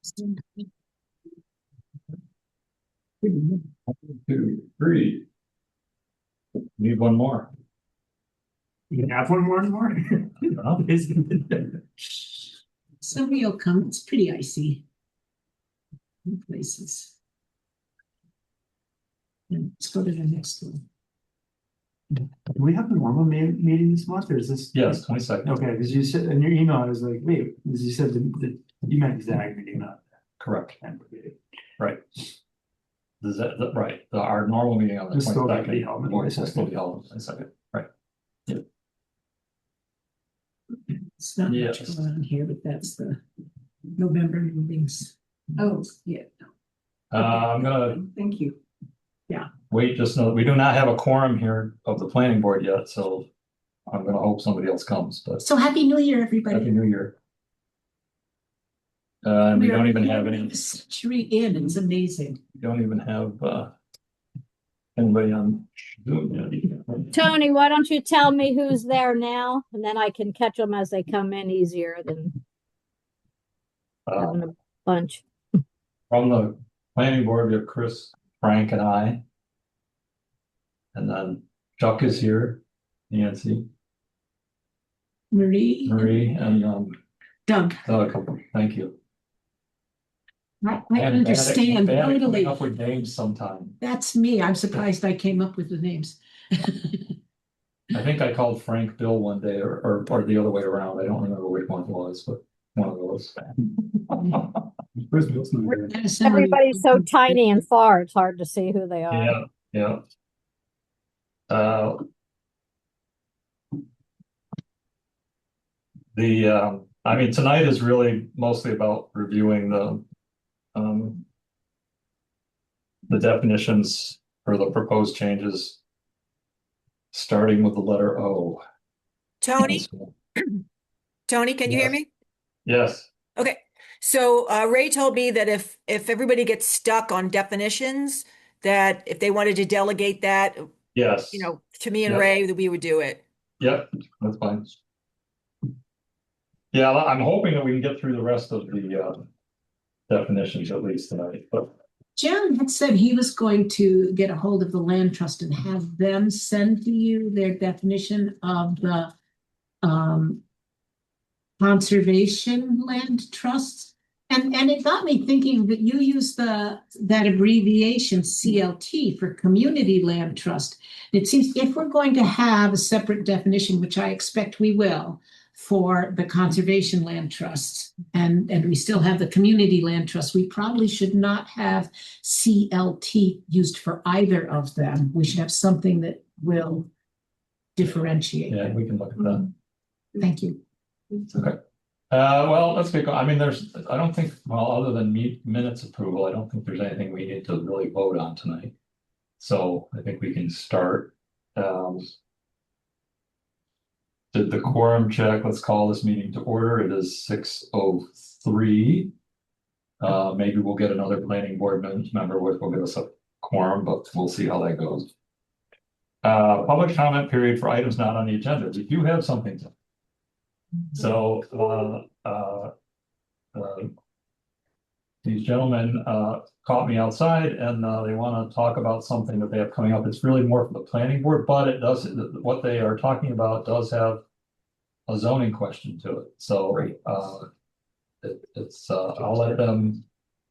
Two, three. Need one more. You can have one more and more. Somebody will come. It's pretty icy in places. And let's go to the next one. Do we have the normal meeting this month, or is this? Yes, 22nd. Okay, because you said in your email, I was like, wait, because you said that you meant Zag meeting, not Correct. that meeting. Right. Right. Our normal meeting on the It's still gonna be 22nd. held on the Will 22nd. still be held on the 22nd. Right. It's not much Yes. going on here, but that's the November meetings. Oh, yeah. I'm gonna Thank you. wait, just know we do not have a quorum here of the planning board yet, so I'm gonna hope somebody else comes, but So Happy New Year, Happy everybody. New Year. And we are don't even here have in any, the Century Inn. It's amazing. we don't even have anybody on Zoom yet. Tony, why don't you tell me who's there now, and then I can catch them as they come in easier than having a bunch. From the planning board, we have Chris, Frank, and I. And then Chuck is here, Nancy, Marie. Marie, and Doug. Doug. Thank you. I understand Bad at totally. coming up with names sometime. That's me. I'm surprised I came up with the names. I think I called Frank Bill one day, or the other way around. I don't remember which one it was, but one of those. Where's Bill's number? Everybody's so tiny and far, it's hard to see who they are. Yeah. I mean, tonight is really mostly about reviewing the definitions for the proposed changes, starting with the letter O. Tony, Tony, can you hear Yes. me? Yes. Okay, so Ray told me that if everybody gets stuck on definitions, that if they wanted to delegate that, Yes. to me and Yep. Ray, that we would do it. Yep, that's fine. Yeah, I'm hoping that we can get through the rest of the definitions at least tonight, but Jim had said he was going to get a hold of the land trust and have them send to you their definition of the conservation land trust. And it got me thinking that you use that abbreviation CLT for community land trust. It seems if we're going to have a separate definition, which I expect we will, for the conservation land trusts, and we still have the community land trust, we probably should not have CLT used for either of them. We should have something that will differentiate yeah, them. we can look at that. Thank you. Okay. Well, let's get going. I mean, I don't think, well, other than minutes approval, I don't think there's anything we need to really vote on tonight. So I think we can start. Did the quorum check? Let's call this meeting to order. It is 6:03. Maybe we'll get another planning board member, which will give us a quorum, but we'll see how that goes. Public comment period for items not on the agenda. We do have something to. So these gentlemen caught me outside and they want to talk about something that they have coming up. It's really more for the planning board, but it does, what they are talking about does have a zoning question to it. So I'll let them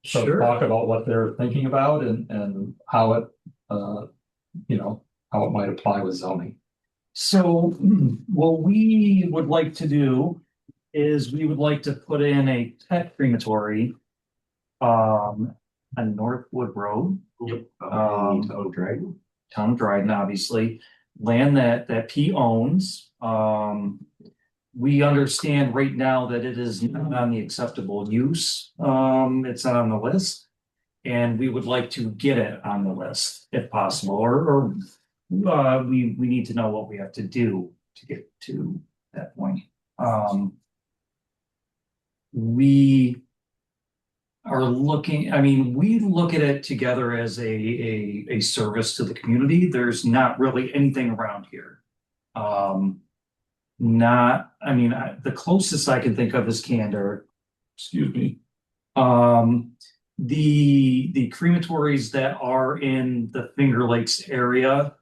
talk about what they're thinking about and how it how it might apply with zoning. So what we would like to do is we would like to put in a pet crematory on Northwood Road. Yep. Town of Dryden, obviously. Land that P owns. We understand right now that it is not on the acceptable use. It's not on the list. And we would like to get it on the list if possible, or we need to know what we have to do to get to that point. We are looking, I mean, we look at it together as a service to the community. There's not really anything around here. The closest I can think of is Candor. Excuse me. The crematories that are in the Finger Lakes area,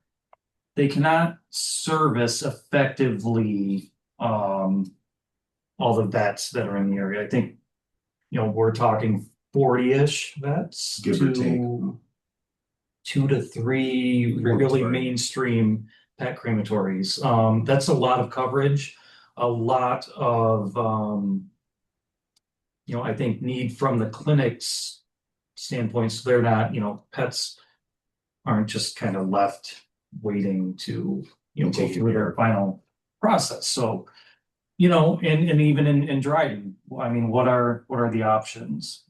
they cannot service effectively all the vets that are in the area. I think, we're talking 40-ish vets Give or take. to 2 to 3 really Crematory. mainstream pet crematories. That's a lot of coverage, a lot of I think need from the clinic's standpoint. So they're not, pets aren't just kind of left waiting to, go through their final process. So, and even in Dryden, I mean, what are the options?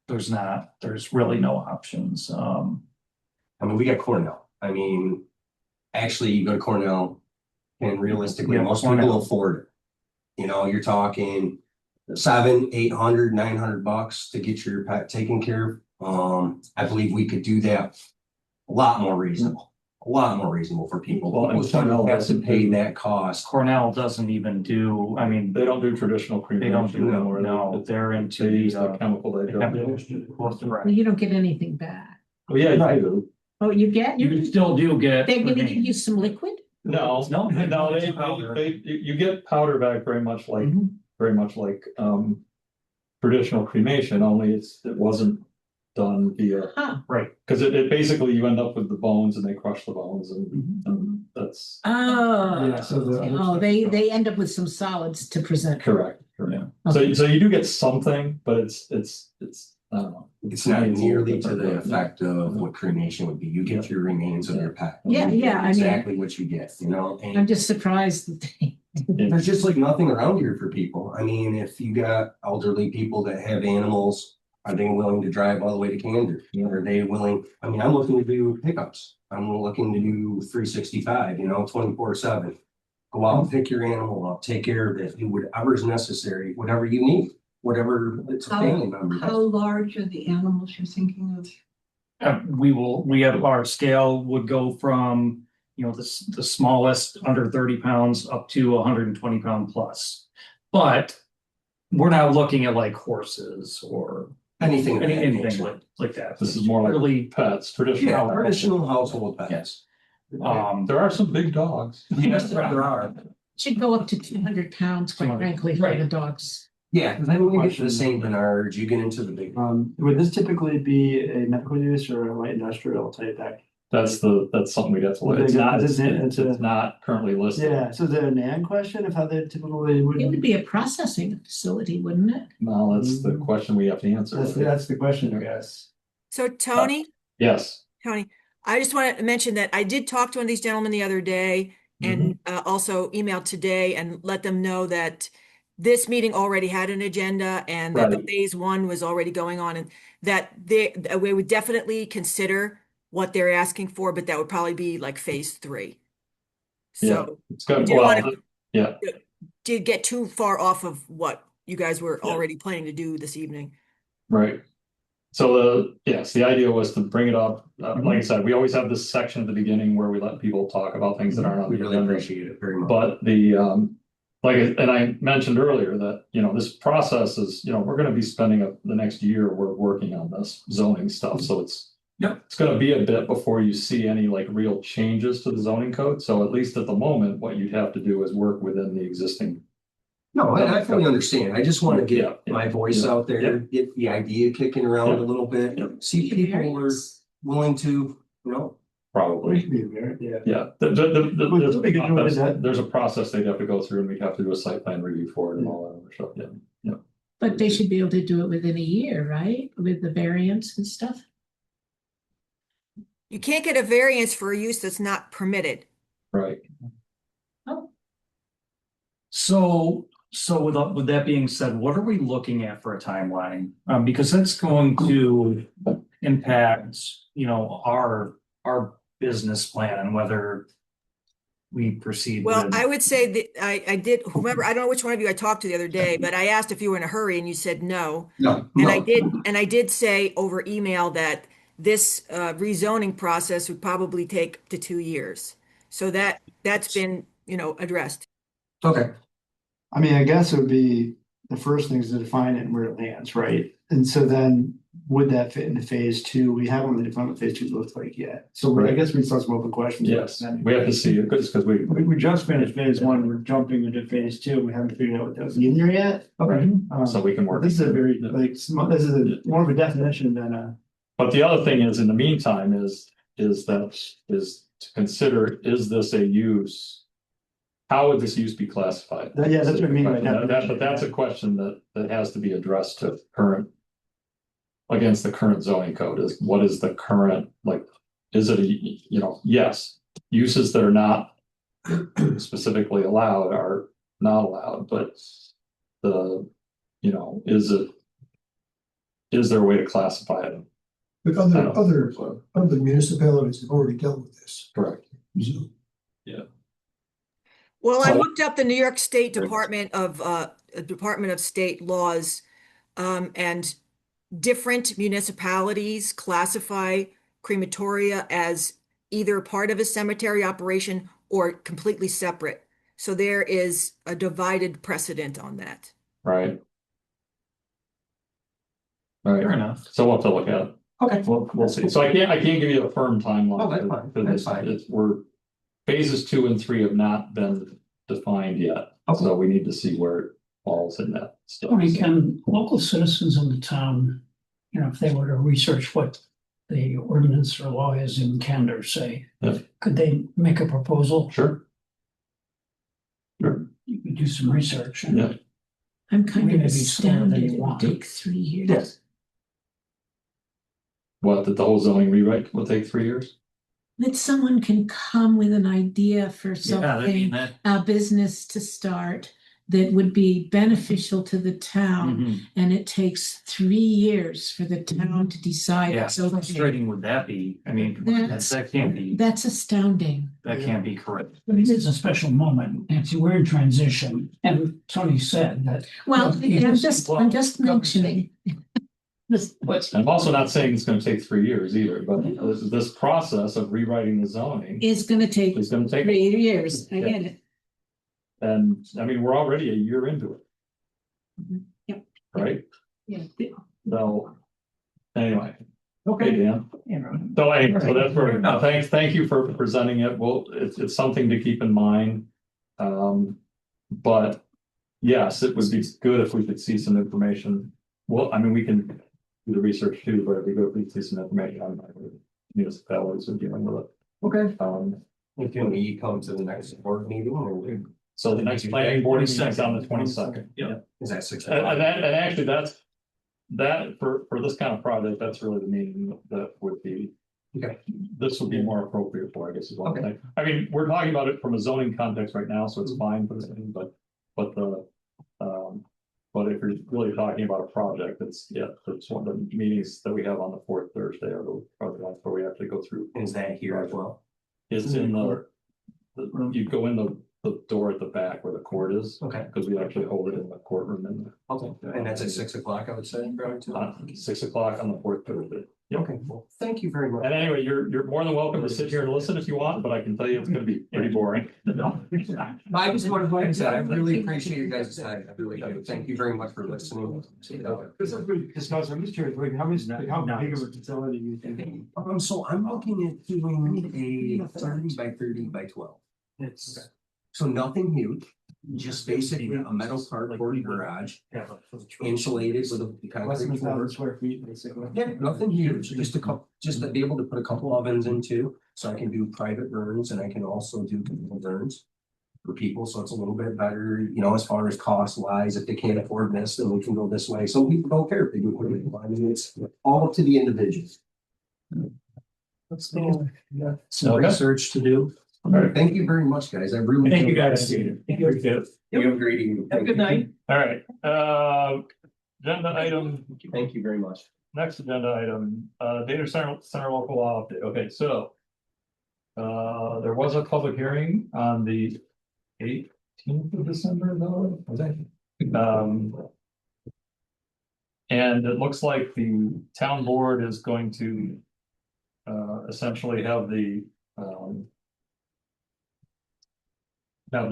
There's really no options. I mean, we got Cornell. I mean, actually, you go to Cornell, and realistically, Yeah, most Cornell. people afford it. You're talking $700, $800, $900 to get your pet taken care of. I believe we could do that a lot more reasonable for people. Well, and People don't have to pay that cost. Cornell doesn't even do, I mean, They don't do traditional they cremation don't do, anymore. no, they're They into use the, the chemical they do. Well, you don't get anything back. Oh, yeah, you do. Oh, you get, you still do get. they're gonna give you some liquid? No, No. you get powder back very much like, traditional cremation, only it wasn't done via, Huh. Right. because it basically, you end up with the bones and they crush the bones and that's Oh. Yeah, so the other Oh, stuff- they end up with some solids to present. correct. Yeah. So you do get something, but it's, I don't know. It's not It's nearly to different, the yeah. effect of what cremation would be. You get your remains of your pet. Yeah, yeah, I mean- Exactly what you get, I'm and just surprised that they. there's just like nothing around here for people. I mean, if you got elderly people that have animals, are they willing to drive all the way to Kansas? Are they willing? I mean, I'm looking to do pickups. I'm looking to do 365, 24/7. Go out and pick your animal up, take care of it, do whatever's necessary, whatever you need, whatever it's a family member. How large are the animals you're thinking of? We have our scale would go from, the smallest under 30 pounds up to 120 pound plus. But we're not looking at like horses or Anything. of that anything nature. like that. This is more like really, pets, traditional. Yeah, traditional household pets. Yes. There are some big dogs. Yes, there are. Should go up to 200 pounds, quite 200, frankly, for right. the dogs. Yeah, because then when you get to the Saint Bernard, you get into the big. Would this typically be a medical use or a light industrial type act? That's something we'd have to look. It's not currently listed. Yeah, so is there a NAN question of how they typically would? It would be a processing facility, wouldn't it? No, that's the question we have to answer. That's the question, I guess. So Tony, Yes, I just want to mention that I did talk to one of these gentlemen the other day and also emailed today and let them know that this meeting already had an agenda and that the Right. phase one was already going on and that we would definitely consider what they're asking for, but that would probably be like phase 3. So it's good. didn't Well, wanna- yeah, did get too far off of what you guys were Yeah. already planning to do this evening. right. So the idea was to bring it up. Like I said, we always have this section at the beginning where we let people talk about things that aren't on We the really agenda. appreciate it very much. But and I mentioned earlier that, this process is, we're gonna be spending the next year, we're working on this zoning stuff, so it's gonna be a bit before you see any like real changes to the zoning code, so at least at the moment, what you'd have to do is work within the existing. No, I fully understand. I just want to Yeah, get yeah, my voice yeah, out there, yeah. get the idea kicking around Yeah. a little bit, Yeah. see if people are willing to, Probably, Yeah. yeah, Well, we could do it with that. there's a process they'd have to go through, and we'd have to do a site plan review for it and all that other stuff, yeah. But they should be able to do it within a year, right? With the variants and stuff. You can't get a variance for a use that's not permitted. Right, So with that being said, what are we looking at for a timeline? Because that's going to impact, our business plan and whether we proceed Well, with. I would say that I did, whomever, I don't know which one of you I talked to the other day, but I asked if you were in a hurry and you said no. no. And I did say over email that this rezoning process would probably take up to 2 years. So that's been, addressed. Okay, I mean, I guess it would be the first thing is to define it and where it lands, right? And so then would that fit into phase two? We haven't really defined what phase two looks like yet. So I guess we start some open questions. Yes, we have to see it, because We just finished phase one, we're jumping into phase two, we haven't figured out what that was in there yet. Okay. so we can work. This is a very, like, this is more of a definition than a. But the other thing is, in the meantime, is to consider, is this a use? How would this use be classified? Yeah, that's what I mean by But that's a question that has to be addressed to current. Against the current zoning code, is what is the current, like, is it yes, uses that are not specifically allowed are not allowed, but is there a way to classify it? But other municipalities have already dealt with this. Correct. So, Well, I So- looked up the New York State Department of State laws, and different municipalities classify crematoria as either part of a cemetery operation or completely separate. So there is a divided precedent on that. Right. Fair Right, enough. so we'll have to look at it. Okay. We'll see. So I can't give you a firm timeline. Oh, that's fine. for That's this. fine. Phases 2 and 3 have not been defined yet, so we need to see where it falls in that stuff. Tony, can local citizens in the town, if they were to research what the ordinance or law is in Candor, say, Yeah. could they make a proposal? Sure. Sure, You could do some research and yeah, I'm kind We of may be slower than astounded you it would want. take 3 years. Yes. What, that the whole zoning rewrite will take 3 years? That someone can come with an idea for something, that. a business to start that would be beneficial to the town, Mhm. and it takes 3 years for the town to decide. Yeah, it's okay. frustrating would that be? I mean, That's- that can't be, That's astounding. that can't be correct. But it is a special moment, Nancy, we're in transition, and Tony said that. Well, Well, you I'm just- I'm just well, mentioning. But I'm also not saying it's gonna take 3 years either, but this process of rewriting the zoning It's gonna take is gonna take. 3 years, I Yeah. get it. And I mean, we're already a year into it. Mhm. Yep. Right? Yeah. So, anyway. Okay, Dan. you know, So that's where, thank you for presenting it. Well, it's something to keep in mind. But yes, it would be good if we could see some information. Well, I mean, we can do the research too, but it'd be good if we could see some information on municipalities who are dealing with it. Okay. Um, Can we come to the next board meeting or so the next planning board meeting is on the 22nd. Yeah. is that 6 And o'clock? actually, that for this kind of project, that's really the meeting that would be. Okay. This would be more appropriate for, I guess, is what I'm Okay. saying. I mean, we're talking about it from a zoning context right now, so it's fine for this thing, but if you're really talking about a project, it's one of the meetings that we have on the 4th Thursday, or the ones where we actually go through. Is that here as well? It's in you go in the door at the back where the court is, Okay. because we actually hold it in the courtroom Okay. And that's at 6 o'clock, I would say. in 6 o'clock on the 4th Thursday. Okay, well, thank you very much. And anyway, you're more than welcome to sit here and listen if you want, but I can tell you it's gonna be pretty boring. I just wanted to say, I really appreciate you guys' time. I really do. Thank you very much for listening. This is really discuss, I'm just curious, like, how big of a facility you think? So I'm looking at doing a 30 by 30 by 12. It's. So nothing huge, just basically a metal cardboard garage, insulated with a Less than concrete 1,000 floor. square feet, basically. Yeah, nothing huge, just a couple, just to be able to put a couple ovens into, so I can do private burns and I can also do communal burns. For people, so it's a little bit better, as far as cost wise, if they can't afford this, then we can go this way, some people don't care if they do what they want, I mean, it's all up to the individual. let's go. Some Okay. research to do. All right. Thank you very much, guys, I really. Thank you, do guys. appreciate it. Thank you. You have a great evening. Have a good night. All right, agenda item, Thank you very much. next agenda item, data center local law update. Okay, so. There was a public hearing on the 18th of December, though, was that? And it looks like the town board is going to essentially have the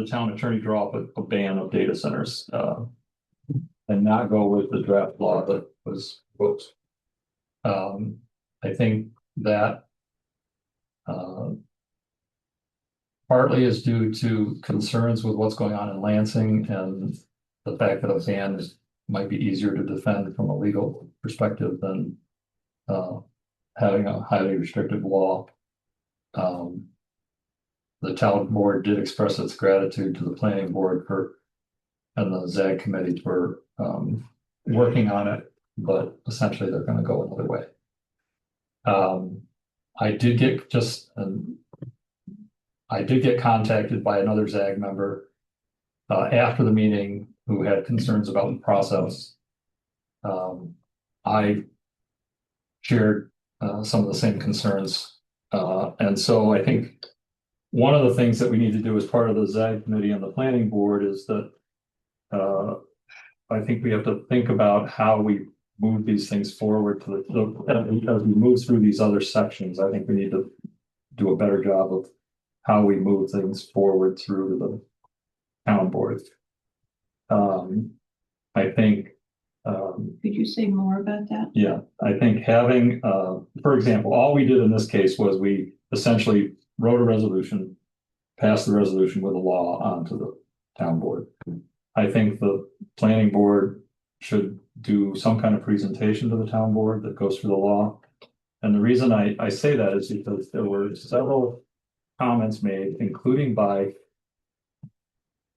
town attorney draw up a ban of data centers. and not go with the draft law that was proposed. I think that partly is due to concerns with what's going on in Lansing and the fact that a ban might be easier to defend from a legal perspective than having a highly restrictive law. The town board did express its gratitude to the planning board and the ZAG committee for working on it, but essentially they're going to go another way. I did get contacted by another ZAG member after the meeting who had concerns about the process. I shared some of the same concerns. And so I think one of the things that we need to do as part of the ZAG committee and the planning board is that I think we have to think about how we move these things forward to as we move through these other sections. I think we need to do a better job of how we move things forward through the town board. I think Could you say more about that? yeah, I think having, for example, all we did in this case was we essentially wrote a resolution, passed the resolution with a law onto the town board. I think the planning board should do some kind of presentation to the town board that goes through the law. And the reason I say that is because there were several comments made, including by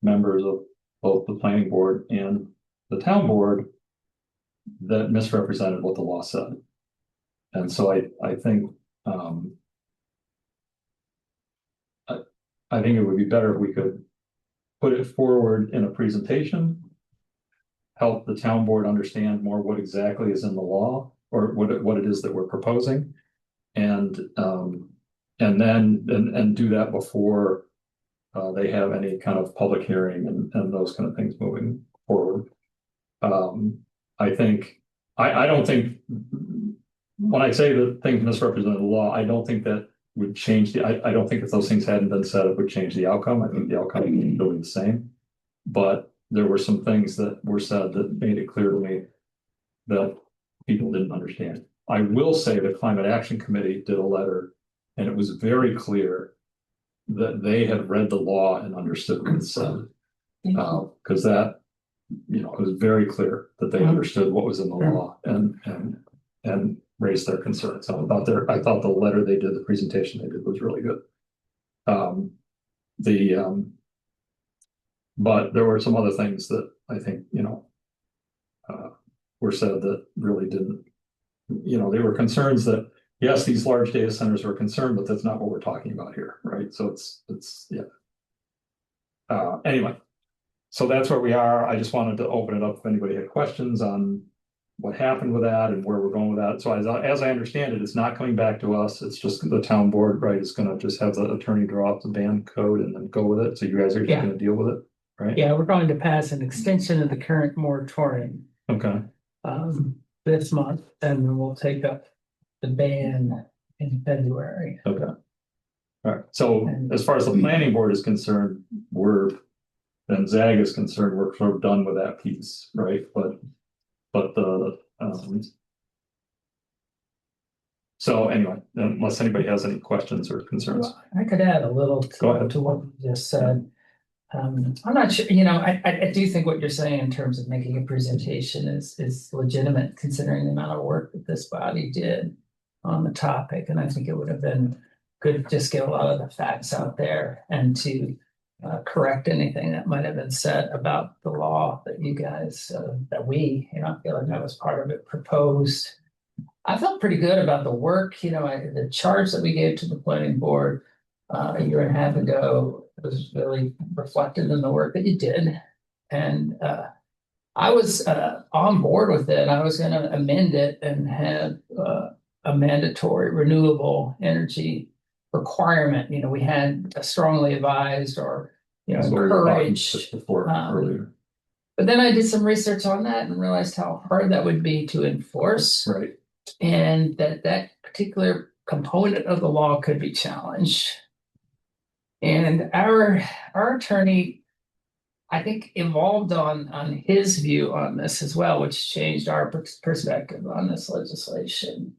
members of both the planning board and the town board, that misrepresented what the law said. And so I think I think it would be better if we could put it forward in a presentation, help the town board understand more what exactly is in the law or what it is that we're proposing, and then do that before they have any kind of public hearing and those kind of things moving forward. I think I don't think when I say that things misrepresent the law, I don't think that would change I don't think if those things hadn't been said, it would change the outcome. I think the outcome would be really the same. But there were some things that were said that made it clear to me that people didn't understand. I will say the Climate Action Committee did a letter, and it was very clear that they had read the law and understood what it said. Because that, it was very clear that they understood what was in the law and raised their concerns. I thought the letter they did, the presentation they did was really good. But there were some other things that I think, were said that really didn't, they were concerns that, yes, these large data centers were concerned, but that's not what we're talking about here, right? So it's yeah. Anyway, so that's where we are. I just wanted to open it up if anybody had questions on what happened with that and where we're going with that. So as I understand it, it's not coming back to us. It's just the town board, right? It's going to just have the attorney draw up the ban code and then go with it. So you guys are just going to deal with it, right? Yeah, we're going to pass an extension of the current moratorium Okay. this month, and then we'll take up the ban in February. Okay. All right. So as far as the planning board is concerned, and ZAG is concerned, we're sort of done with that piece, right? But the so anyway, unless anybody has any questions or concerns. Well, I could add a little to what you just said. I'm not sure, I do think what you're saying in terms of making a presentation is legitimate, considering the amount of work that this body did on the topic. And I think it would have been good to just get a lot of the facts out there and to correct anything that might have been said about the law that you guys, that we, I feel like I was part of it, proposed. I felt pretty good about the work, the charge that we gave to the planning board a year and a half ago was really reflected in the work that you did. And I was on board with it. I was going to amend it and have a mandatory renewable energy requirement. We had a strongly advised or encouraged before earlier. But then I did some research on that and realized how hard that would be to enforce. Right. And that particular component of the law could be challenged. And our attorney, I think evolved on his view on this as well, which changed our perspective on this legislation.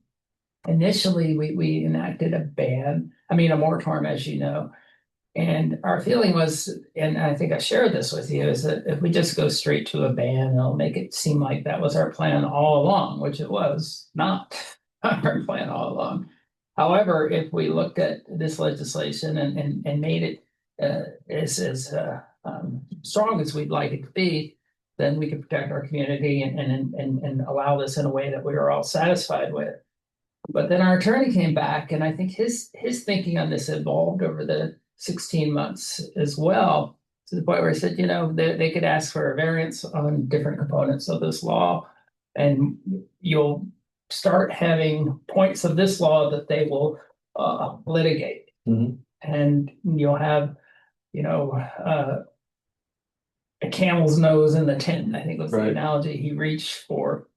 Initially, we enacted a moratorium, as you know. And our feeling was, and I think I shared this with you, is that if we just go straight to a ban, it'll make it seem like that was our plan all along, which it was not our plan all along. However, if we looked at this legislation and made it as strong as we'd like it to be, then we could protect our community and allow this in a way that we were all satisfied with. But then our attorney came back, and I think his thinking on this evolved over the 16 months as well, to the point where he said, they could ask for a variance on different components of this law, and you'll start having points of this law that they will litigate. Mhm. And you'll have, a camel's nose in the tent, I think was the Right. analogy he reached for.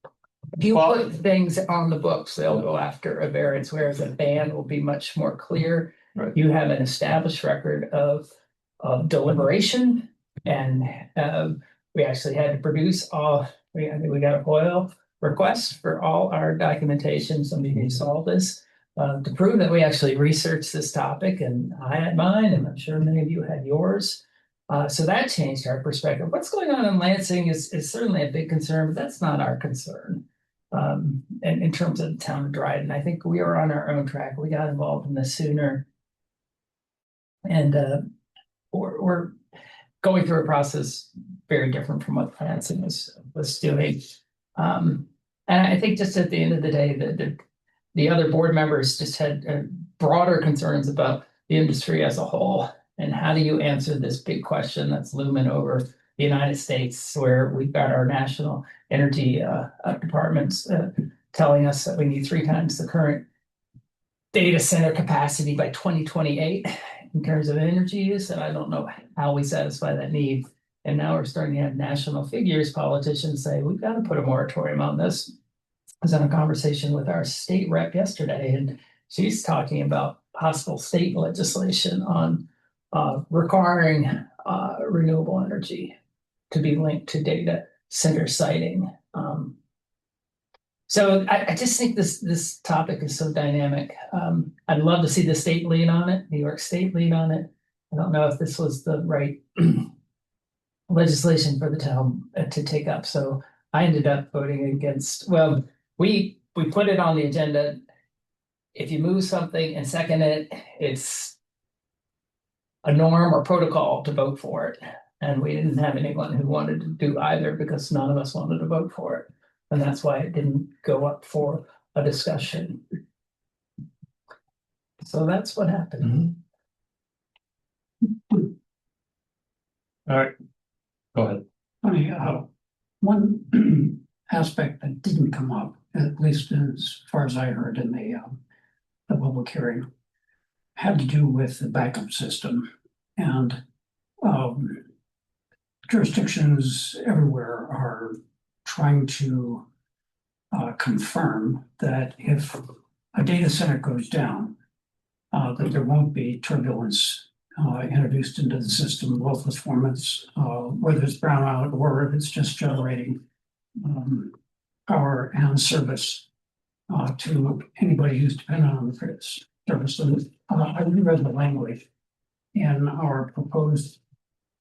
If you Well- put things on the books, they'll go after a variance, whereas a ban will be much more clear. Right. You have an established record of deliberation, and we actually had to produce I think we got a FOIL request for all our documentation, somebody who saw this, to prove that we actually researched this topic, and I had mine, and I'm sure many of you had yours. So that changed our perspective. What's going on in Lansing is certainly a big concern, but that's not our concern. And in terms of the town of Dryden, I think we are on our own track. We got involved in this sooner. And we're going through a process very different from what Lansing was doing. And I think just at the end of the day, the other board members just had broader concerns about the industry as a whole. And how do you answer this big question that's looming over the United States, where we've got our national energy departments telling us that we need 3 times the current data center capacity by 2028 in terms of energy use, and I don't know how we satisfy that need. And now we're starting to have national figures, politicians say, we've got to put a moratorium on this. I was in a conversation with our state rep yesterday, and she's talking about possible state legislation on requiring renewable energy to be linked to data center siting. So I just think this topic is so dynamic. I'd love to see the state lead on it, New York State lead on it. I don't know if this was the right legislation for the town to take up. So I ended up voting against, well, we put it on the agenda. If you move something and second it, it's a norm or protocol to vote for it. And we didn't have anyone who wanted to do either because none of us wanted to vote for it. And that's why it didn't go up for a discussion. So that's what happened. All right, go ahead. Funny, one aspect that didn't come up, at least as far as I heard in the public hearing, had to do with the backup system. And jurisdictions everywhere are trying to confirm that if a data center goes down, that there won't be turbulence introduced into the system, both with formats, whether it's brownout or if it's just generating power and service to anybody who's dependent on the service. And I reread the language in our proposed,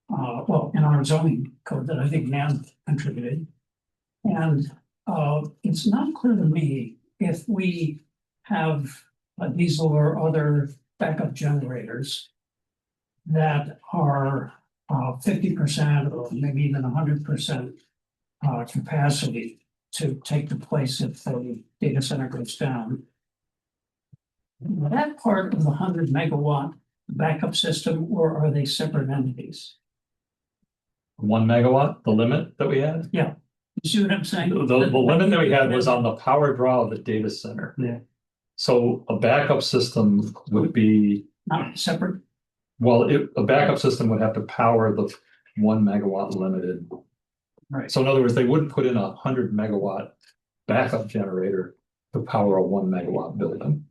in our zoning code that I think Nan contributed. And it's not clear to me if we have a diesel or other backup generators that are 50% or maybe even 100% capacity to take the place if the data center goes down. That part of the 100 megawatt backup system, or are they separate entities? 1 megawatt, the limit that we had? Yeah. You see what I'm saying? The limit that we had was on the power draw of the data center. Yeah. So a backup system would be, Not separate. well, a backup system would have to power the 1 megawatt limited. Right. So in other words, they wouldn't put in a 100 megawatt backup generator to power a 1 megawatt building.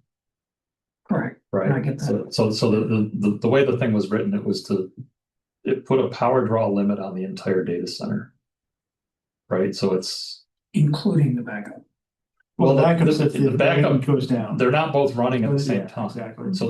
Correct. Right. I get that. So the way the thing was written, it was it put a power draw limit on the entire data center. Right, so it's, including the backup. Well, well, the backup, the backup goes down. they're not both running at the same Yeah, time. exactly. So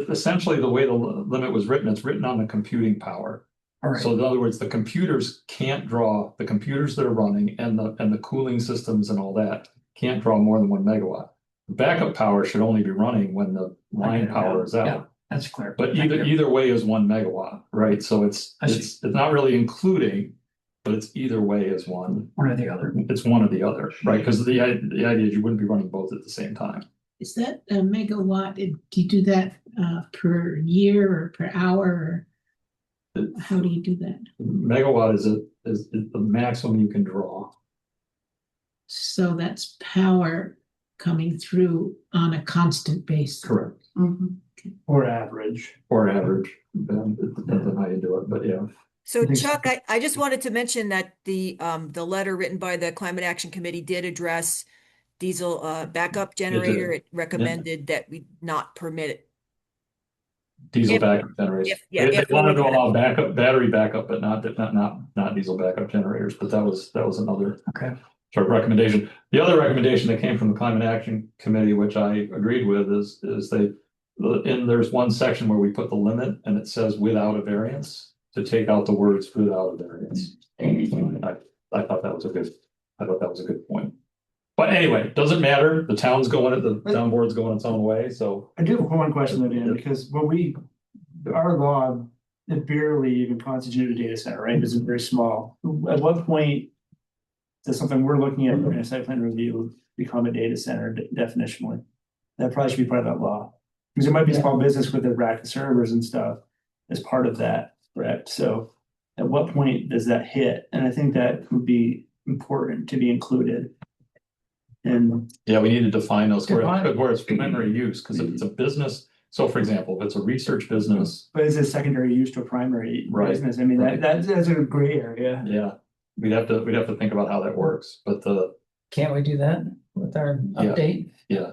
essentially the way the limit was written, it's written on the computing power. All right, So in other words, the computers can't draw, the computers that are running and the cooling systems and all that can't draw more than 1 megawatt. The backup power should only be running when the line power is yeah, out. that's clear. But Thank you. either way is 1 megawatt, right? So it's I see. it's not really including, but it's either way is one. One or the other. It's one or the other, right? Because the idea is you wouldn't be running both at the same time. Is that a megawatt? Do you do that per year or per hour? Or how do you do that? Megawatt is the maximum you can draw. So that's power coming through on a constant basis. Correct. Mhm. Or average. Or average. It depends on how you do it, but yeah. So I think so. Chuck, I just wanted to mention that the letter written by the Climate Action Committee did address diesel backup generator. It recommended that we not permit it. Diesel If- backup generators. yeah, They if we wanted to were gonna- allow battery backup, but not diesel backup generators, but that was another Okay. sort of recommendation. The other recommendation that came from the Climate Action Committee, which I agreed with, is there's one section where we put the limit and it says without a variance, to take out the words without a variance. I thought that was a good point. But anyway, doesn't matter. The town's going, the town board's going its own way, so. I do have one question though, Dan, because our law, it barely even constitutes a data center, right? It's very small. At what point does something we're looking at in a site plan review become a data center definitionally? That probably should be part of that law. Because there might be small business with the rack of servers and stuff as part of that, correct? So at what point does that hit? And I think that would be important to be included. And Yeah, we need to define those Define. where it's primary use, because if it's a business, so for example, if it's a research business, but is it secondary use to a primary Right. business? I mean, Right. that's a gray area. yeah, we'd have to think about how that works, but Can't we do that with our Yeah. update? yeah.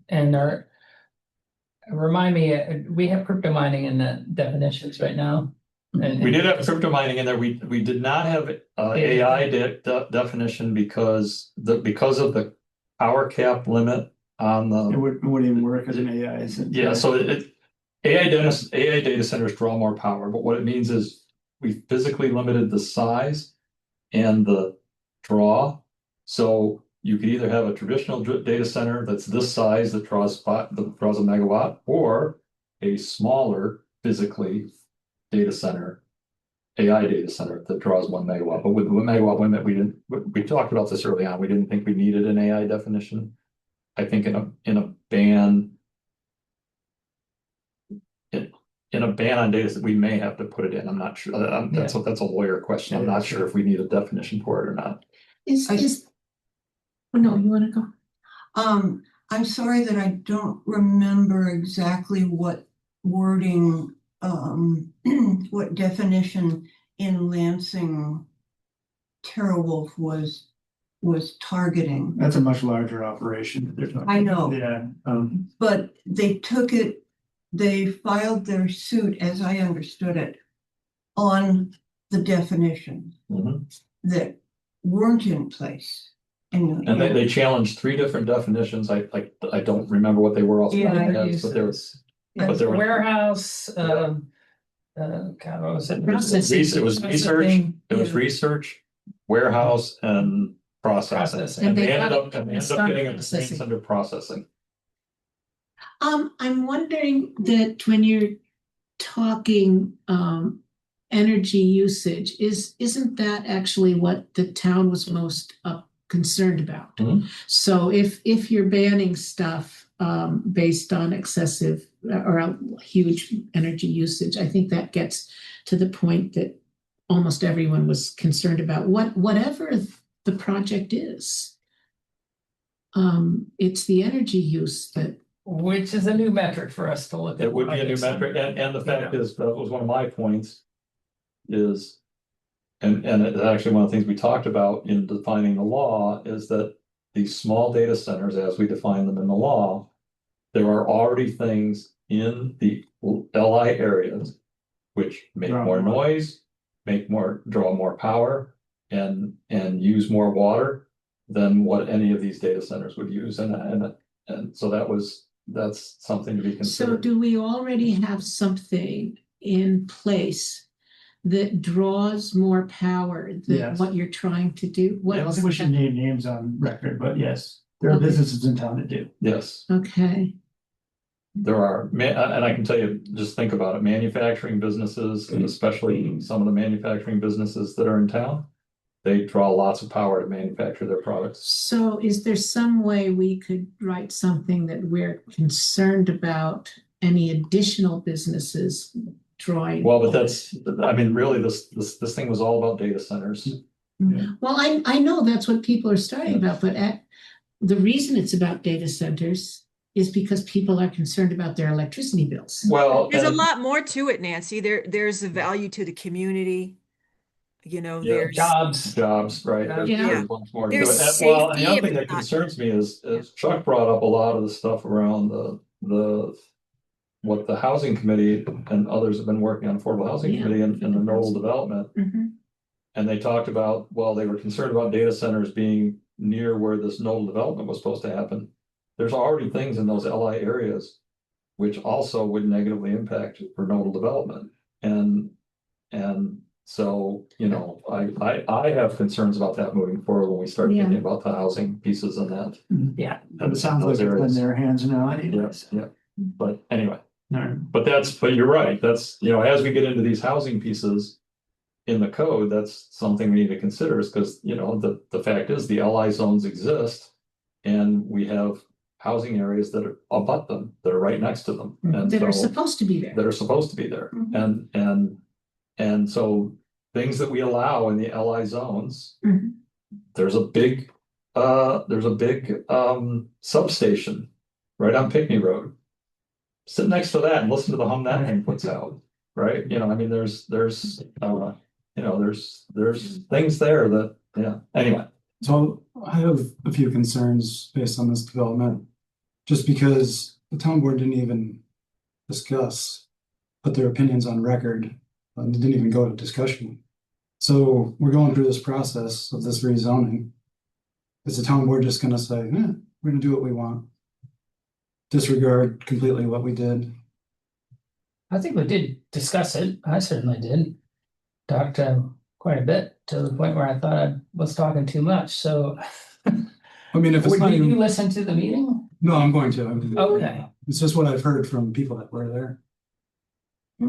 And remind me, we have crypto mining in the definitions right now. And We did have crypto mining in there. We did not have AI definition because of the power cap limit on It the. wouldn't even work as an AI. Yeah, so AI data centers draw more power, but what it means is we physically limited the size and the draw. So you could either have a traditional data center that's this size that draws a megawatt, or a smaller physically data center, AI data center that draws 1 megawatt. But with the megawatt limit, we talked about this early on. We didn't think we needed an AI definition. I think in a ban on data, we may have to put it in. I'm not sure. That's a lawyer question. I'm not sure if we need a definition for it or not. Oh, no, you want to go? I'm sorry that I don't remember exactly what wording, what definition in Lansing TeraWulf was targeting. That's a much larger operation. They're talking- I know. Yeah, But they they filed their suit, as I understood it, on the definition Mhm. that weren't in place. And they challenged 3 different definitions. I don't remember what they were all. Yeah, but there was. But there were. Warehouse, God, what was it? Processing. It was research, warehouse, and processing. Processing. And And they they ended got up it getting a processing. things under processing. I'm wondering that when you're talking energy usage, isn't that actually what the town was most concerned about? Mhm. So if you're banning stuff based on excessive or huge energy usage, I think that gets to the point that almost everyone was concerned about. Whatever the project is, it's the energy use that. Which is a new metric for us to look at. It would be a new metric, and the fact is, that was one of my points, is, and it's actually one of the things we talked about in defining the law, is that these small data centers, as we define them in the law, there are already things in the LI areas which make Draw more more. noise, draw more power and use more water than what any of these data centers would use. And so that's something to be So considered. do we already have something in place that draws more power than Yes. what you're trying to do? I don't think we should name names on record, but yes, there are Okay. businesses in town that do. Yes, Okay, there are, and I can tell you, just think about it, manufacturing businesses, and especially some of the manufacturing businesses that are in town, they draw lots of power to manufacture their products. so is there some way we could write something that we're concerned about any additional businesses drawing? Well, but that's, I mean, really, this thing was all about data centers. Well, I know that's what people are starting about, but the reason it's about data centers is because people are concerned about their electricity bills. Well, There's a and- lot more to it, Nancy. There's a value to the community. You know, Yeah. there's Jobs. right? There's Yeah. much more to There's it. Well, and the safety other if thing that it's not- concerns me is Chuck brought up a lot of the stuff around the what the housing committee and others have been working on, affordable housing Yeah. committee and the nodal development. Mhm. And they talked about, well, they were concerned about data centers being near where this nodal development was supposed to happen. There's already things in those LI areas which also would negatively impact for nodal development. And so, you know, I have concerns about that moving forward when we start Yeah. thinking about the housing pieces and that. Yeah. But it sounds like Those it's in areas. their hands now Yeah, anyways. yeah, but anyway, No. but you're right, that's, you know, as we get into these housing pieces. In the code, that's something we need to consider, is because, you know, the fact is the LI zones exist. And we have housing areas that are abut them, that are right next to them. And That are so- supposed to be there. that are supposed to be there. Mhm. And so things that we allow in the LI zones. Mhm. There's a big substation right on Pickney Road. Sit next to that and listen to the hum that thing puts out, right? You know, I mean, there's things there that, yeah, anyway. So I have a few concerns based on this development. Just because the town board didn't even put their opinions on record, and didn't even go to discussion. So we're going through this process of this rezoning. Is the town board just gonna say, we're gonna do what we want? Disregard completely what we did? I think we did discuss it. I certainly did. Talked quite a bit to the point where I thought I was talking too much. So I mean, if it's not did you even, listen to the meeting? no, I'm going to. Okay. It's just what I've heard from people that were there.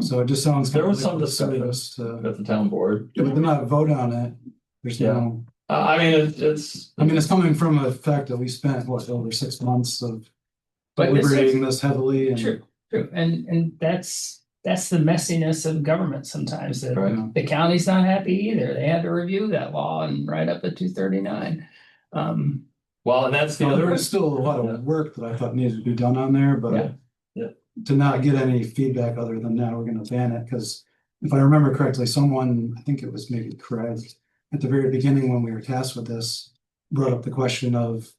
So it just sounds. There was kind of some like discussion to- at the town board. Yeah, but they're not vote on it. There's Yeah. no, I mean, it's. it's coming from a fact that we spent, over 6 months of But this is deliberating this heavily and. true. And that's the messiness of government sometimes. That Right. the county's not happy either. They had to review that law and write up at 239. Well, and that's the There other, was still a lot of work that I thought needed to be done on there, Yeah. but. Yeah. To not get any feedback other than now we're gonna ban it, because if I remember correctly, someone, I think it was maybe Craig, at the very beginning when we were tasked with this, brought up the question of.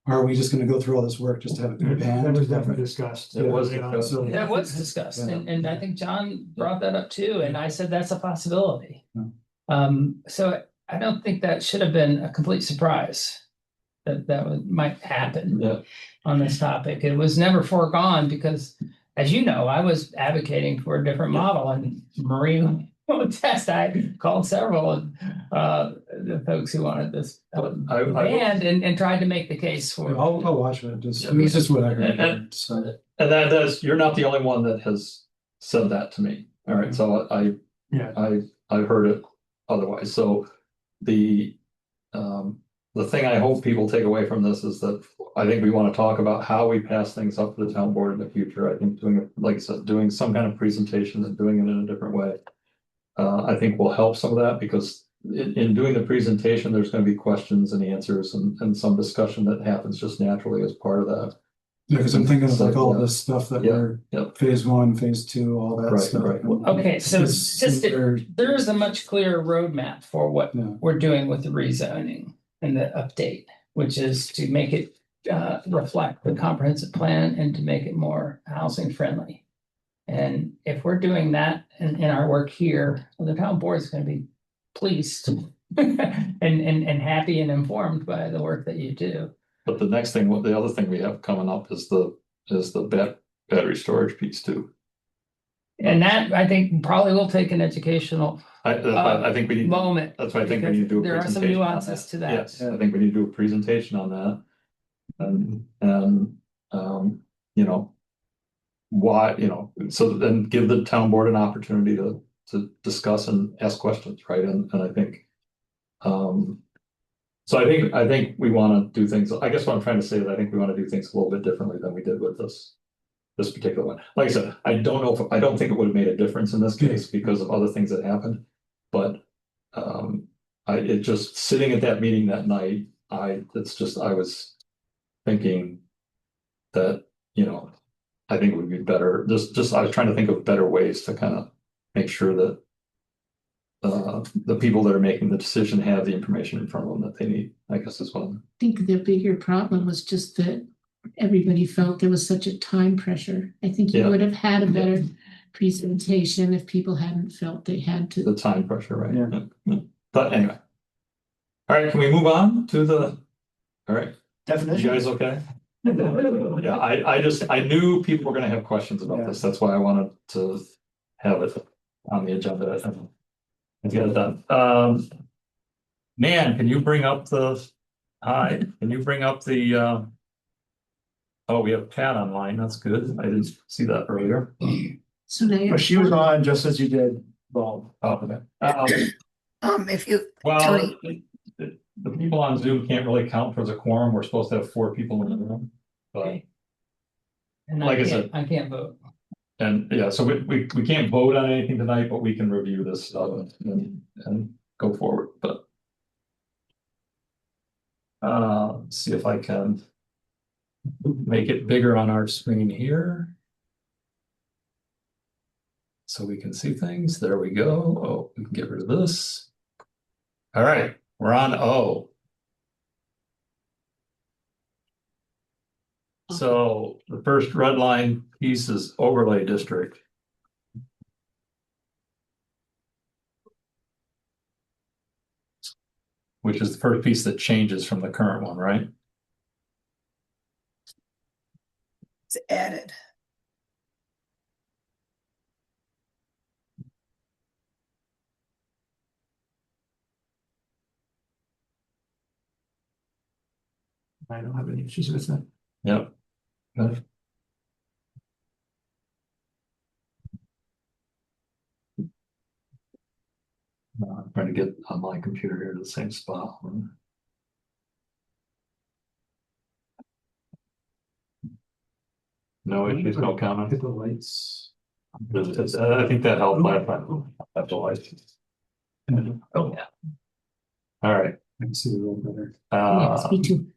Are we just gonna go through all this work just to have it That banned? was definitely discussed. It was Yeah, discussed. so- That was discussed, Yeah. and I think John brought that up too, and I said that's a possibility. Yeah. So I don't think that should have been a complete surprise might happen yeah, on this topic. It was never foregone because, as you know, I was advocating for a different model, and Marie will attest. I called several of the folks who wanted this I- banned and tried to make the case for. I'll watch it, it was just what I And- heard, so. and that's, you're not the only one that has said that to me. All right, so Yeah. I've heard it otherwise, so the thing I hope people take away from this is that I think we want to talk about how we pass things up to the town board in the future. I think like I said, doing some kind of presentation and doing it in a different way. I think will help some of that, because in doing the presentation, there's going to be questions and answers and some discussion that happens just naturally as part of that. Yeah, because I'm thinking of like all Yeah. this stuff that Yeah, we're yeah. phase 1, phase 2, all that Right, stuff. right. Okay, so It's- just they're- there is a much clearer roadmap for what Yeah. we're doing with the rezoning and the update, which is to make it reflect the comprehensive plan and to make it more housing friendly. And if we're doing that in our work here, well, the town board is gonna be pleased and happy and informed by the work that you do. But the next thing, the other thing we have coming up is the battery storage piece too. And that, I think, probably will take an educational I think we need, moment. that's why I think we need to do a There are some presentation on nuances that. to that. Yes, I think we need to do a presentation on that. And, you know, why, you know, so then give the town board an opportunity to discuss and ask questions, right? And I think, so I think we want to do things, I guess what I'm trying to say is I think we want to do things a little bit differently than we did with this particular one. Like I said, I don't think it would have made a difference in this case because of other things that happened. But it just sitting at that meeting that night, I was thinking that, you know, I think it would be better. I was trying to think of better ways to kind of make sure that the people that are making the decision have the information in front of them that they need, I guess is what I'm. I think the bigger problem was just that everybody felt there was such a time pressure. I think you would have had a better presentation if people hadn't felt they had to. The time pressure, right? Yeah. But anyway. All right, can we move on to the, all right, you Definition. guys okay? Yeah, I knew people were gonna have questions about this. That's why I wanted to have it on the agenda and get it done. Man, can you bring up can you bring up the, oh, we have Pat online. That's good. I didn't see that earlier. So now But she was on just as you did, Bob. Oh, okay. If you, Well, Tony. the people on Zoom can't really count towards a quorum. We're supposed to have 4 people in the room, but. And Like I said, I can't vote. and yeah, so we can't vote on anything tonight, but we can review this stuff and go forward, but. Let's see if I can make it bigger on our screen here. So we can see things. There we go. Oh, we can get rid of this. All right, we're on O. So the first red line piece is overlay district. Which is the first piece that changes from the current one, right? It's added. I don't have any issues with that. Yep. Good. I'm trying to get on my computer here to the same spot. No issues, no comment. Hit the lights. I think that helped last time. That's the lights. Oh, yeah. All right. I can see the room better. Yes, me too.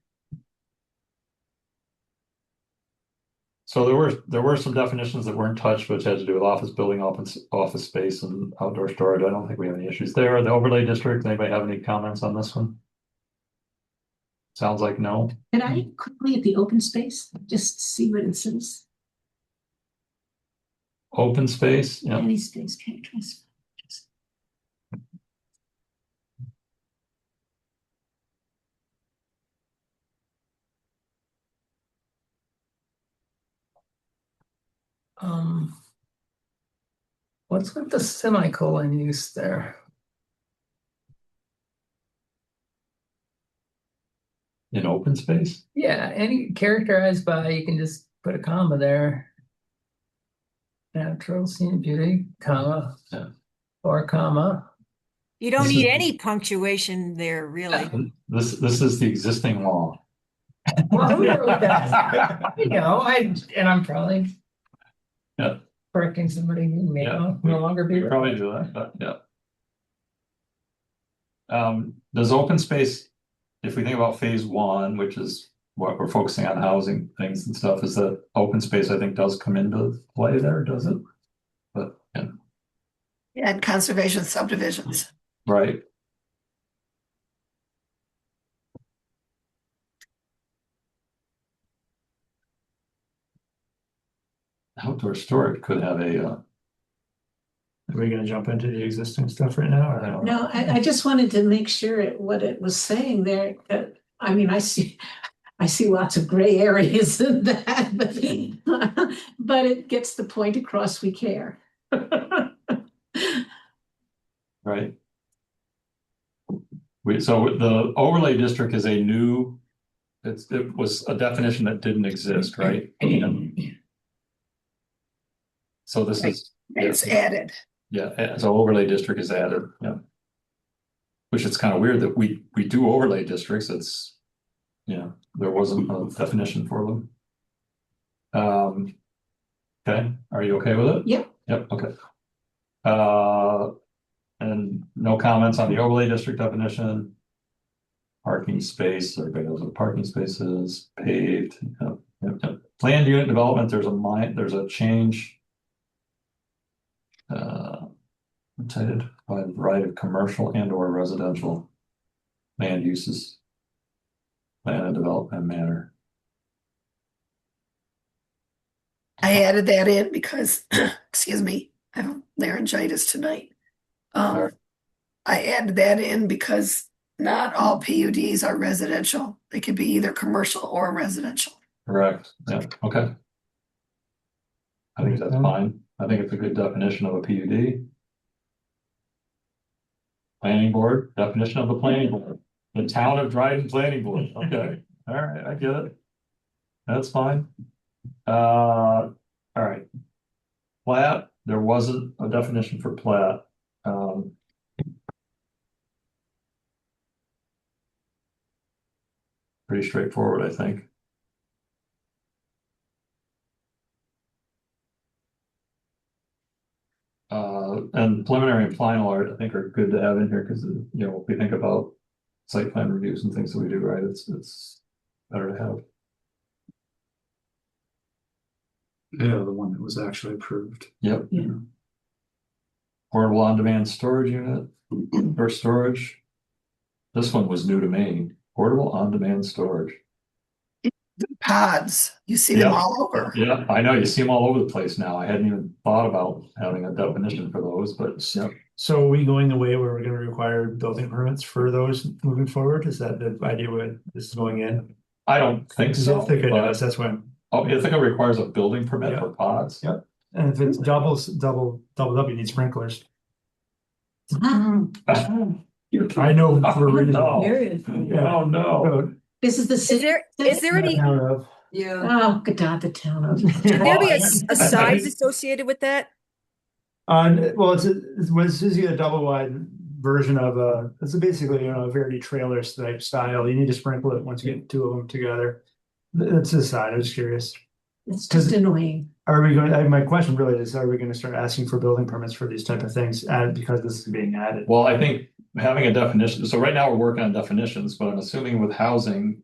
So there were some definitions that weren't touched, which had to do with office building, office space and outdoor storage. I don't think we have any issues there. The overlay district, anybody have any comments on this one? Sounds like no. Can I quickly at the open space, just see what it says? Open space, yeah. Any space characteristic. What's with the semicolon use there? In open space? Yeah, any characterized by, you can just put a comma there. Natural scenic beauty, comma, Yeah. or comma. You don't This need is- any punctuation there, really. This is the existing law. Well, who wrote that? You know, I'm probably Yeah. correcting somebody who may Yeah. no longer be. We probably do that, but yeah. Does open space, if we think about phase 1, which is what we're focusing on housing things and stuff, is that open space, I think, does come into play there, does it? But yeah, Yeah, and conservation subdivisions. right. outdoor storage could have a, Are we gonna jump into the existing stuff right now, or no? No, I just wanted to make sure what it was saying there, that, I mean, I see lots of gray areas in that, but it gets the point across, we care. right? So the overlay district is a new, it was a definition that didn't exist, right? So this is. It's added. Yeah, so overlay district is added, yeah. Which it's kind of weird that we do overlay districts, it's, there wasn't a definition for them. Okay, are you okay with it? Yep. Yep, okay. And no comments on the overlay district definition. Parking space, everybody knows what parking space is, paved, yep. Planned unit development, there's a change. Cited by the variety of commercial and or residential land uses. Plan and development manner. I added that in because, excuse me, I have laryngitis tonight. I added that in because not all PUDs are residential. They could be either commercial or residential. Correct, yeah, okay. I think that's fine. I think it's a good definition of a PUD. Planning board, definition of the planning board. The town of Dryden Planning Board, okay, all right, I get it. That's fine. All right. Plat, there wasn't a definition for plat. Pretty straightforward, I think. And preliminary and final art, I think, are good to have in here because, if we think about site plan reviews and things that we do, right, it's better to have. Yeah, the one that was actually approved. Yep. Yeah. Portable on-demand storage unit or storage. This one was new to me. Portable on-demand storage. Pods, you see them all over. Yeah, I know. You see them all over the place now. I hadn't even thought about having a definition for those, but yeah. So are we going the way where we're gonna require building permits for those moving forward? Is that the idea where this is going in? I don't think so. I think it but- does, that's when. Oh, you think it requires a building permit Yeah. for pods? Yep. And if it's double up, you need sprinklers. I know for a reason. No. Yeah. Oh, no. This is the. Is there any, Yeah. Oh, good God, the town of. should there be a size associated with that? Well, it's this is a double wide version of it's basically, a Verity trailer type style. You need to sprinkle it once you get two of them together. That's the side, I was curious. It's just annoying. Are we going, my question really is, are we gonna start asking for building permits for these type of things, because this is being added? Well, I think having a definition, so right now we're working on definitions, but I'm assuming with housing,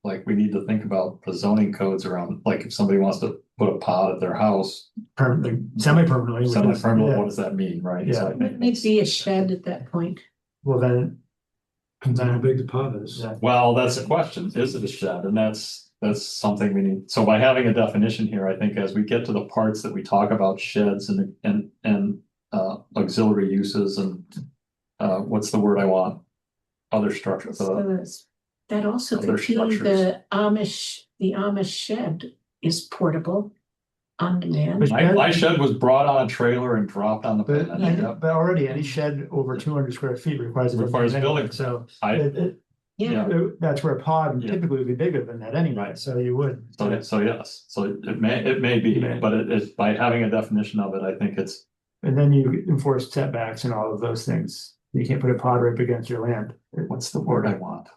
like we need to think about the zoning codes around, like if somebody wants to put a pod at their house. Permanently, semi-permanently. Semi-permanent, Yeah. what does that mean, right? So I It think may be a shed at that point. Well, then. Comes down how big the pod is. Yeah. Well, that's the question. Is it a shed? And that's something we need. So by having a definition here, I think as we get to the parts that we talk about sheds and auxiliary uses and what's the word I want? Other structures. That also Other could be the Amish shed is portable on demand. My shed was brought on a trailer and dropped on the. But already any shed over 200 square feet requires. Requires building. So. Yeah. That's where a pod Yeah. typically would be bigger than that anyway, so you would. So yes, so it may be, but it by having a definition of it, I think it's. And then you enforce setbacks and all of those things. You can't put a pod right up against your land. What's the word I want?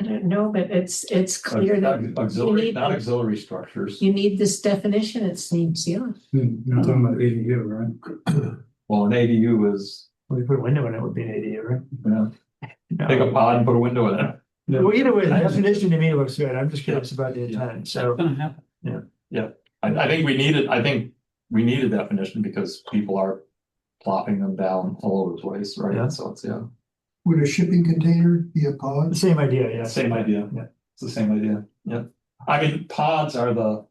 I don't know, but it's clear that Auxiliary, not auxiliary structures. you need this definition, it seems, yeah. You're not talking about ADU, right? Well, an ADU is, When you put a window in it would be an ADU, right? yeah, take a pod and put a window in it. Well, either way, the definition to me looks good. I'm just curious about the intent, so. I think we need it, I think we need a definition because people are plopping them down all over the place, right? Yeah. So it's, Would a shipping container be a pod? The same idea, yeah. Same idea. Yeah. It's the same idea, yeah. I mean, pods are the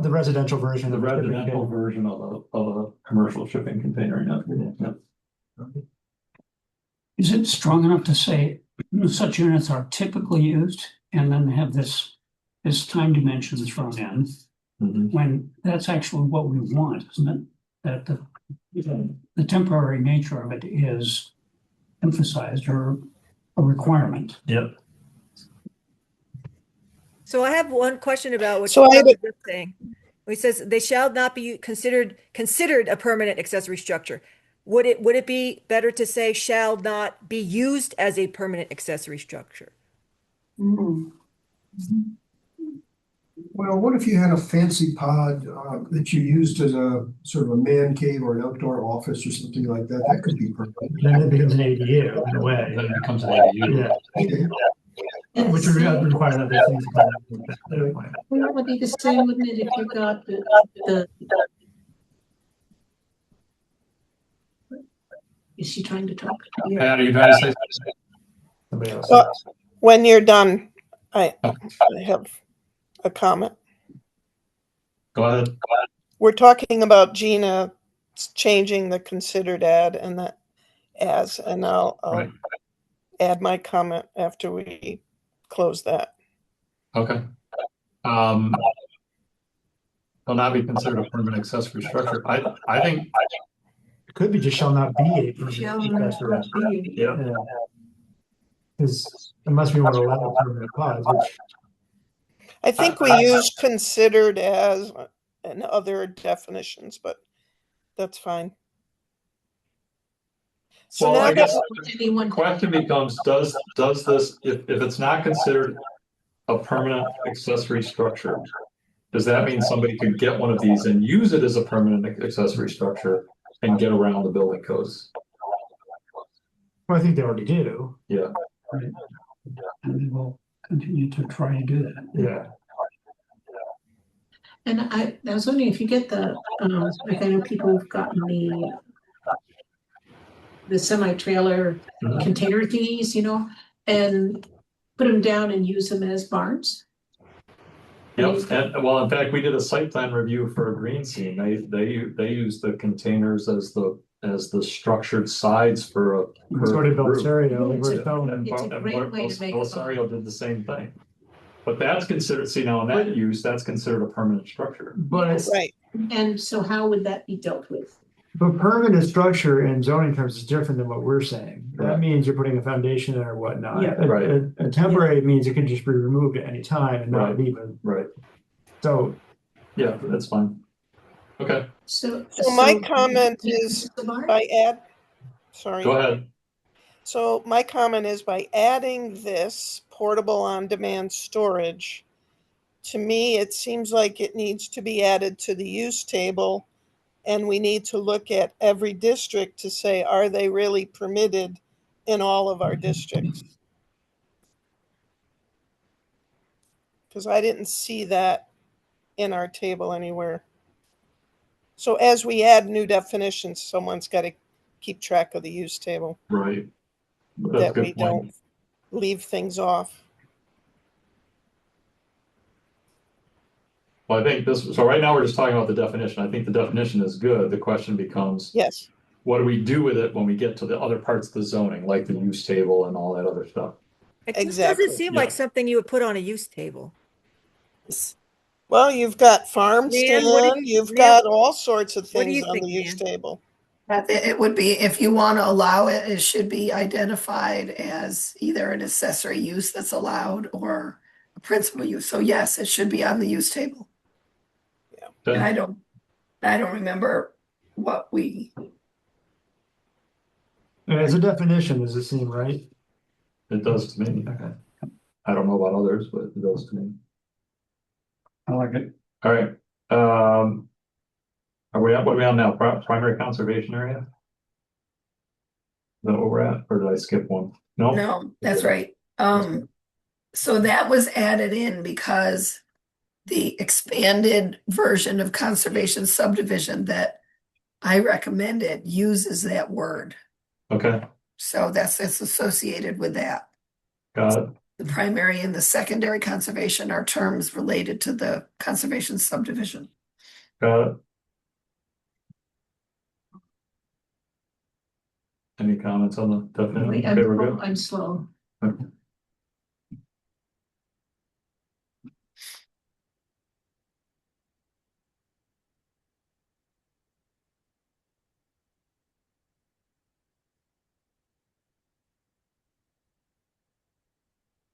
residential version. the of a shipping residential container. version of a commercial shipping container. Yeah. Is it strong enough to say such units are typically used and then have this time dimension thrown in? Mhm. When that's actually what we want, isn't it? That the temporary nature of it is emphasized or a requirement. Yep. So I have one question about what So I Chuck had was just saying. He says they shall not be considered a permanent accessory structure. Would it be better to say shall not be used as a permanent accessory structure? Well, what if you had a fancy pod that you used as a sort of a man cave or an outdoor office or something like that? That could be perfect. Then it becomes an ADU in a way. Then it becomes an ADU. Yeah. Which would require other things. Well, that would be the same, wouldn't it, if you got the. Is she trying to talk? Yeah. Pat, are you trying to say something? Somebody else. Well, when you're done, I have a comment. Go ahead. We're talking about Gina changing the considered add and that as, and I'll Right. add my comment after we close that. Okay. Will not be considered a permanent accessory structure. I think. It could be just shall not be a permanent Shall accessory. not be. Yeah. Because unless we want to allow permanent pods, which I think we use considered as and other definitions, but that's fine. So Well, now I guess that, the question becomes, does this, if it's not considered a permanent accessory structure, does that mean somebody could get one of these and use it as a permanent accessory structure and get around the building codes? well, I think they already do. Yeah. Right. And they will continue to try to do that. Yeah. And I was wondering if you get like I know people who've gotten the semi-trailer Mhm. container thingies, and put them down and use them as barns. Yep, and well, in fact, we did a site plan review for a green scene. They use the containers as the structured sides for a. Sort of roof. Belisario, like we're Yeah, telling and them. It's a great way to make a Belisario did the same thing. But that's considered, see now in that use, that's considered a permanent structure. But right, And so how would that be dealt with? permanent structure in zoning terms is different than what we're saying. That Right. means you're putting a foundation in or whatnot. Yeah. Right. A temporary means it can just be removed at any time and not Right. leave. Right. So Yeah, that's fine. Okay, So my comment is the barn? by sorry. go ahead. So my comment is by adding this portable on-demand storage, to me, it seems like it needs to be added to the use table. And we need to look at every district to say, are they really permitted in all of our districts? Because I didn't see that in our table anywhere. So as we add new definitions, someone's got to keep track of the use table, Right. That's a that we good point. don't leave things off. Well, I think so right now we're just talking about the definition. I think the definition is good. The question becomes, Yes. what do we do with it when we get to the other parts of the zoning, like the use table and all that other stuff? It just Exactly. doesn't seem Yeah. like something you would put on a use table. Well, you've got farm Nan, what do stand, you've Nan, got all sorts of what do things you on the think, use Nan? table. It would be, if you want to allow it, it should be identified as either an accessory use that's allowed or a principal use. So yes, it should be on the use table. And I don't remember what we, as a definition, does it seem right? It does to me. Okay. I don't know about others, but it does to me. I like it. All right. What are we on now? Primary conservation area? Is that what we're at? Or did I skip one? no, that's right. So that was added in because the expanded version of conservation subdivision that I recommended uses that word. Okay, So it's associated with that. got it. The primary and the secondary conservation are terms related to the conservation subdivision. Got it. Any comments on the definition? Wait, Okay, we're good. I'm slow. Okay.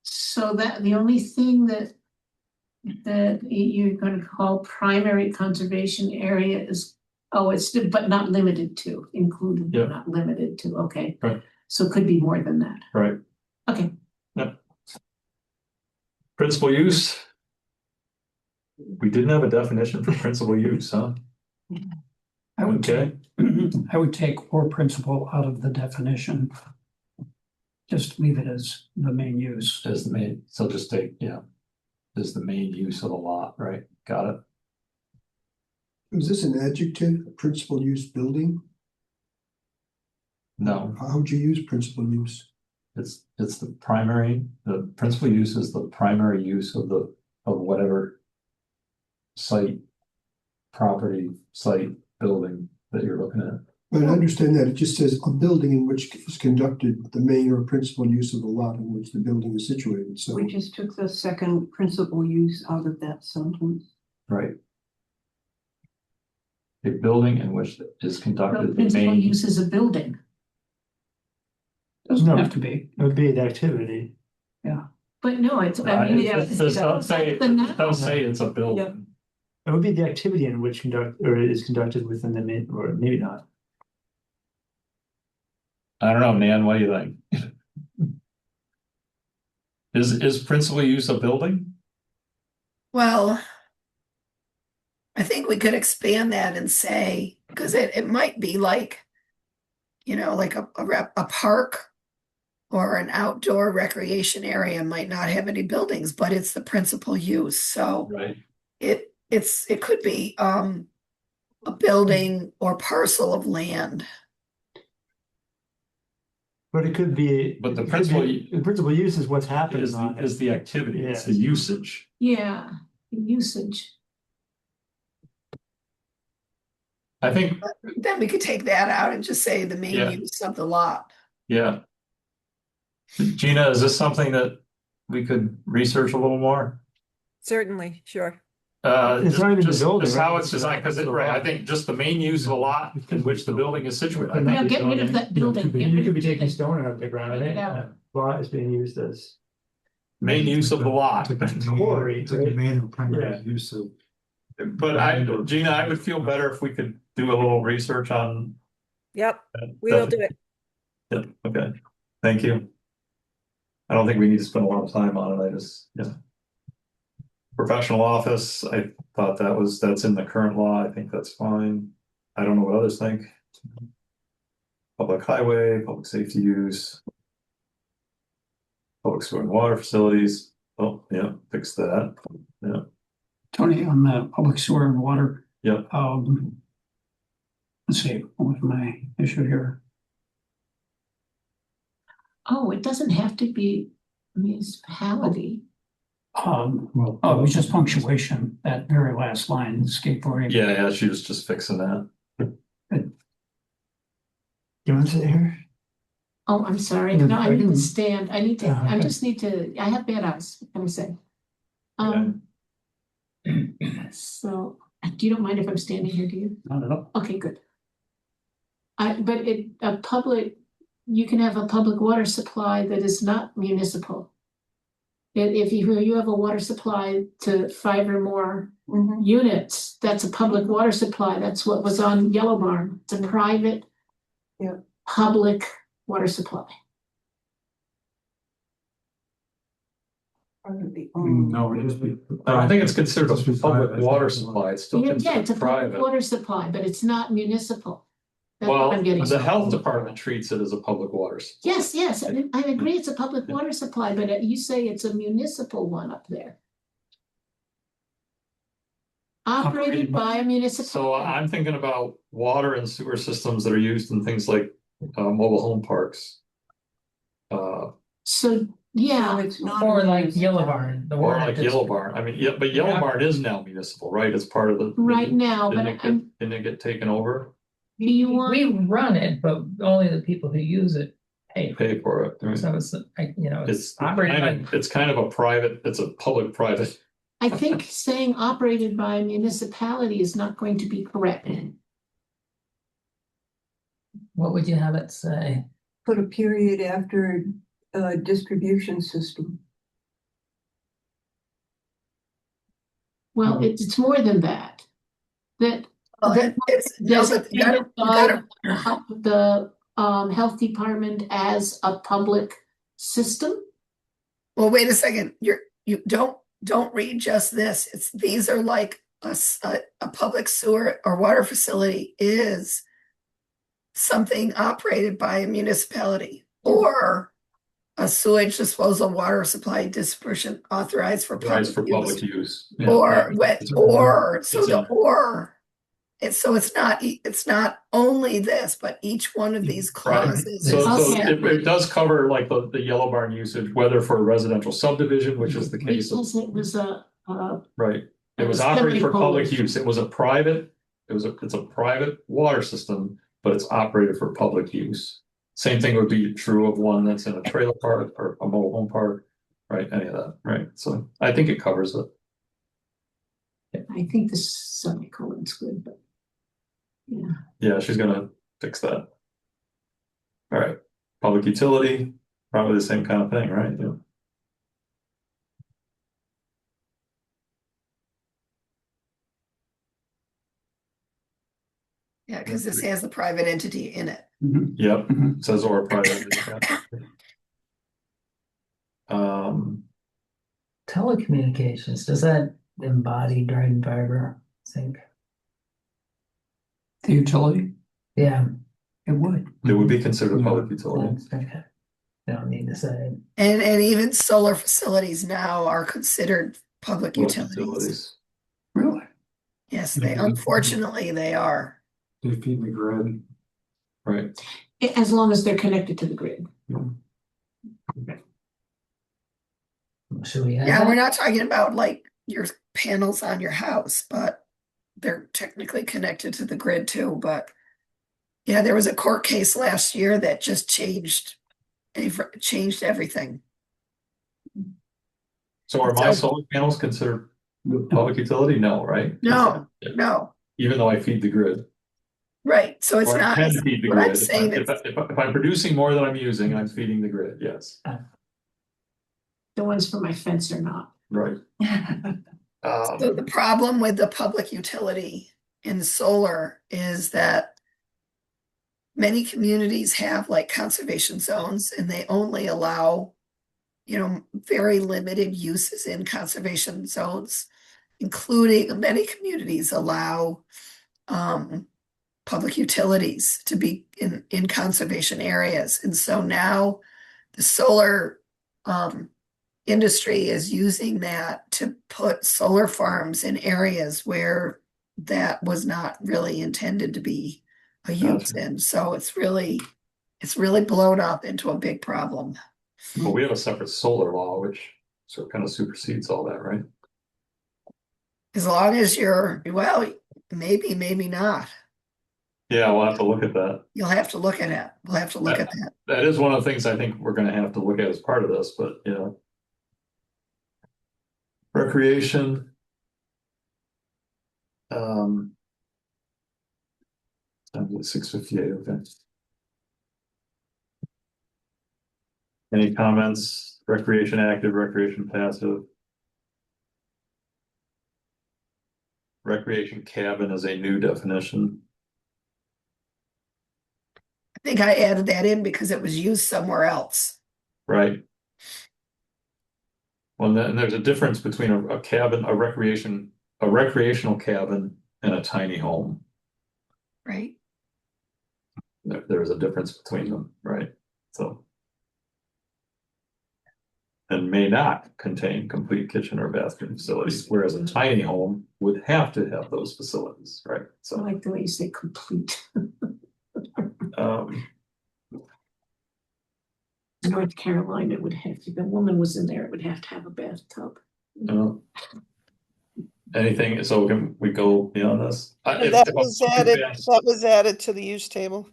So that the only thing that you're gonna call primary conservation area is, oh, it's, but not limited to, included, but Yeah. not limited to, okay. Right. So it could be more than that, Right. okay. Principal use. We didn't have a definition for principal use, huh? I would Okay. I would take or principal out of the definition. Just leave it as the main use. Is the main, so just take, yeah. Is the main use of the lot, right? Got it. Is this an adjective, principal use building? No, How would you use principal use? it's the primary, the principal use is the primary use of whatever site, property, site, building that you're looking at. But I understand that, it just says a building in which is conducted the main or principal use of the lot in which the building is situated, so. We just took the second principal use out of that sentence. Right. A building in which is The conducted the principal main. use is a building, Doesn't No. have to be. It would be the activity. but no, it's, I mean, it's. Don't say the noun. don't say it's a building. It would be the activity in which is conducted within the main, or maybe not. I don't know, Nan, what do you think? Is principal use a building? Well, I think we could expand that and say, because it might be like, like a park or an outdoor recreation area might not have any buildings, but it's the principal use. So Right. it could be a building or parcel of land. But it could be. But the it could be- principal The principal use is what's happening on it. Is the activity, it's the Yeah. usage. Yeah, usage. I think, Then we could take that out and just say the main Yeah. use of the lot. yeah. Gina, is this something that we could research a little more? Certainly, sure. It's not even the building, Just how right? it's designed, because right, I think just the main use of a lot in which the building is situated. I think. Now get rid of that building. Get You rid could of- be taking stone out of the ground, I Take it think. out. Lot is being used as. Main use of the lot. Quarry, It's like the right? main and primary Yeah. use of. But Gina, I would feel better if we could do a little research on. Yep, that. we will do it. Yeah, okay, thank you. I don't think we need to spend a lot of time on it, I just, yeah. Professional office, I thought that's in the current law, I think that's fine. I don't know what others think. Public highway, public safety use. Public sewer and water facilities, oh, yeah, fix that, yeah, Tony, on the public sewer and water. yeah. Let's see, what was my issue here? Oh, it doesn't have to be municipality. Well, it was just punctuation, that very last line, skateboarding. Yeah, she was just fixing that. You want to sit here? Oh, I'm sorry. No, No, I I need to can- stand. I need to, Oh, I okay. just need to, I have bad eyes, what can I say? So, you don't mind if I'm standing here, do you? Not at all. Okay, good. But you can have a public water supply that is not municipal. If you have a water supply to 5 or more units, that's a public water supply. That's what was on Yellow Barn. It's a private. Yeah. Public water supply. No, it just be. I think it's considered a Just be public private. water supply, it's still Yeah, it's considered a public private. water supply, but it's not municipal. That's Well, what I'm getting. the at. health department treats it as a public water. supply. Yes, I agree, it's a public water supply, but you say it's a municipal one up there. Operated by a municipal. So I'm thinking about water and sewer systems that are used in things like mobile home parks. So Yeah, it's not. Or a like Yellow municipality. Barn, the Or water. like district. Yellow Barn, I mean, yeah, but Yellow Yeah. Barn is now municipal, right? It's part of the. right now, but Didn't it get taken over? do you want? We run it, but only the people who use it pay. Pay for it. I mean, So it's, it's It's operated by. it's kind of a private, it's a public-private. I think saying operated by a municipality is not going to be correct. What would you have it say? Put a period after distribution system. Well, it's more than that. That Well, that it's, no, but you gotta, the health department as a public system. well, wait a second, you don't read just this, it's, these are like a public sewer or water facility is something operated by a municipality or a sewage disposal water supply distribution authorized for Authorized for public use. use. Yeah. Or so It's the a- or it's not only this, but each one of these Right. clauses. So is it does cover like the Yellow Barn usage, whether for a residential subdivision, which is the case of, Because it was right. It was It's operated for public semi-public. use. It was it's a private water system, but it's operated for public use. Same thing would be true of one that's in a trailer park or a mobile home park, right? Any of that, right? So I think it covers it. I think the semicolon's good, but yeah. Yeah, she's gonna fix that. All right, public utility, probably the same kind of thing, right? Yeah. Yeah, because this has the private entity in it. Yep, says or private. Telecommunications, does that embody Dryden Fiber? I think. The utility, Yeah. it would. It would be considered a public utility. Okay. Don't need to say. And even solar facilities now are considered public utilities. Really? Yes, unfortunately they are. They feed the grid. Right. As long as they're connected to the grid. Should we? Yeah, we're not talking about like your panels on your house, but they're technically connected to the grid too. But yeah, there was a court case last year that just changed everything. So are my solar panels considered public utility? No, right? No. Even though I feed the grid. Right, so it's Or I not. can feed the What I'm grid. saying is, If I'm producing more than I'm using, I'm feeding the grid, yes. The ones for my fence are not. Right. so the problem with the public utility in solar is that many communities have like conservation zones and they only allow, very limited uses in conservation zones, including many communities allow public utilities to be in conservation areas. And so now the solar industry is using that to put solar farms in areas where that was not really intended to be a use. And so it's really blown up into a big problem. Well, we have a separate solar law, which sort of kind of supersedes all that, right? As long as maybe not. Yeah, we'll have to look at that. You'll have to look at it. We'll have to look at that. That is one of the things I think we're gonna have to look at as part of this, but recreation. 6:58, okay. Any comments? Recreation active, recreation passive. Recreation cabin is a new definition. I think I added that in because it was used somewhere else. Right. Well, and there's a difference between a cabin, a recreational cabin and a tiny home. Right. There's a difference between them, right? So. And may not contain complete kitchen or bathroom facilities, whereas a tiny home would have to have those facilities, right? I So, like the way you say complete. North Carolina would have to, the woman was in there, it would have to have a bathtub. Anything, so can we go beyond this? And that was added to the use table.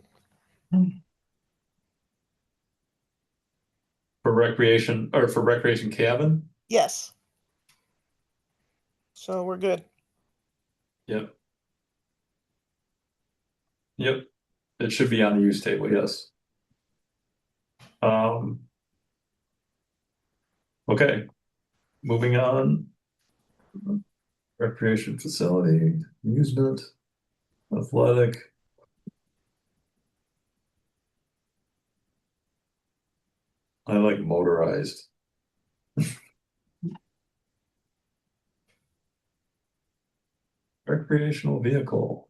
For recreation, or for recreation cabin? Yes. So we're good. Yep. Yep, it should be on the use table, yes. Okay, moving on. Recreation facility, amusement, athletic. I like motorized. Recreational vehicle.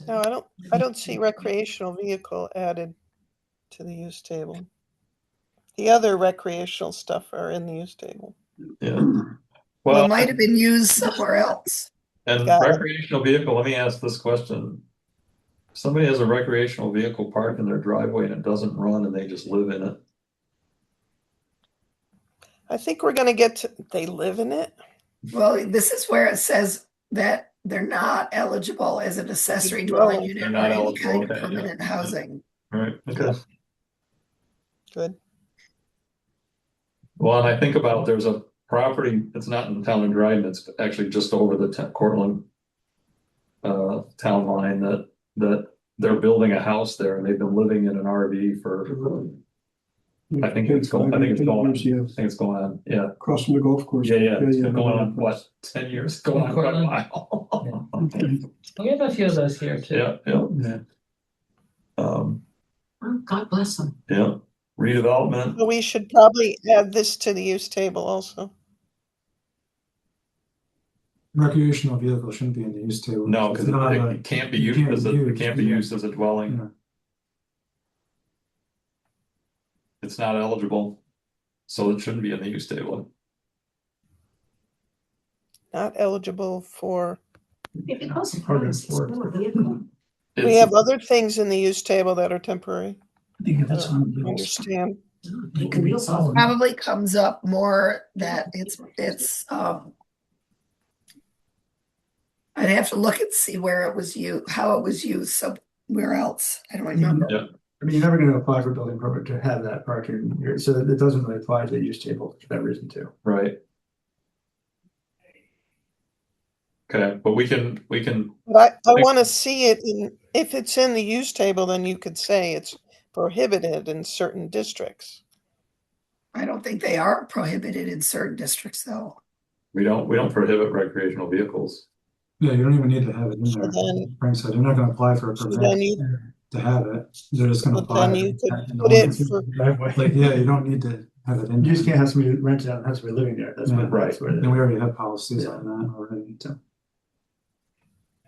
No, I don't see recreational vehicle added to the use table. The other recreational stuff are in the use table. Yeah. Well, Well, it might have been used somewhere else. and Got it. recreational vehicle, let me ask this question. If somebody has a recreational vehicle parked in their driveway and it doesn't run and they just live in it. I think we're gonna get to, they live in it. Well, this is where it says that they're not eligible as an accessory dwelling unit or not any eligible, kind of okay, yeah. permanent housing. All right, okay. Good. Well, and I think about there's a property, it's not in the town of Dryden, it's actually just over the Cortland town line that they're building a house there and they've been living in an RV for I think it's going on, yeah. Across from the golf course. Yeah, it's been going on, what, 10 years, going on quite a while. We have a few of those here too. Yeah. Oh, God bless them. Yeah, redevelopment, So we should probably add this to the use table also. Recreational vehicle shouldn't be in the use table. no, because It's not it can't be used as it can't be used as a dwelling. Yeah. It's not eligible, so it shouldn't be in the use table. Not eligible for, If it goes across, it's still a vehicle. we It's- have other things in the use table that are temporary. I think if it's on I wheels. understand. It could be solid. Probably comes up more that it's I'd have to look and see where it was used, how it was used somewhere else. I don't remember. Yeah. I mean, you're never gonna apply for a building permit to have that parking here, so it doesn't really apply to the use table for that reason too. Right. Okay, but we can, But I want to see it in, if it's in the use table, then you could say it's prohibited in certain districts. I don't think they are prohibited in certain districts though. we don't prohibit recreational vehicles. Yeah, you don't even need to have it in there. then- Frank said, you're not gonna apply for a So permit then you, to have it. They're just gonna but apply. then you it. could And put it for, Driveway. Like, yeah, you don't need to have it in. You just there. can't have somebody rent it out and have somebody living there. That's Yeah. what, Right. that's where it And is. we already have policies on that already. So.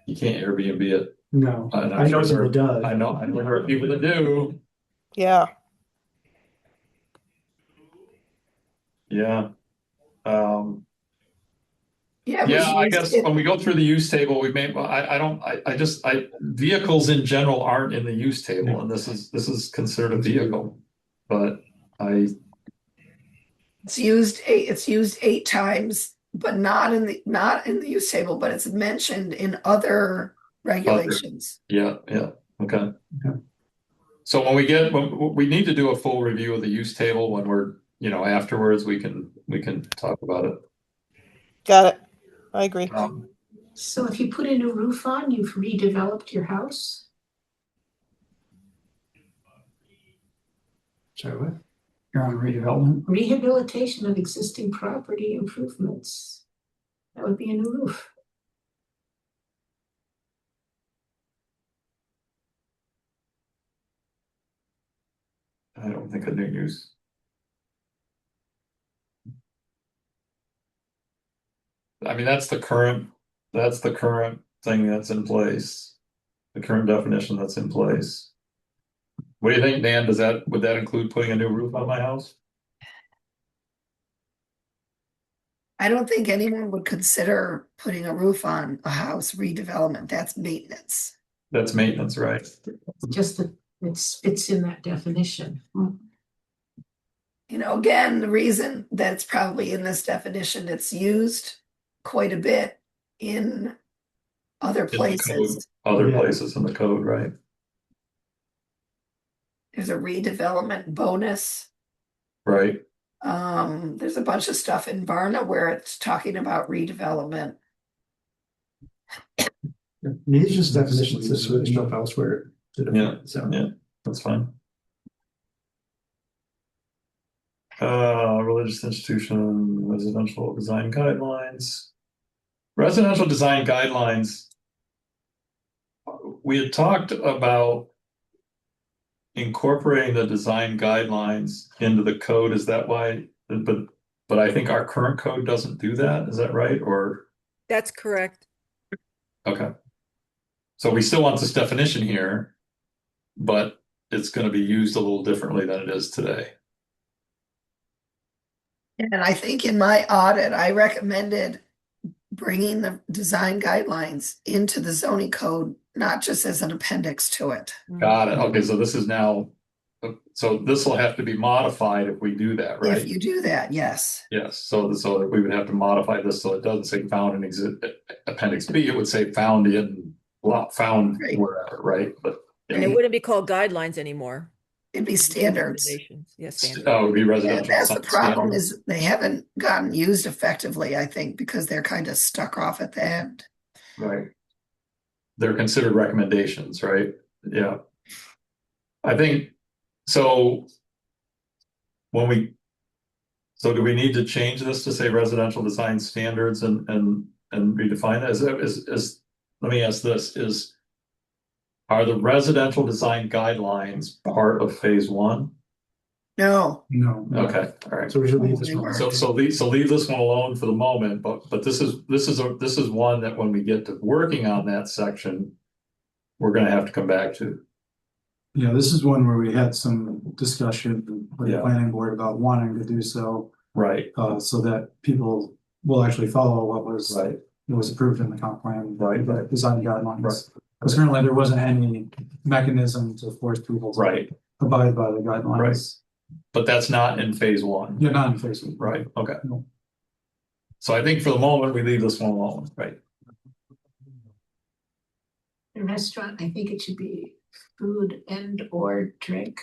You can't Airbnb it. No, I'm I know sure somebody does. I know there are people that do. yeah. Yeah. Yeah, it was Yeah, I used guess in- when we go through the use table, we may, vehicles in general aren't in the use table, and this is considered a vehicle. But it's used 8 times, but not in the use table, but it's mentioned in other regulations. yeah, okay. So when we need to do a full review of the use table when we're, afterwards, we can talk about it. Got it. I agree. So if you put a new roof on, you've redeveloped your house? Sorry, what? You're on redevelopment. Rehabilitation of existing property improvements. That would be a new roof. I don't think a new use. I mean, that's the current thing that's in place. The current definition that's in place. What do you think, Dan? Would that include putting a new roof on my house? I don't think anyone would consider putting a roof on a house redevelopment. That's maintenance. That's maintenance, right? Just that it's in that definition. You know, again, the reason that it's probably in this definition, it's used quite a bit in other In the places. code, other Yeah. places in the code, right? There's a redevelopment bonus. Right. There's a bunch of stuff in Varna where it's talking about redevelopment. It's just definitions, this would stuff elsewhere. Yeah, yeah, that's fine. Religious institution, residential design guidelines. Residential design guidelines. We had talked about incorporating the design guidelines into the code. Is that why? But I think our current code doesn't do that. Is that right? Or That's correct. okay. So we still want this definition here, but it's going to be used a little differently than it is today. And I think in my audit, I recommended bringing the design guidelines into the zoning code, not just as an appendix to it. Got it. Okay, so this is now, so this will have to be modified if we do that, right? If you do that, yes. Yes, so we would have to modify this so it doesn't say found in appendix B, it would say found in, found Right. wherever, right? But And it wouldn't be called guidelines anymore. It'd be standards. Recommendations. Yes, standards. oh, it would be And residential. that's the problem standards. is they haven't gotten used effectively, I think, because they're kind of stuck off at the end. Right. They're considered recommendations, right? Yeah. I think, so so do we need to change this to say residential design standards and redefine that? Let me ask this, are the residential design guidelines part of phase one? No. No. Okay, all right. So we should leave this one. So leave this one alone for the moment, but this is one that when we get to working on that section, we're gonna have to come back to. Yeah, this is one where we had some discussion with the Yeah. planning board about wanting to do so, Right, so that people will actually follow what was right, approved in the comp plan. Right, right. Design guidelines. Right. Because currently there wasn't any mechanism to force people to right. abide by the guidelines. But that's not in phase one. You're not in phase one. Right, okay. No. So I think for the moment, we leave this one alone, right? The restaurant, I think it should be food and or drink.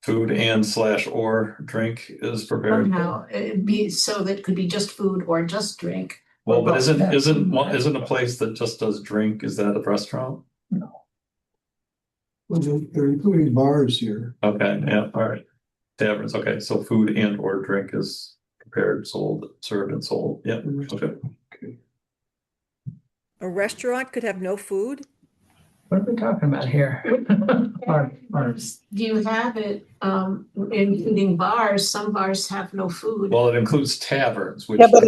Food and / or drink is prepared. Somehow, it'd be so that it could be just food or just drink. Well, but isn't Well, a place that just does drink, is that a restaurant? Well, they're including bars here. Okay, yeah, all right. Taverns, okay, so food and or drink is prepared, sold, served and sold, yeah, okay. A restaurant could have no food? What are we talking about here? Our Do you have it, including bars? Some bars have no food. Well, it includes taverns, which. Yeah, but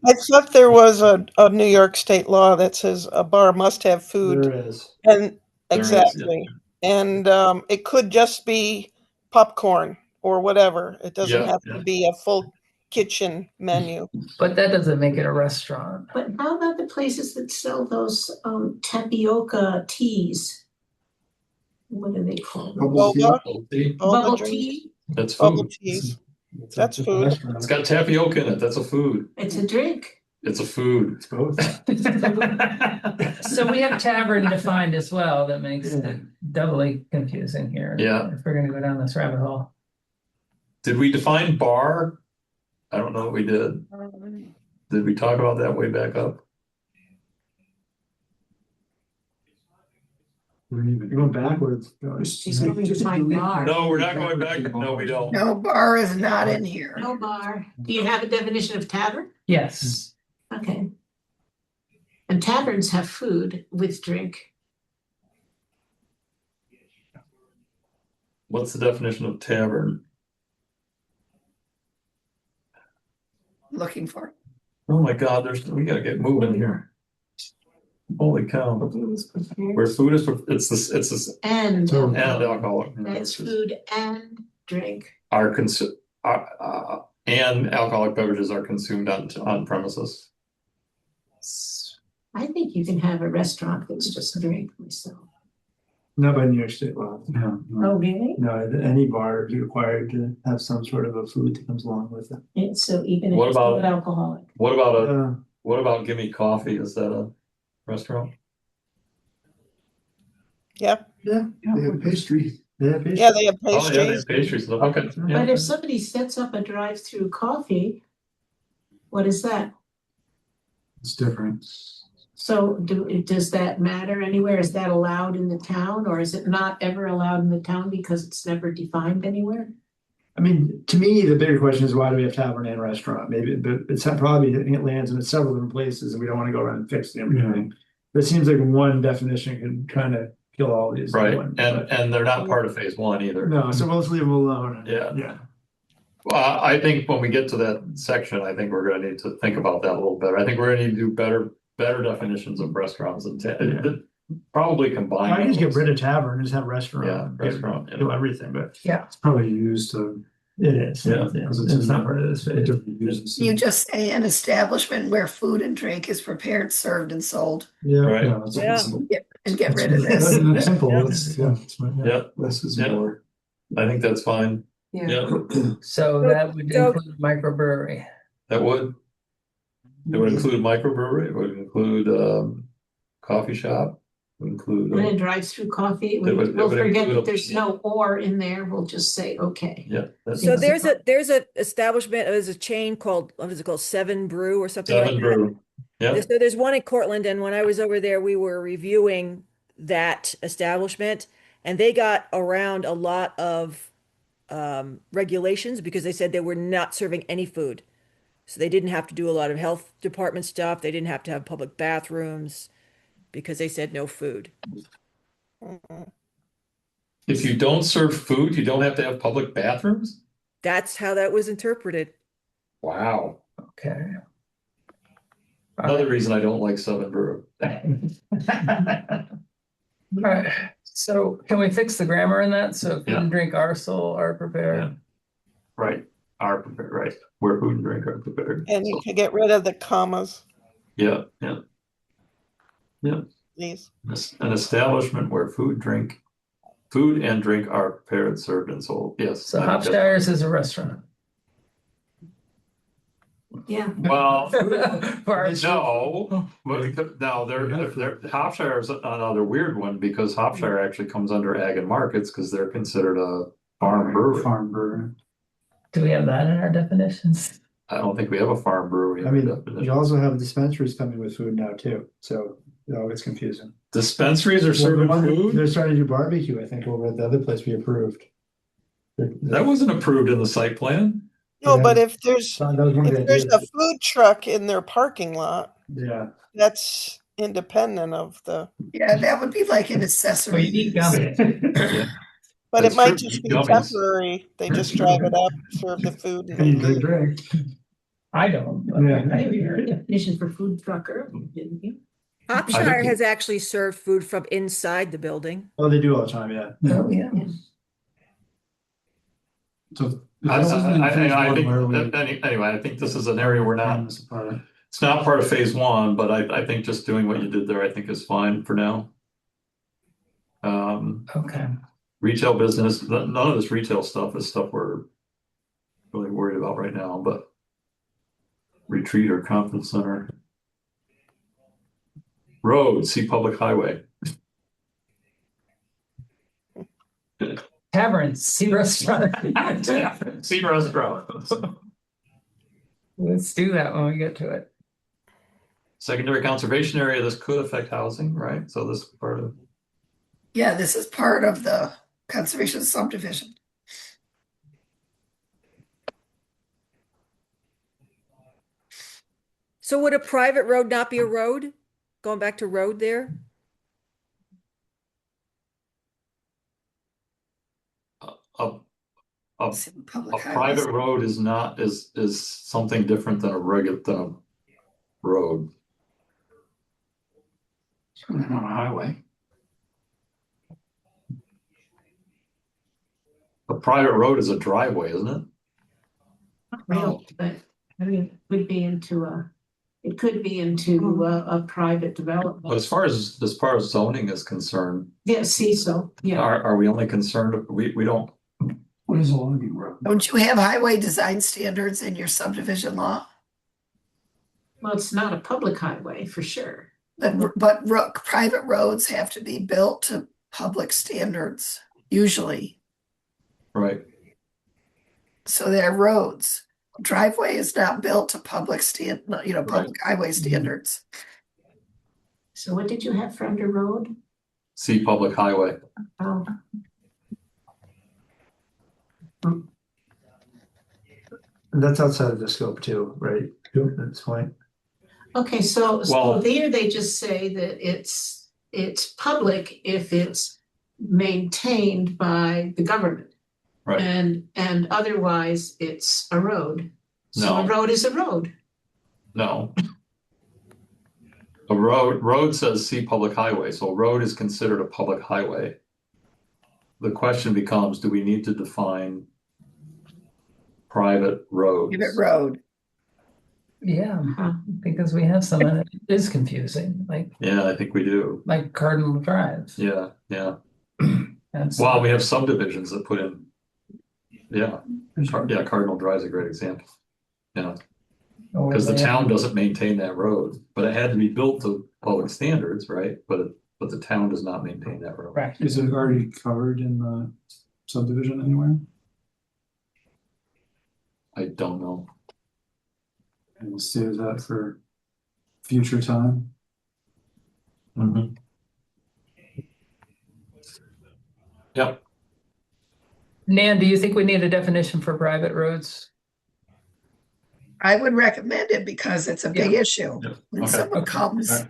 I thought there was a New York state law that says a bar must have food. There is. And There is, exactly. And it could just be popcorn or whatever. It doesn't Yeah, have yeah. to be a full kitchen menu. But that doesn't make it a restaurant. But how about the places that sell those tapioca teas? What are they called? Bubble tea. Boba, See? Bubble drink, tea? That's bubble food. teas. It's That's a food. restaurant. It's got tapioca in it, that's a food. It's a drink. It's a food. It's both. So we have tavern defined as well. That makes it doubly confusing here. Yeah. If we're gonna go down this rabbit hole. Did we define bar? I don't know what we did. Did we talk about that way back up? You're going backwards. She's going to find bar. No, we're not going back. No, we don't. No, bar is not in here. No bar. Do you have a definition of tavern? Yes. Okay. And taverns have food with drink. What's the definition of tavern? Looking for. Oh my God, we gotta get moving here. Holy cow. Where food is, it's this, And and alcoholic. that's food and drink. Are and alcoholic beverages are consumed on premises. I think you can have a restaurant that's just drink myself. Not by New York State law. Oh, really? No, any bar is required to have some sort of a food that comes along with it. And so even if What it's about- not alcoholic. What about Gimme Coffee? Is that a restaurant? Yep. Yeah, they have pastry. Yeah, they have Oh, yeah, they pastries. have pastries. Okay. yeah. But if somebody sets up a drive-through coffee, what is that? It's different. So does that matter anywhere? Is that allowed in the town or is it not ever allowed in the town because it's never defined anywhere? I mean, to me, the bigger question is why do we have tavern and restaurant? Maybe, but it's probably it lands in several different places and we don't want to go around and fix everything. But it seems like one definition can kind of kill all these. Right, One, and they're not part of phase one either. no, so we'll just leave them alone. Yeah. Yeah. I think when we get to that section, I think we're gonna need to think about that a little better. I think we're gonna need to do better definitions of restaurants and probably combine. I just get those. rid of tavern, just have restaurant. Yeah, get- restaurant, yeah. Do everything, but It's probably used to. it is. Yeah. It's not part of this phase. different uses. You just say an establishment where food and drink is prepared, served, and sold, Yeah. Right. Yeah, it's Yeah. simple. and get rid of this. It's simple. Yeah. Yeah. Less is Yeah. more. I think that's fine. Yeah, So that would So- include microbrewery. that would. It would include microbrewery, it would include coffee shop, would include. When it drives through coffee, It would- it we'll would forget include that a- there's no or in there. We'll just say, okay. Yeah. that's- So there's a establishment, there's a chain called, what is it called, Seven Brew or something like Seven that? Brew. Yeah, So there's one in Cortland, and when I was over there, we were reviewing that establishment, and they got around a lot of regulations because they said they were not serving any food. So they didn't have to do a lot of health department stuff. They didn't have to have public bathrooms because they said no food. if you don't serve food, you don't have to have public bathrooms? That's how that was interpreted. Wow. Okay. Another reason I don't like Seven Brew. All right, so can we fix the grammar in that? So food and drink are sold, are prepared. Yeah. Right, are prepared, right, where food and drink are prepared. And you can get rid of the commas, Yeah, please. an establishment where food and drink are prepared, served and sold, yes. So I think that's- Hofstadter's is a restaurant. Yeah. Well, For our- no, but now they're Hofshire is another weird one because Hofshire actually comes under ag and markets because they're considered a farm brewery. Farm brewery. Do we have that in our definitions? I don't think we have a farm brewery. I mean, you also have dispensaries coming with food now too, so it all gets confusing. Dispensaries are serving food? They're starting to do barbecue, I think, over at the other place we approved. That wasn't approved in the site plan. No, Yeah. but if there's That was one of the if there's ideas. a food truck in their parking lot, Yeah. that's independent of the, Yeah, that would be like an So accessory. you need use. gummies. but That's it might true, just be gummies. temporary. They just drive it up, serve the food. And you And drink. I don't. but Yeah. I hear it. Definition for food trucker, didn't you? Hopshire has actually served food from inside the building. Oh, they do all the time, yeah. Oh, yeah. So. I this isn't in phase one think, where we- anyway, I think this is an area we're not, This is part of- it's not part of phase one, but I think just doing what you did there, I think is fine for now. Okay. Retail business, none of this retail stuff is stuff we're really worried about right now, but retreat or conference center. Road, see public highway. Tavern, see restaurant. See restaurant. Let's do that when we get to it. Secondary conservation area, this could affect housing, right? So this part of, Yeah, this is part of the conservation subdivision. So would a private road not be a road? Going back to road there? a It's in public a highways. private road is not, is something different than a regular, than a road. On a highway. A private road is a driveway, isn't it? Real, but I mean, it could be into a private development. But as far as zoning is concerned, Yeah, see, so, yeah. are we only concerned, we don't, What is a logging road? Don't you have highway design standards in your subdivision law? Well, it's not a public highway for sure. But private roads have to be built to public standards, usually. right? So they're roads. Driveway is not built to public public highway standards. So what did you have for under road? See public highway. Oh, That's outside of the scope too, right? At this point. okay, so Well- there they just say that it's public if it's maintained by the government. Right. And otherwise it's a road. So a No. road is a road. No. A road says see public highway, so a road is considered a public highway. The question becomes, do we need to define private roads? Give it road. Yeah, Huh. because we have some that is confusing, Yeah, I think we do. like Cardinal Drive. Yeah, yeah. That's Well, we have subdivisions that put in. Yeah, Cardinal Drive's a great example. Yeah, or because the they- town doesn't maintain that road, but it had to be built to public standards, right? But the town does not maintain that road. Correct. Is it already covered in the subdivision anywhere? I don't know. And we'll save that for future time. Mm-hmm. Yep. Nan, do you think we need a definition for private roads? I would recommend it because it's a big issue. Yeah. When Okay. someone comes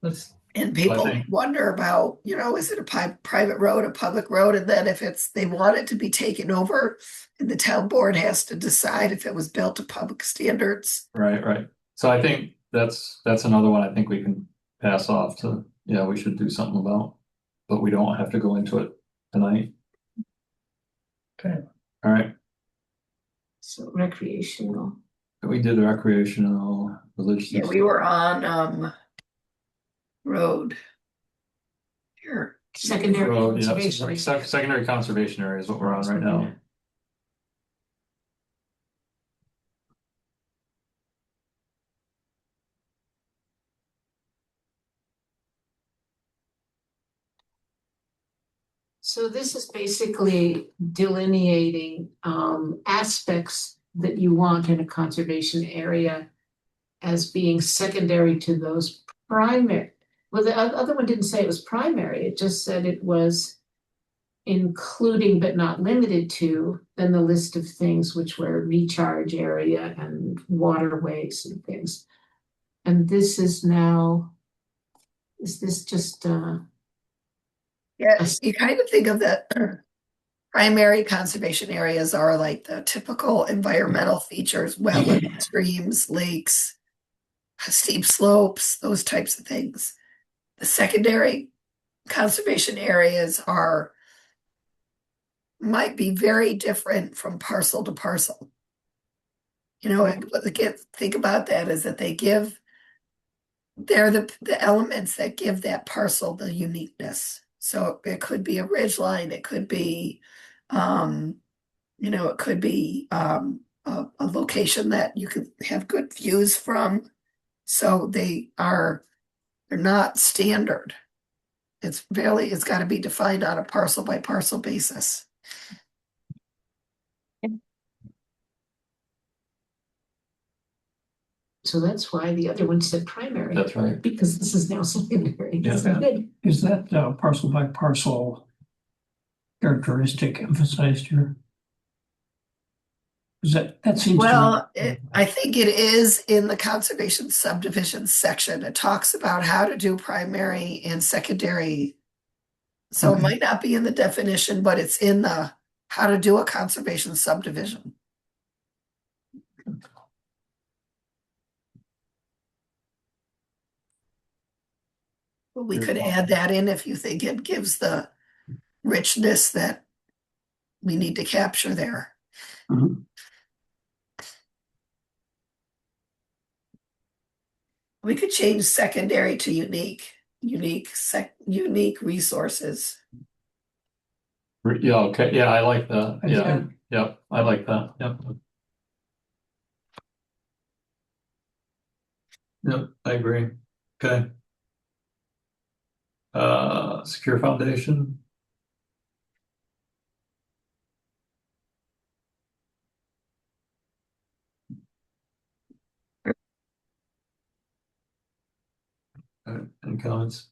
Let's, and people I think- wonder about, is it a private road, a public road? And then if they want it to be taken over, and the town board has to decide if it was built to public standards. Right. So I think that's another one I think we can pass off to, we should do something about, but we don't have to go into it tonight. okay. All right, So recreational. we did recreational, religious. Yeah, we were on road. Here. Secondary Road, yeah, conservation. secondary conservation area is what we're on right now. So this is basically delineating aspects that you want in a conservation area as being secondary to those primary. Well, the other one didn't say it was primary, it just said it was including but not limited to, then the list of things which were recharge area and waterways and things. And this is now, is this just Yeah, you kind of think of the primary conservation areas are like the typical environmental features, wetlands, streams, lakes, steep slopes, those types of things. The secondary conservation areas might be very different from parcel to parcel. Think about that is that they're the elements that give that parcel the uniqueness. So it could be a ridge line, it could be, it could be a location that you could have good views from. So they're not standard. It's got to be defined on a parcel by parcel basis. So that's why the other one said primary. That's right. Because this is now secondary. Yeah. That's good. Is that parcel by parcel characteristic emphasized here? Is that seems Well, I think it is in the conservation subdivision section. It talks about how to do primary and secondary. So it might not be in the definition, but it's in the how to do a conservation subdivision. But we could add that in if you think it gives the richness that we need to capture there. Mhm. We could change secondary to unique resources. Yeah, okay, yeah, I like that, That's yeah, good. yep, I like that, yep. Yep, I agree, okay. Secure foundation. Any comments?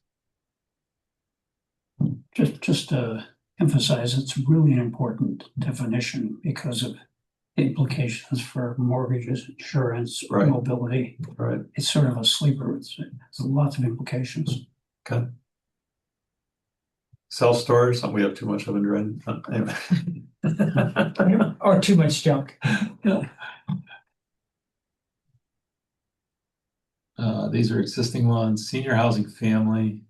Just to emphasize, it's really an important definition because of implications for mortgages, insurance, Right. mobility. Right, It's sort of a sleeper. It's lots of implications. okay. Self-storage, something we have too much of in Dryden. Anyway. Or too much junk. These are existing ones, senior housing family.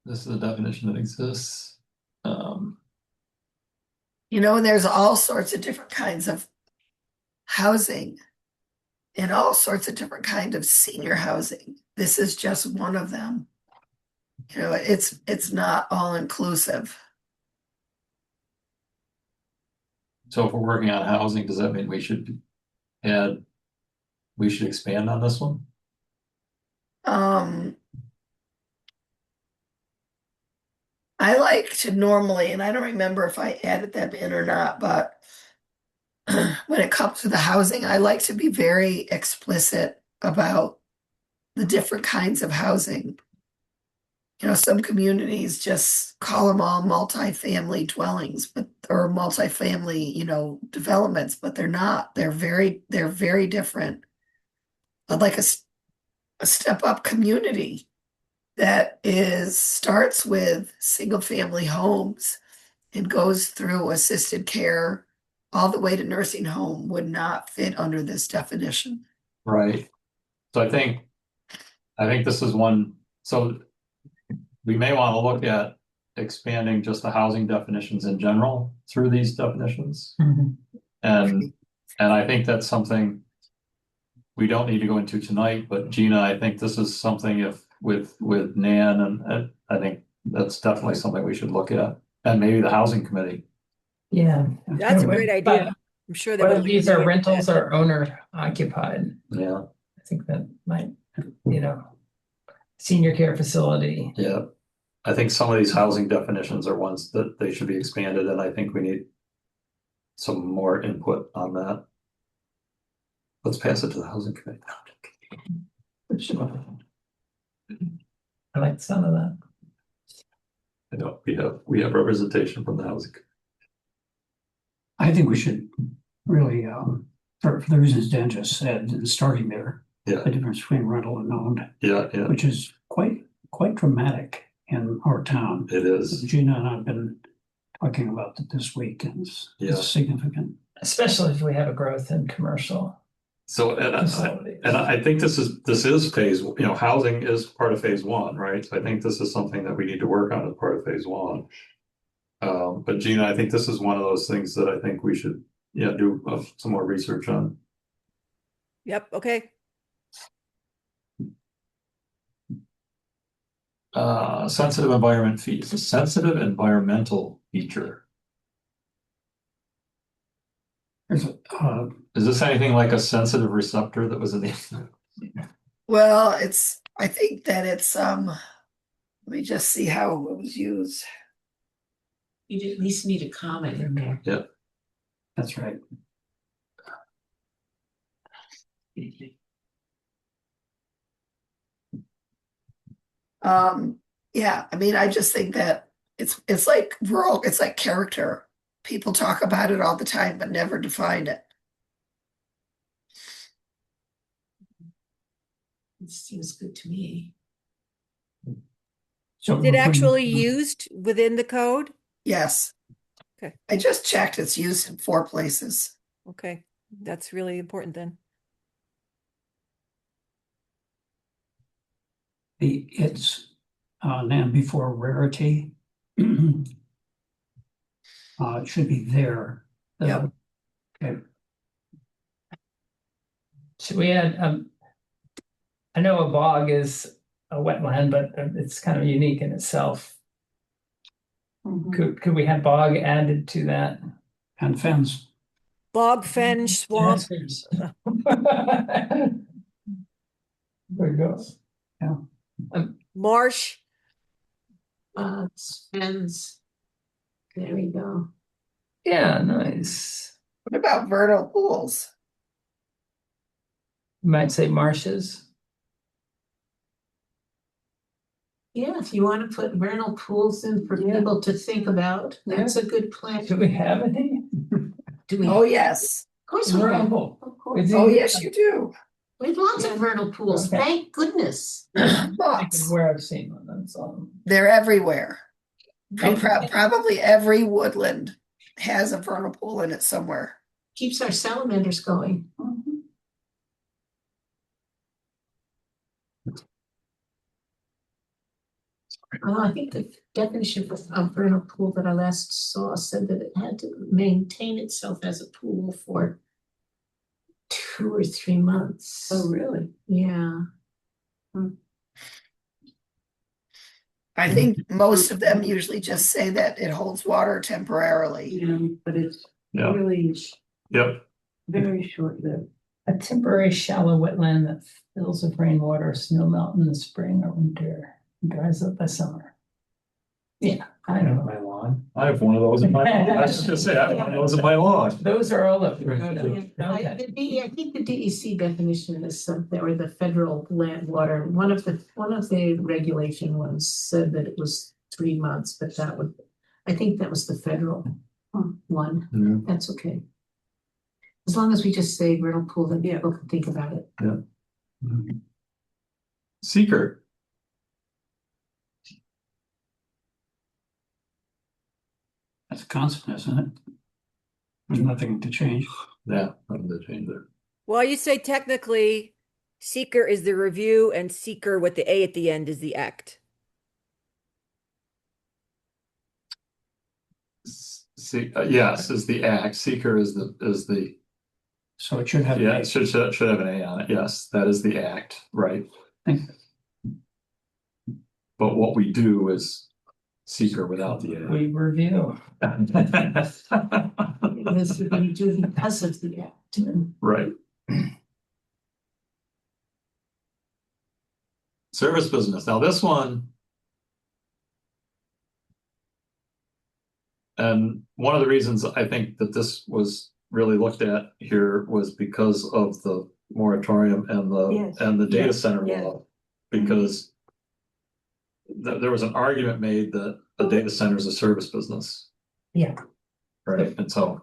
This is the definition that exists. You know, there's all sorts of different kinds of housing and all sorts of different kinds of senior housing. This is just one of them. You know, it's not all inclusive. So if we're working on housing, does that mean we should expand on this one? I like to normally, and I don't remember if I added them in or not, but when it comes to the housing, I like to be very explicit about the different kinds of housing. You know, some communities just call them all multifamily dwellings, or multifamily, you know, developments, but they're not. They're very different. I'd like a step up community that starts with single family homes and goes through assisted care all the way to nursing home would not fit under this definition. Right. So I think this is one, so we may want to look at expanding just the housing definitions in general through these definitions. Mhm. And I think that's something we don't need to go into tonight, but Gina, I think this is something if with Nan and I think that's definitely something we should look at. And maybe the housing committee. Yeah. That's a great idea. But I'm sure that. whether these are rentals or owner occupied, Yeah. I think that might, you know, senior care facility. Yeah. I think some of these housing definitions are ones that they should be expanded, and I think we need some more input on that. Let's pass it to the housing committee. I like the sound of that. I know we have representation from the housing. I think we should really, for the reasons Dan just said, and starting there, Yeah. the difference between rental and owned, Yeah, yeah, which is quite dramatic in our town. it is. Gina and I have been talking about it this week, and Yeah. it's significant. Especially if we have a growth in commercial So, facilities. and I think this is phase, you know, housing is part of phase one, right? So I think this is something that we need to work on as part of phase one. But Gina, I think this is one of those things that I think we should, do some more research on. Yep, okay. Sensitive environment fees, a sensitive environmental feature. There's Is this anything like a sensitive receptor that was in the? Well, I think that it's, let me just see how it was used. You at least need a comment in there. Yeah. That's right. Yeah, I mean, I just think that it's like rural, it's like character. People talk about it all the time, but never define it. It seems good to me. So Is it actually used within the code? Yes. Okay. I just checked, it's used in 4 places. Okay, that's really important then. It's land before rarity. It should be there. Yep. Okay. Should we add, I know a bog is a wetland, but it's kind of unique in itself. Could we have bog added to that? And fence. Bog, fen, swamp, Yes. There you go. Yeah. marsh. Fence. There we go. Yeah, nice. What about vernal pools? You might say marshes. Yeah, if you want to put vernal pools in for people to think about, that's a good plan. Do we have any? Do we? Oh, yes. Of course we have. Vernal. Of course. Oh, yes, you do. We have lots of vernal pools, Okay. thank goodness. Lots. Where I've seen one, that's They're everywhere. Okay. Probably every woodland has a vernal pool in it somewhere. Keeps our salamanders going. I think the definition of vernal pool that I last saw said that it had to maintain itself as a pool for 2 or 3 months. Oh, really? Yeah. I think most of them usually just say that it holds water temporarily. Yeah, but it's Yeah. really Yep. very short-lived. a temporary shallow wetland that fills with rainwater, snow melt in the spring or winter, and dries up by summer. Yeah, I know my lawn. I have one of those in my, I was just gonna say, I have one of those in my lawn. Those are all up. I think the DEC definition is something, or the federal land water, one of the regulation ones said that it was 3 months, but I think that was the federal one. Yeah. That's okay. As long as we just say vernal pool, then people can think about it. Yeah. Seeker. That's a constant, isn't it? There's nothing to change. Yeah, nothing to change there. Well, you say technically seeker is the review and seeker with the A at the end is the act. Yes, is the act. Seeker is the. So it should have. Yeah, it should have an A on it. Yes, that is the act, right? Thank But what we do is seeker without the A. We review. This would be do because of the act. Right. Service business. Now this one. And one of the reasons I think that this was really looked at here was because of the moratorium and the data center law. Because there was an argument made that a data center is a service business. Yeah. Right. And so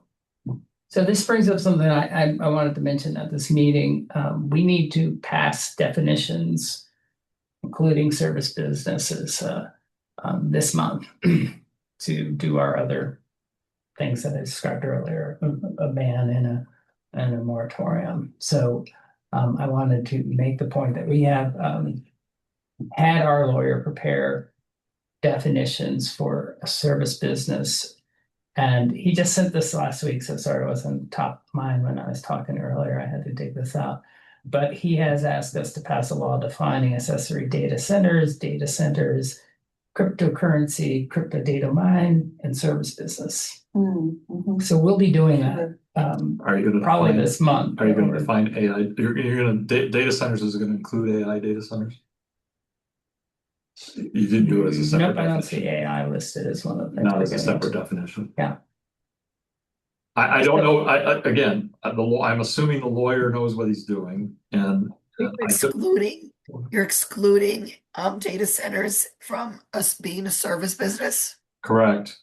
this brings up something I wanted to mention at this meeting. We need to pass definitions, including service businesses, this month to do our other things that I described earlier, a ban and a moratorium. So I wanted to make the point that we have had our lawyer prepare definitions for a service business. And he just sent this last week, so sorry it wasn't top of mind when I was talking earlier. I had to dig this out. But he has asked us to pass a law defining accessory data centers, cryptocurrency, crypto data mine, and service business. So we'll be doing that are you gonna probably this month. Are you gonna define AI? You're gonna data centers is gonna include AI data centers? You didn't do it as a separate Nope, I don't see definition. AI listed as one of the things. Not we're as a gonna separate do. definition. Yeah. I don't know. I'm assuming the lawyer knows what he's doing, and You're excluding data centers from us being a service business. correct.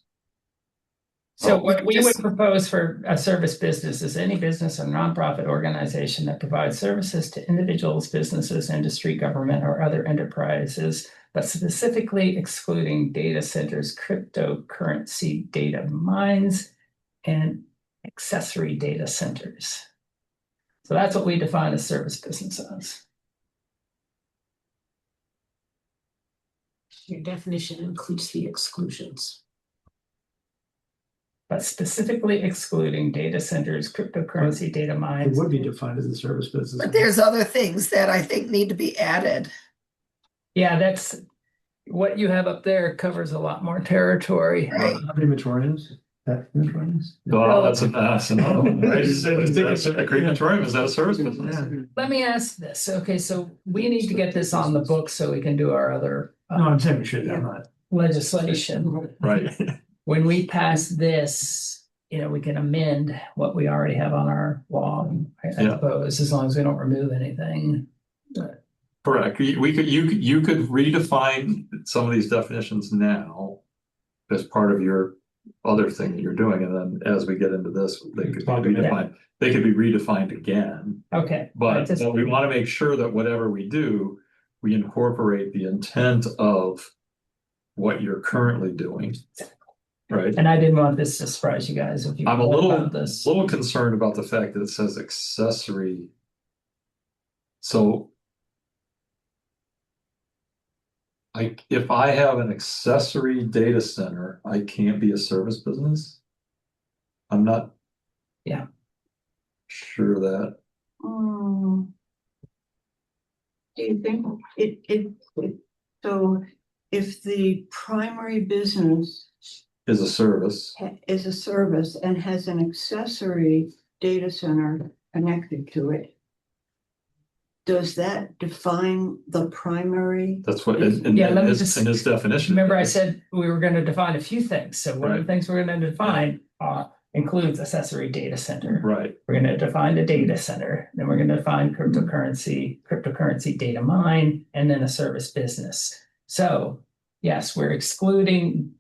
So what we would propose for a service business is any business or nonprofit organization that provides services to individuals, businesses, industry, government, or other enterprises, but specifically excluding data centers, cryptocurrency data mines, and accessory data centers. So that's what we define as service business as. Your definition includes the exclusions. But specifically excluding data centers, cryptocurrency data It mines. would be defined as a service business. But there's other things that I think need to be added. Yeah, that's what you have up there covers a lot more territory. Right. Crematoriums, that crematoriums? Well, that's another one, right? Is that a crematorium, is that a service business? Let me ask this. Okay, so we need to get this on the book so we can do our other No, I'm saying we should have that. legislation. Right. When we pass this, we can amend what we already have on our law, I suppose, as long as we don't remove anything. Correct. You could redefine some of these definitions now as part of your other thing that you're doing, and then as we get into this, they could be redefined. They could be redefined again. Okay. But we want to make sure that whatever we do, we incorporate the intent of what you're currently doing. Right. And I didn't want this to surprise you guys. If you I'm a about this. little concerned about the fact that it says accessory. So if I have an accessory data center, I can't be a service business. I'm not sure of that. Do you think so if the primary business Is a service. is a service and has an accessory data center connected to it, does that define the primary? That's what in his definition. Remember, I said we were going to define a few things. So one of the things we're going to define includes accessory data center. Right. We're going to define the data center. Then we're going to define cryptocurrency data mine, and then a service business. So yes, we're excluding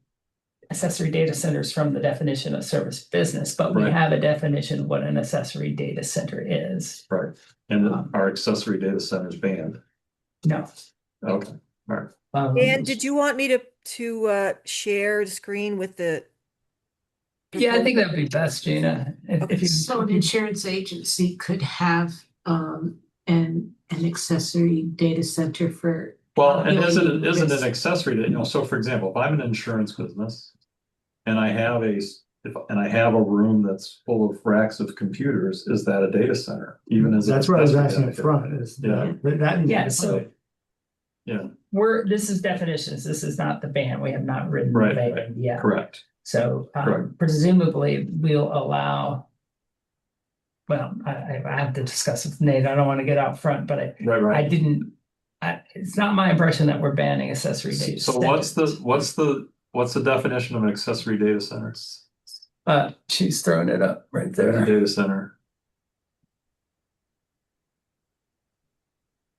accessory data centers from the definition of service business, but we have a definition of what an accessory data center is. Right. And our accessory data center is banned. No. Okay. All right. And did you want me to share the screen with the? Yeah, I think that would be best, Gina. So an insurance agency could have an accessory data center for. Well, and isn't an accessory that, so for example, if I'm an insurance business and I have a room that's full of racks of computers, is that a data center? Even as that's what I was asking up front. This is definitions. This is not the ban. We have not written the ban yet. Correct. So presumably we'll allow. Well, I have to discuss with Nate. I don't want to get out front, but I didn't. It's not my impression that we're banning accessory data. So what's the definition of an accessory data center? She's throwing it up right there. Data center.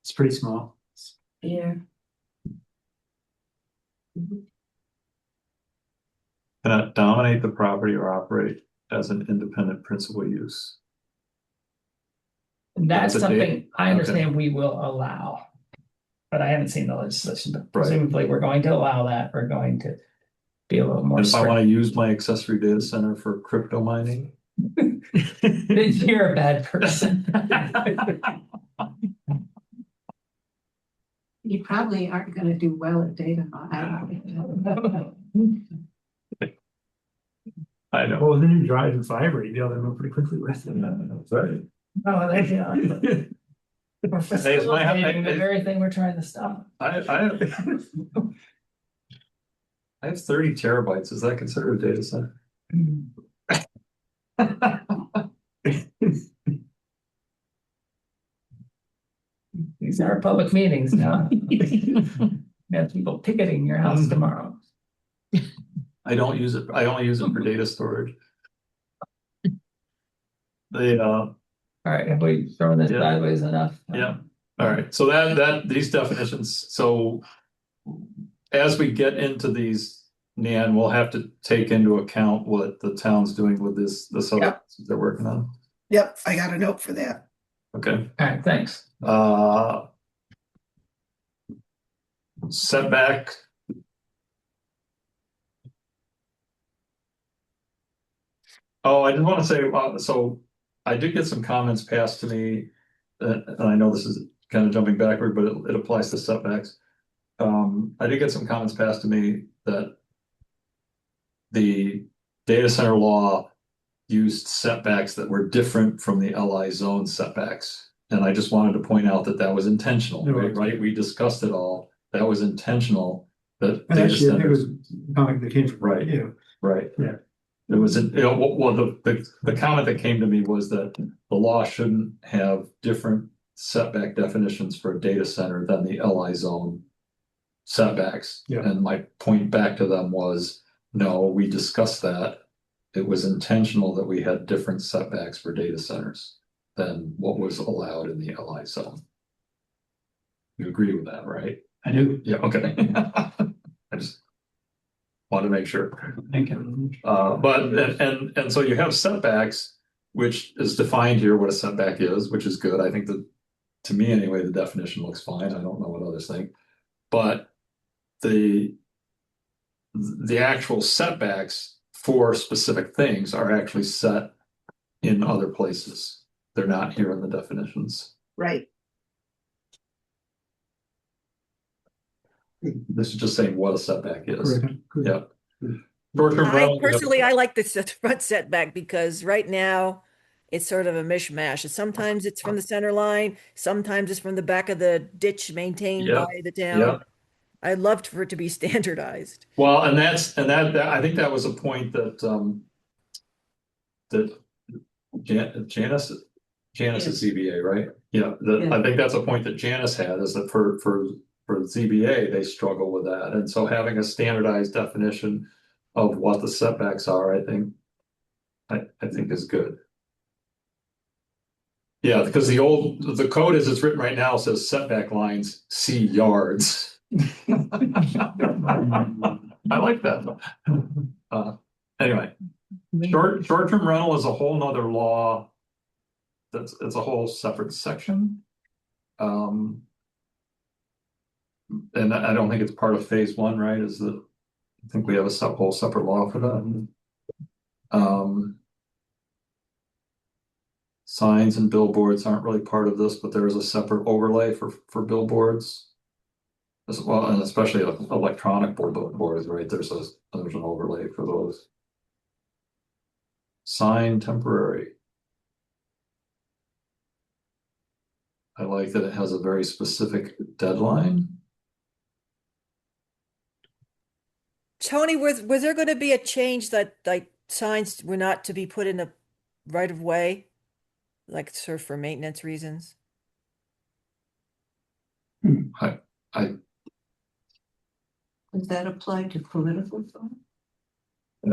It's pretty small. Yeah. Cannot dominate the property or operate as an independent principal use. And that's something I understand we will allow. But I haven't seen the legislation, but presumably we're going to allow that. We're going to be a little more. If I want to use my accessory data center for crypto mining, then you're a bad person. You probably aren't going to do well at data mining. I know. Well, then you drive in fiber, you'd be able to move pretty quickly with it. That's right. Oh, we're facilitating the very thing we're trying to stop. I have 30 terabytes. Is that considered a data center? These are public meetings now. You have people picketing your house tomorrow. I don't use it. I only use it for data storage. All right, have we thrown this sideways enough? Yeah. All right. So that these definitions. So as we get into these, Nan, we'll have to take into account what the town's doing with this other they're working on. Yep, I got a note for that. Okay. All right, thanks. Setback. Oh, I just want to say, so I did get some comments passed to me, and I know this is kind of jumping backward, but it applies to setbacks. I did get some comments passed to me that the data center law used setbacks that were different from the LI zone setbacks. And I just wanted to point out that that was intentional, right? We discussed it all. That was intentional. That And data actually, I think it was centers, a comment that came from Right. you. right? Yeah. It was, well, the comment that came to me was that the law shouldn't have different setback definitions for a data center than the LI zone setbacks. Yeah. And my point back to them was, no, we discussed that. It was intentional that we had different setbacks for data centers than what was allowed in the LI zone. You agree with that, right? I do. Yeah, okay. I just want to make sure. Thank you. But and so you have setbacks, which is defined here what a setback is, which is good. I think that, to me anyway, the definition looks fine. I don't know what others think. But the actual setbacks for specific things are actually set in other places. They're not here in the definitions. Right. This is just saying what a setback is. Correct. Yep. Short-term rental, you have- Personally, I like the front setback because right now it's sort of a mishmash. Sometimes it's from the center line, sometimes it's from the back of the ditch maintained Yep. by the town. Yep. I'd love for it to be standardized. Well, and that I think that was a point that Janice is ZBA, right? Yeah, I think that's a point that Janice had, is that for ZBA, they struggle with that. And so having a standardized definition of what the setbacks are, I think is good. Yeah, because the code as it's written right now says setback lines, see yards. I like that. Anyway, short-term rental is a whole nother law. It's a whole separate section. And I don't think it's part of phase one, right? I think we have a whole separate law for that. Signs and billboards aren't really part of this, but there is a separate overlay for billboards as well, and especially electronic billboards, right? There's an overlay for those. Sign temporary. I like that it has a very specific deadline. Tony, was there going to be a change that like signs were not to be put in the right of way, like sort of for maintenance reasons? Does that apply to political signs?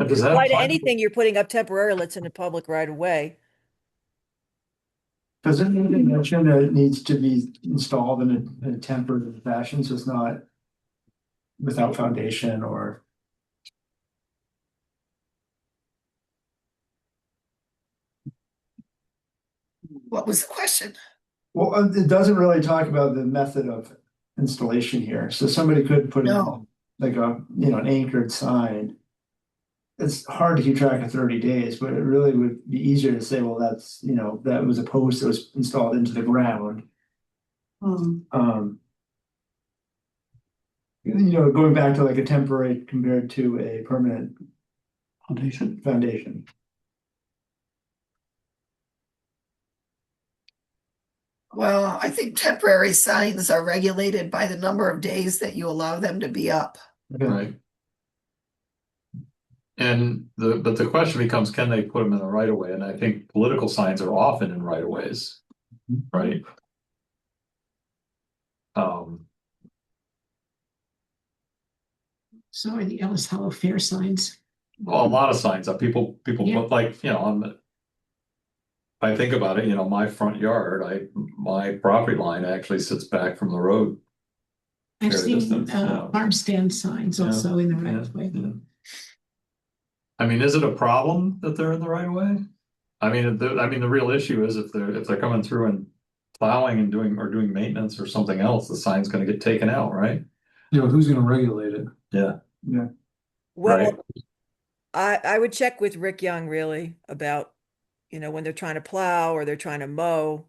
Does that Apply to apply anything you're putting up temporarily that's in a public right of way. Does it mention that it needs to be installed in a tempered fashion, so it's not without foundation or? What was the question? Well, it doesn't really talk about the method of installation here, so somebody could put in No. like an anchored sign. It's hard to keep track of 30 days, but it really would be easier to say, well, that's, that was a post that was installed into the ground. Going back to like a temporary compared to a permanent foundation. Well, I think temporary signs are regulated by the number of days that you allow them to be up. Right. And but the question becomes, can they put them in the right of way? And I think political signs are often in right of ways, right? So are the Ellis Hollow Fair signs. Well, a lot of signs up. People Yeah. put like, if I think about it, my front yard, my property line actually sits back from the road. I've Fair seen distance, yeah. farm stand signs Yeah, also in the right yeah, of way. yeah. I mean, is it a problem that they're in the right of way? I mean, the real issue is if they're coming through and plowing and doing maintenance or something else, the sign's gonna get taken out, right? Who's gonna regulate it? Yeah. Yeah. Well, Right. I would check with Rick Young really about, when they're trying to plow or they're trying to mow.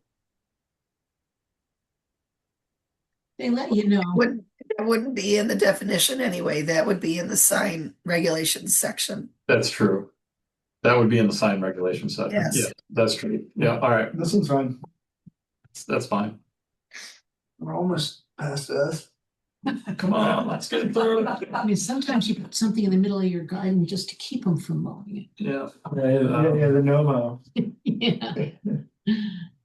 They let you know. That wouldn't be in the definition anyway. That would be in the sign regulations section. That's true. That would be in the sign regulation section. Yes. Yeah, that's true. Yeah, all right, This one's fine. that's fine. We're almost past us. Come on, let's get through. I mean, sometimes you put something in the middle of your garden just to keep them from mowing Yeah. Yeah, the no-mo. it. Yeah.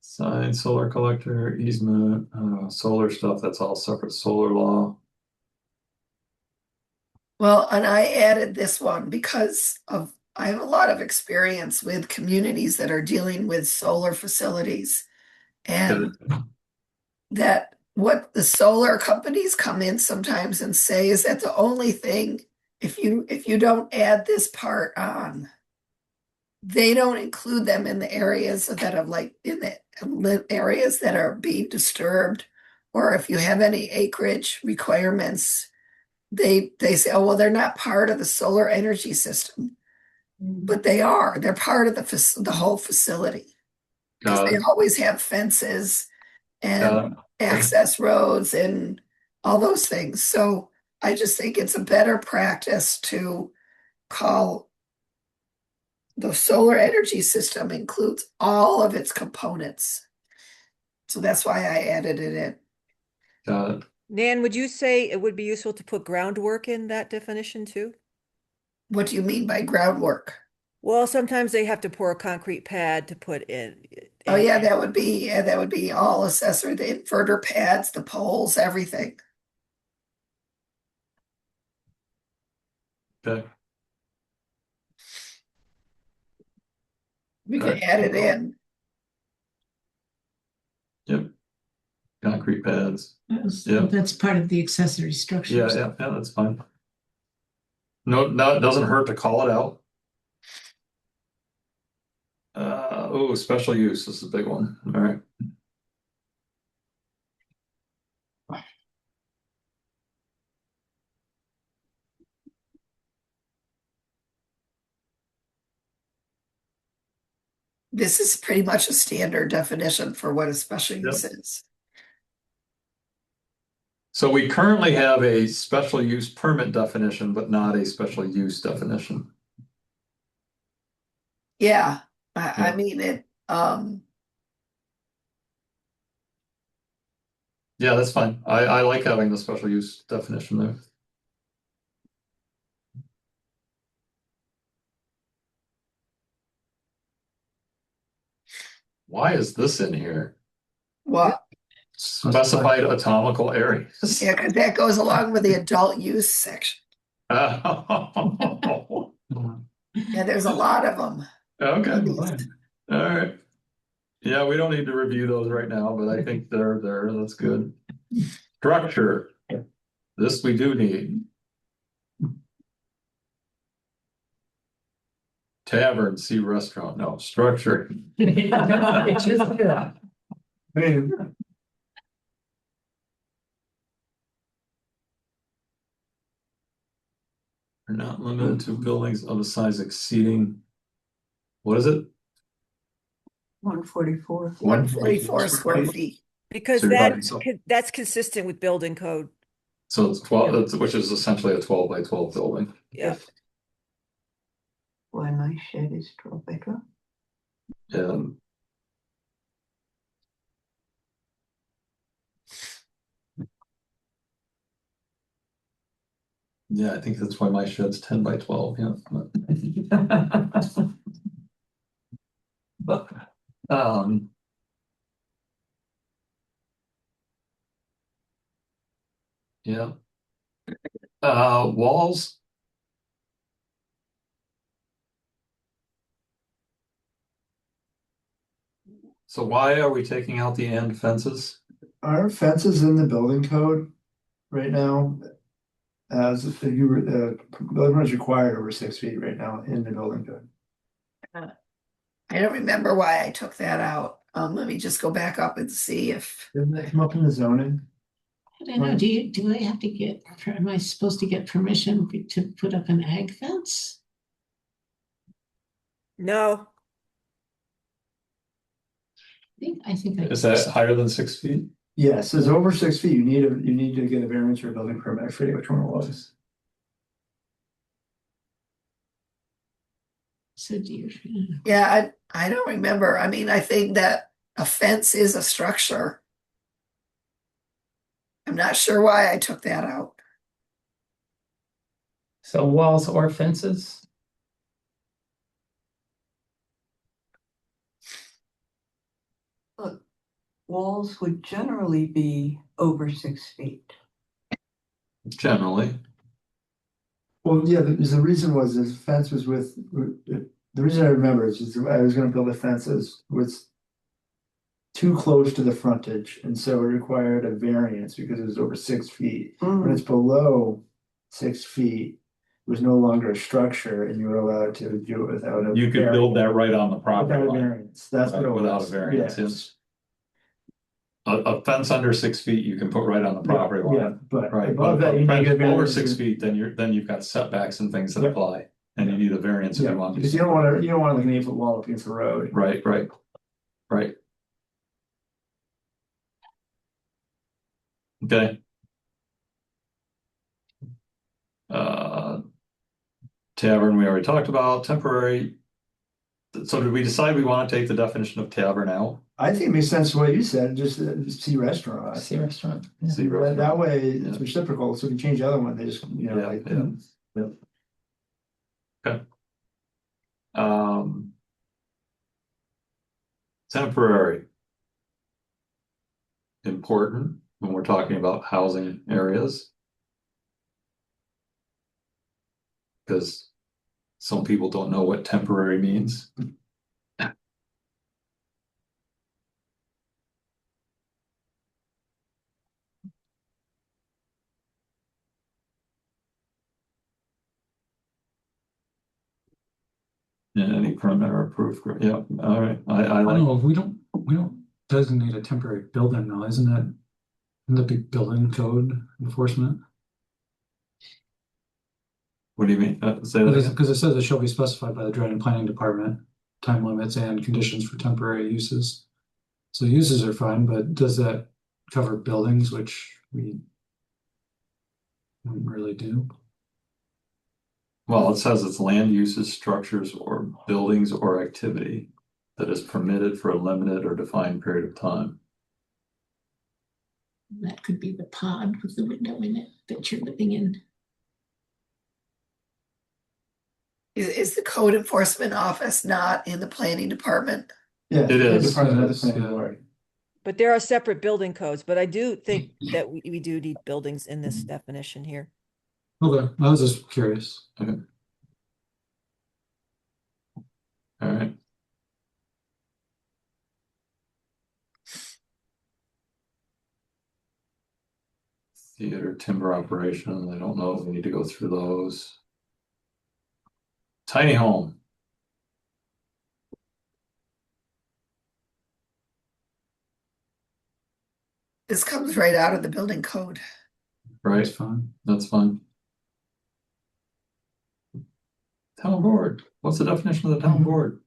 Sign, solar collector, easement, solar stuff, that's all separate solar law. Well, and I added this one because I have a lot of experience with communities that are dealing with solar facilities. And that what the solar companies come in sometimes and say is that the only thing, if you don't add this part on, they don't include them in the areas that are like in the areas that are being disturbed, or if you have any acreage requirements, they say, oh, well, they're not part of the solar energy system, but they are. They're part of the whole facility because they always have fences and access roads and all those things. So I just think it's a better practice to call the solar energy system includes all of its components. So that's why I added it in. Got it. Nan, would you say it would be useful to put groundwork in that definition too? What do you mean by groundwork? Well, sometimes they have to pour a concrete pad to put in. Oh yeah, that would be all accessory, the inverter pads, the poles, everything. Okay. We could add it in. Yep. Concrete pads. Yeah. That's part of the accessory structure. Yeah, that's fine. No, it doesn't hurt to call it out. Special use is a big one. All right. This is pretty much a standard definition for what a special use is. So we currently have a special use permit definition, but not a special use definition. Yeah, I mean it. Yeah, that's fine. I like having the special use definition there. Why is this in here? What? Specified atomical areas. Yeah, because that goes along with the adult use section. Oh. Yeah, there's a lot of them. Okay. All right. Yeah, we don't need to review those right now, but I think they're there. That's good. Structure. This we do need. Tavern, see restaurant. No, structure. It's just, yeah. Man. Are not limited to buildings of a size exceeding. What is it? 144. 144 square feet. Because So that's consistent with building code. So it's 12, which is essentially a 12 by 12 building. Yeah. Why my shed is 12 by 12. And yeah, I think that's why my shed's 10 by 12. Yeah. But, yeah. Walls. So why are we taking out the and fences? Our fences in the building code right now, as if you were, building is required over 6 feet right now in the building code. I don't remember why I took that out. Let me just go back up and see if. Didn't that come up in the zoning? I don't know, do I have to am I supposed to get permission to put up an ag fence? No, I think I. Is that higher than 6 feet? Yes, it's over 6 feet, you need to get a variance or a building permit, I forget which one it was. So dear. Yeah, I don't remember. I mean, I think that a fence is a structure. I'm not sure why I took that out. So walls or fences? Look, walls would generally be over 6 feet. Generally. Well, yeah, the reason was this fence was the reason I remember is just I was gonna build a fence that was too close to the frontage, and so it required a variance because it was over 6 feet. When it's below 6 feet, it was no longer a structure, and you were allowed to do it without a. You could build that right on the property Without a line. variance, that's what it was. Without a variance, Yeah. yes. A fence under 6 feet, you can put right on the property line. Yeah, but Right, above but that, a you need to fence get over variance. 6 feet, then you've got setbacks and things that Yeah. apply, and you need a variance if Yeah, you want. because you don't want like an 8-foot wall up against the road. Right. Okay. Tavern, we already talked about, temporary. So did we decide we want to take the definition of tavern out? I think it makes sense what you said, just see restaurant. See restaurant. See restaurant. That way it's reciprocal, so if you change the other one, they just, Yeah. Okay. Temporary. Important when we're talking about housing areas. Because some people don't know what temporary means. Yeah, any permit or approved, yeah, all right, I like. know, we don't designate a temporary building now, isn't that in the big building code enforcement? What do you mean? Say that again? Because it says it shall be specified by the Dryden Planning Department, time limits and conditions for temporary uses. So uses are fine, but does that cover buildings, which we don't really do? Well, it says it's land uses, structures, or buildings or activity that is permitted for a limited or defined period of time. That could be the pod with the window in it that you're living in. Is the code enforcement office not in the planning department? Yeah. It is. but there are separate building codes, but I do think that we do need buildings in this definition here. Okay, I was just curious. Okay. All right. Theater, timber operation, I don't know if we need to go through those. Tiny home. This comes right out of the building code. Right, That's fine. that's fine. Town board, what's the definition of the town board?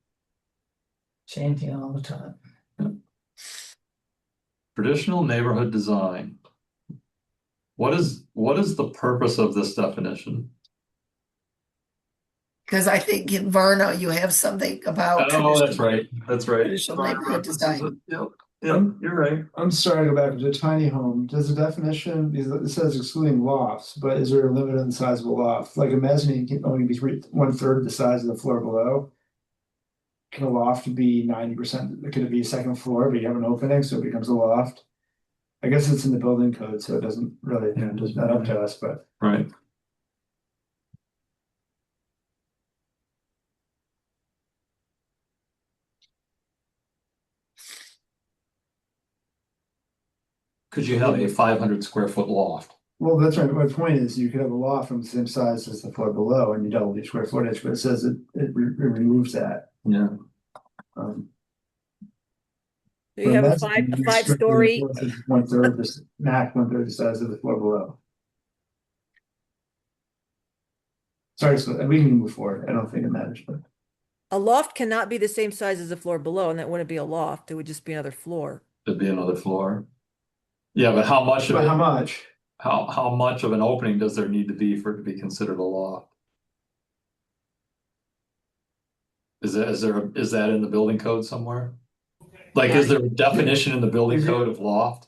Changing all the time. Traditional neighborhood design. What is the purpose of this definition? Because I think in Varna, you have something about. Oh, that's right, that's right. Traditional neighborhood design. Yep, you're right. I'm sorry to go back to the tiny home. Does the definition, because it says excluding lofts, but is there a limit on the size of a loft? Like a mezzanine can only be 1/3 the size of the floor below. Can a loft be 90%? Could it be a second floor, but you have an opening, so it becomes a loft? I guess it's in the building code, so it doesn't really, doesn't matter up to us, but. Right. Could you have a 500 square foot loft? Well, that's right. My point is you could have a loft from the same size as the floor below and you double your square footage, but it says it removes that. Yeah. You have a 5-story. 1/3, the max 1/3 the size of the floor below. Sorry, so we can move forward. I don't think it matters, but. A loft cannot be the same size as the floor below, and that wouldn't be a loft. It would just be another floor. It'd be another floor. Yeah, but how much of But it, how much? how much of an opening does there need to be for it to be considered a loft? Is that in the building code somewhere? Like, is there a definition in the building code of loft?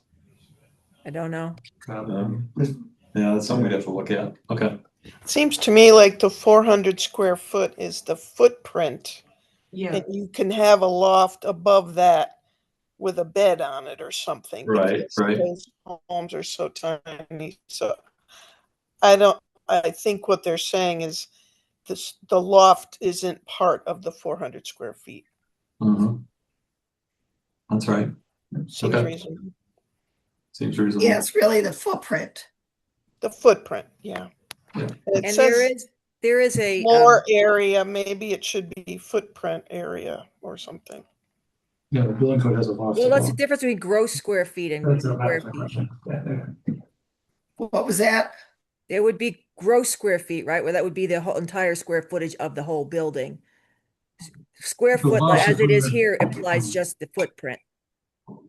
I don't know. Yeah, that's something we'd have to look at. Okay. Seems to me like the 400 square foot is the footprint. Yeah. And you can have a loft above that with a bed on it or something. Right, because right. Those homes are so tiny. So I think what they're saying is the loft isn't part of the 400 square feet. Mhm. That's right. Seems Okay. reasonable. Seems reasonable. Yeah, it's really the footprint. The footprint, yeah. Yeah. It And says there is a floor area, maybe it should be footprint area or something. Yeah, the building code has a loft. well, as that's the well. difference between gross square feet and That's square a feet. question. What was that? There would be gross square feet, right? Where that would be the whole entire square footage of the whole building. Square The foot, loft as it is is- here, applies just the footprint.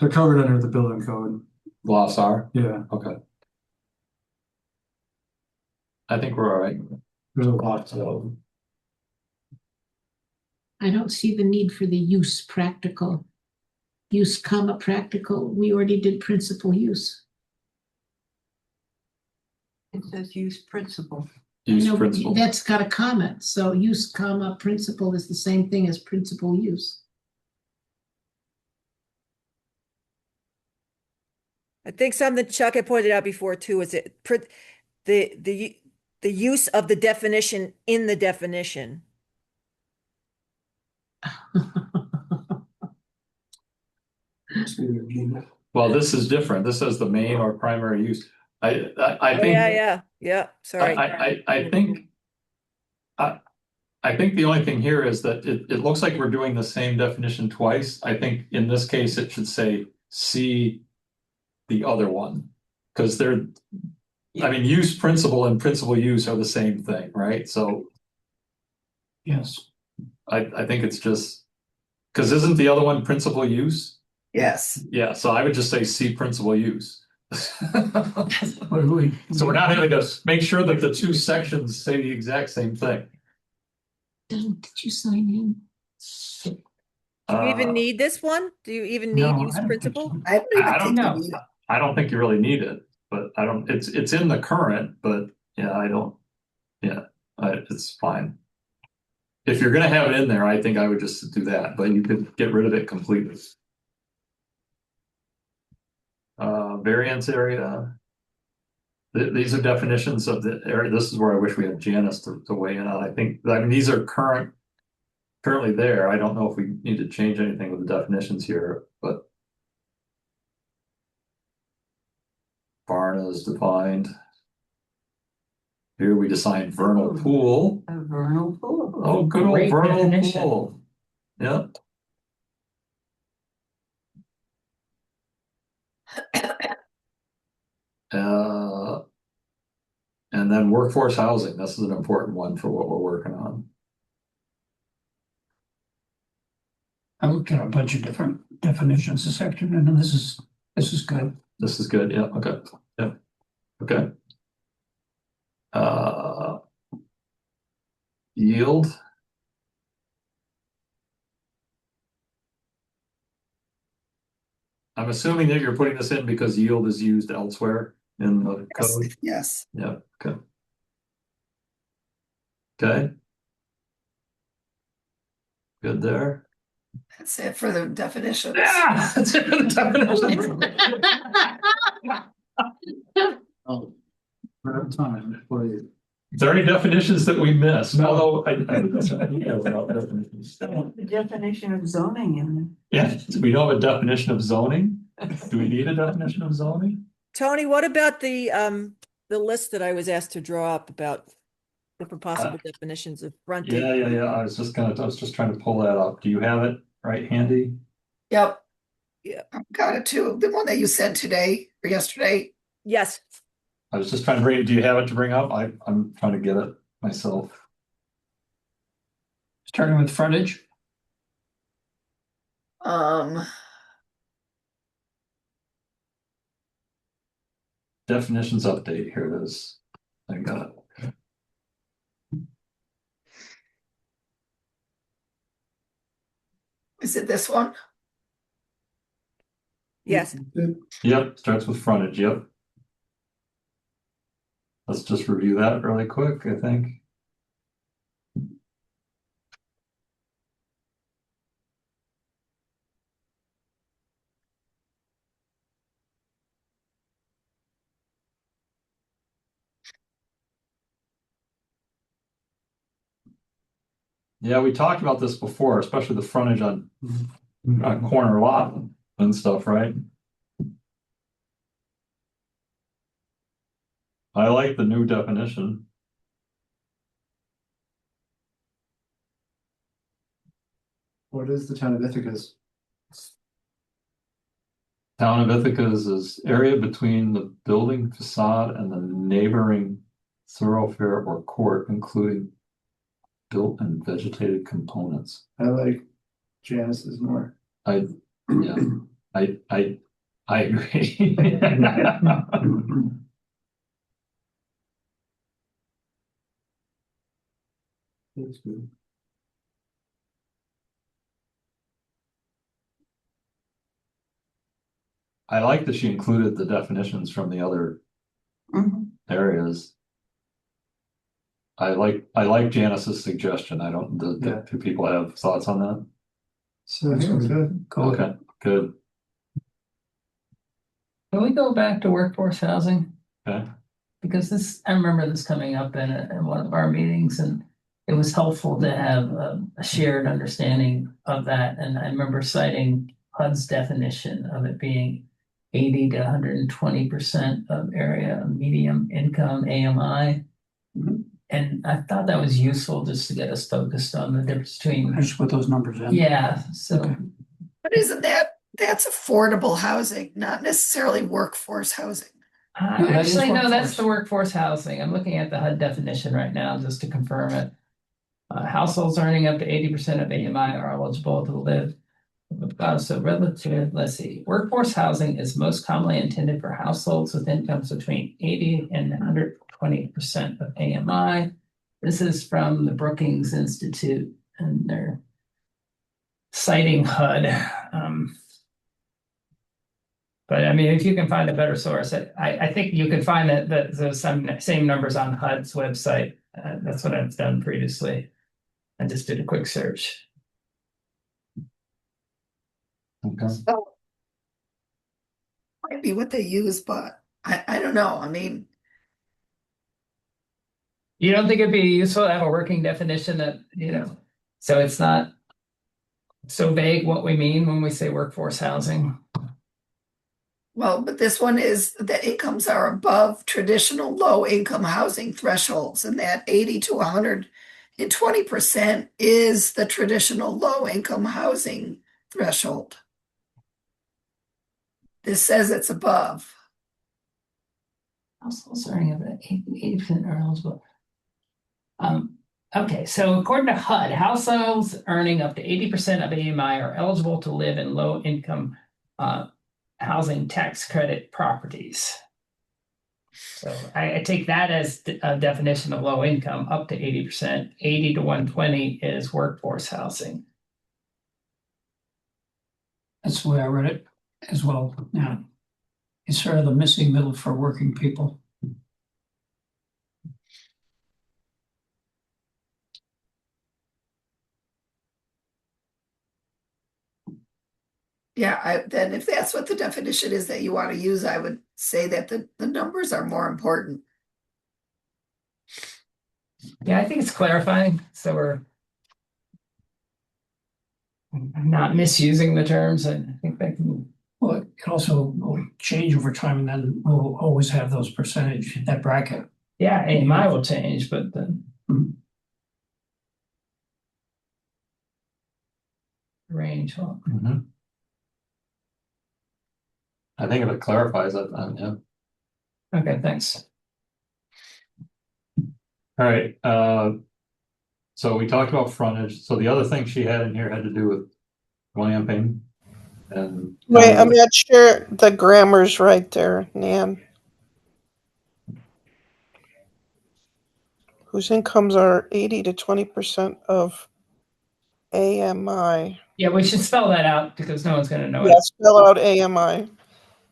They're covered under the building code. Lofts are? Yeah, Okay. I think we're all right. there's a lot. So I don't see the need for the use practical. Use comma practical, we already did principal use. It says use principle. Use No, but principle. that's got a comment, so use comma principal is the same thing as principal use. I think something Chuck had pointed out before too is the use of the definition in the definition. Well, this is different. This says the main or primary use. I Oh, think. yeah. Sorry. I think. I think the only thing here is that it looks like we're doing the same definition twice. I think in this case, it should say see the other one. Because they're, I mean, use principle and principal use are the same thing, right? So Yes. I think it's just, because isn't the other one principal use? Yes. Yeah, so I would just say see principal use. What do we? So we're not having to make sure that the two sections say the exact same thing. Did you sign in? Do you even need this one? Do you even need No, use I don't think principle? so. I don't even I don't think know. you need it. I don't think you really need it, but I don't, it's in the current, but yeah, I don't, yeah, it's fine. If you're gonna have it in there, I think I would just do that, but you could get rid of it completely. Variance area. These are definitions of the area. This is where I wish we had Janice to weigh in on. I mean, these are currently there. I don't know if we need to change anything with the definitions here, but barn is defined. Here we design vernal pool. A vernal pool. Oh, good old Great vernal definition. pool. Yeah. And then workforce housing. This is an important one for what we're working on. I looked at a bunch of different definitions this afternoon, and this is good. This is good. Yeah. Okay. Yeah. Okay. Yield. I'm assuming that you're putting this in because yield is used elsewhere in the code. Yes. Yeah. Okay. Okay. Good there. That's it for the definitions. Yeah, that's it for the definition. oh, we're out of time. Please. Is there any definitions that we missed? No. I yeah, without definitions. The definition of zoning in Yeah, we don't have a definition of zoning. Do we need a definition of zoning? Tony, what about the list that I was asked to draw up about different possible definitions of frontage? Yeah. I was just trying to pull that up. Do you have it right handy? Yep. Yeah. I've got it too. The one that you sent today or yesterday. Yes. I was just trying to bring it. Do you have it to bring up? I'm trying to get it myself. Starting with frontage. Definitions update, here it is. I got it. Is it this one? Yes. Yep, starts with frontage, yep. Let's just review that really quick, I think. Yeah, we talked about this before, especially the frontage on corner lot and stuff, right? I like the new definition. What is the town of Ithaca's? Town of Ithaca's is area between the building facade and the neighboring thoroughfare or court, including built and vegetated components. I like Janice's more. I agree. That's good. I like that she included the definitions from the other areas. I like Janice's suggestion. I don't, do people have thoughts on that? So Good. Okay, good. Can we go back to workforce housing? Okay. Because this, I remember this coming up in one of our meetings, and it was helpful to have a shared understanding of that. And I remember citing HUD's definition of it being 80 to 120% of area medium income AMI. And I thought that was useful just to get us focused on the difference between. I just put those numbers in. Yeah, so. Okay. But isn't that's affordable housing, not necessarily workforce housing? Actually, no, that's the workforce housing. I'm looking at the HUD definition right now just to confirm it. Households earning up to 80% of AMI are eligible to live. So relative, let's see, workforce housing is most commonly intended for households with incomes between 80 and 120% of AMI. This is from the Brookings Institute, and they're citing HUD. But I mean, if you can find a better source, I think you can find that those same numbers on HUD's website. That's what I've done previously. I just did a quick search. Okay. So might be what they use, but I don't know. I mean, you don't think it'd be useful to have a working definition that, so it's not so vague what we mean when we say workforce housing? well, but this one is the incomes are above traditional low income housing thresholds, and that 80 to 120% is the traditional low income housing threshold. This says it's above. Households earning about 80% are eligible. Okay, so according to HUD, households earning up to 80% of AMI are eligible to live in low income housing tax credit properties. So I take that as a definition of low income, up to 80%. 80 to 120 is workforce housing. That's the way I read it as well. Yeah. It's sort of the missing middle for working people. Yeah, then if that's what the definition is that you want to use, I would say that the numbers are more important. Yeah, I think it's clarifying. So we're not misusing the terms. I think that can. Well, it also will change over time, and then we'll always have those percentage, that bracket. Yeah, AMI will change, but the range will. I think if it clarifies it, yeah. Okay, thanks. All right, so we talked about frontage. So the other thing she had in here had to do with glamping. And. Wait, I'm not sure the grammar's right there, Nan. Whose incomes are 80 to 20% of AMI. Yeah, we should spell that out because no one's gonna know Yeah, it. spell out AMI.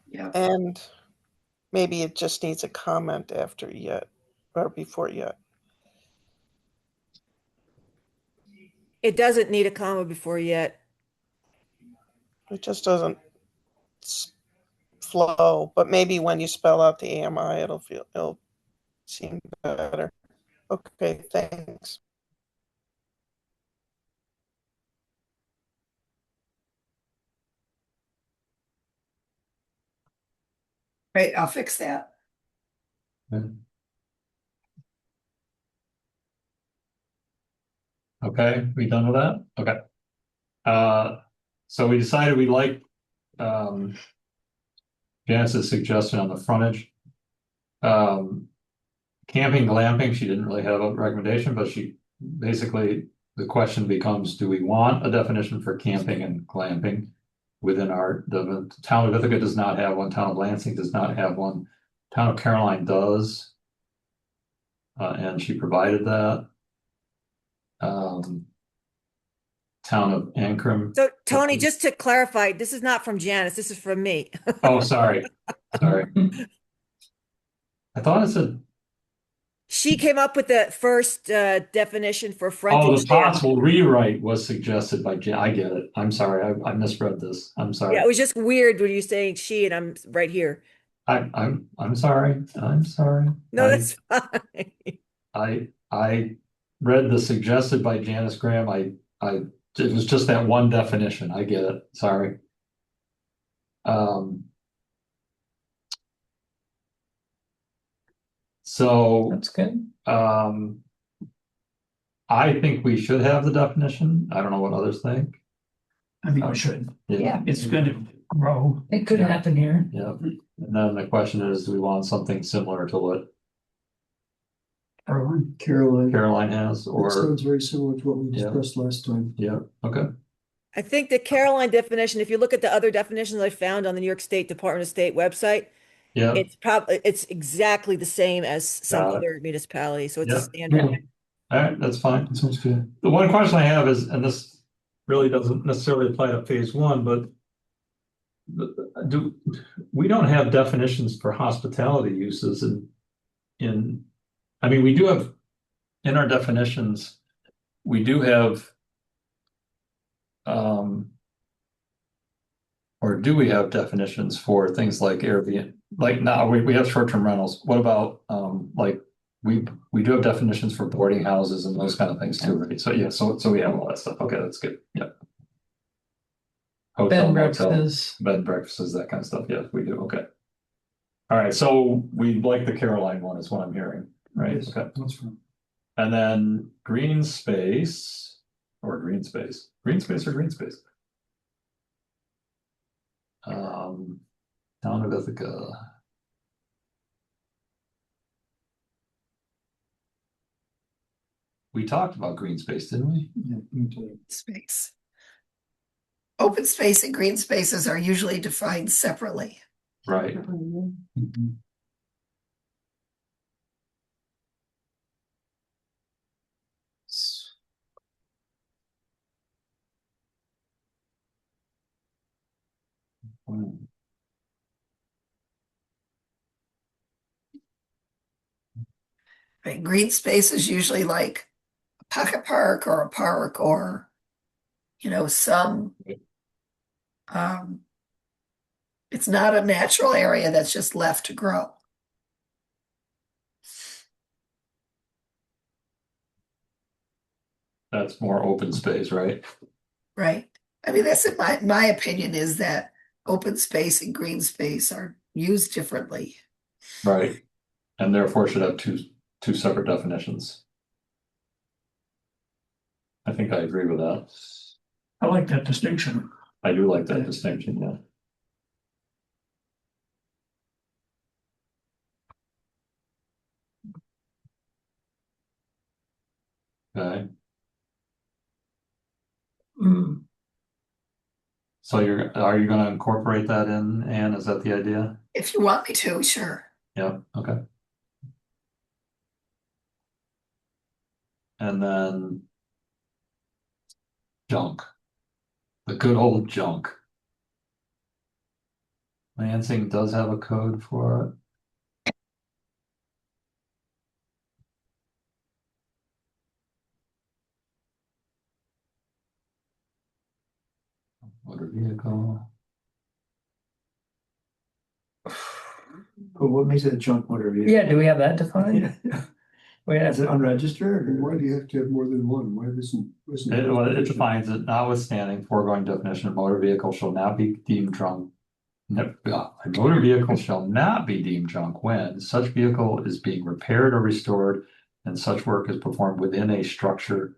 Yeah. And maybe it just needs a comment after yet or before yet. It doesn't need a comma before yet. It just doesn't flow, but maybe when you spell out the AMI, it'll seem better. Okay, thanks. Right, I'll fix that. Okay, we done with that? Okay. So we decided we like, Janice's suggestion on the frontage. Camping, glamping, she didn't really have a recommendation, but she basically, the question becomes, do we want a definition for camping and glamping? Within the town of Ithaca does not have one, town of Lansing does not have one, town of Caroline does. And she provided that. Town of Ancrum. So Tony, just to clarify, this is not from Janice, this is from me. Oh, sorry. I thought it said. She came up with the first definition for frontage. Oh, the possible rewrite was suggested by Jan. I get it. I'm sorry. I misread this. I'm sorry. Yeah, it was just weird when you saying she and I'm right here. I'm sorry. I'm sorry. No, that's fine. I read the suggested by Janice Graham. It was just that one definition. I get it. Sorry. So That's good. I think we should have the definition. I don't know what others think. I think we should. Yeah. It's gonna grow. It could happen here. Yeah. And then the question is, do we want something similar to what Caroline has, That or sounds very similar to what we Yeah. discussed last time. yeah, okay. I think the Caroline definition, if you look at the other definitions I found on the New York State Department of State website, Yeah. it's exactly the same as some Got it. other municipality, so it's a Yeah. standard. All right, that's fine. Sounds good. The one question I have is, and this really doesn't necessarily apply to phase one, but we don't have definitions for hospitality uses I mean, we do have, in our definitions, we do have, or do we have definitions for things like Airbnb? Like now we have short-term rentals. What about, like, we do have definitions for boarding houses and those kind of things too, right? So yeah, so we have all that stuff. Okay, that's good. Yep. Bed and motel, breakfasts. bed and breakfasts, that kind of stuff. Yes, we do. Okay. All right, so we like the Caroline one is what I'm hearing, right? Yes, Okay. that's fine. And then green space or green space. Town of Ithaca. We talked about green space, didn't we? Space. Open space and green spaces are usually defined separately. Right. Right? Green space is usually like a pocket park or a park or, some, it's not a natural area that's just left to grow. That's more open space, right? Right. I mean, that's my opinion is that open space and green space are used differently. Right. And therefore should have two separate definitions. I think I agree with that. I like that distinction. I do like that distinction, yeah. Okay. So are you gonna incorporate that in, Anne? Is that the idea? If you want me to, sure. Yeah, okay. And then junk. The good old junk. Lansing does have a code for it. Motor vehicle. But what makes it a junk motor vehicle? Yeah, do we have that defined? Wait, Is it unregistered? And why do you have to have more than one? Why isn't? It defines it, notwithstanding foregoing definition, a motor vehicle shall not be deemed junk. A motor vehicle shall not be deemed junk when such vehicle is being repaired or restored and such work is performed within a structure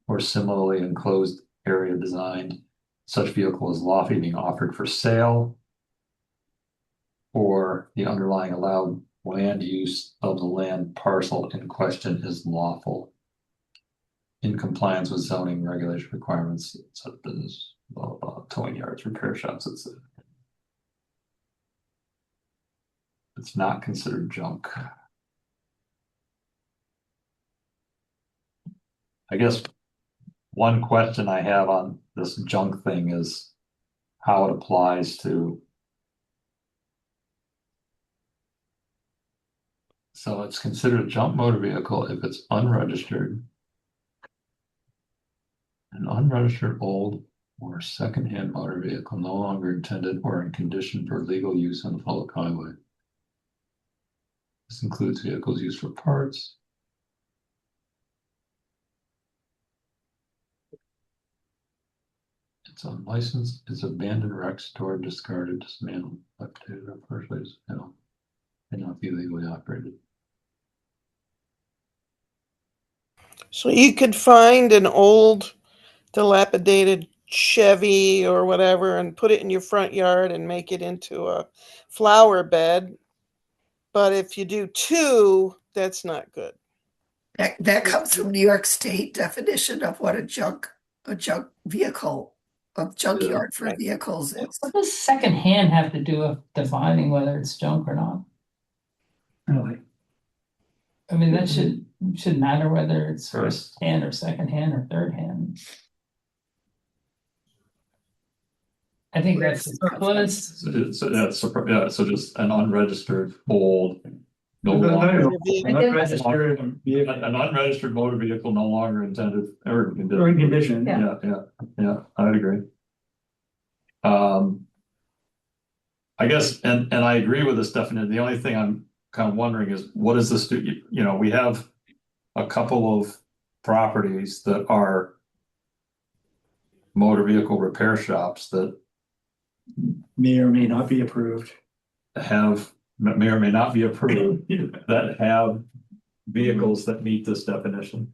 or similarly enclosed area designed. Such vehicle is lawfully being offered for sale, or the underlying allowed land use of the land parcel in question is lawful in compliance with zoning regulation requirements, such as towing yards, repair shops, etc. It's not considered junk. I guess one question I have on this junk thing is how it applies to. So it's considered a junk motor vehicle if it's unregistered. An unregistered old or secondhand motor vehicle no longer intended or in condition for legal use on the public highway. This includes vehicles used for parts. It's unlicensed, it's abandoned, wrecked, stored, discarded, dismantled, updated, or partially dismantled, and not be legally operated. So you could find an old dilapidated Chevy or whatever and put it in your front yard and make it into a flower bed. But if you do two, that's not good. That comes from New York State definition of what a junk vehicle, a junkyard for vehicles is. What does secondhand have to do with defining whether it's junk or not? Really? I mean, that should matter whether it's first hand or second hand or third hand. I think that's surplus. So just an unregistered old. No No, longer. an unregistered vehicle. An unregistered motor vehicle no longer intended or Or in condition. Yeah, I'd agree. I guess, and I agree with this definition. The only thing I'm kind of wondering is what does this do? You know, we have a couple of properties that are motor vehicle repair shops that May or may not be approved. may or may not be approved that have vehicles that meet this definition.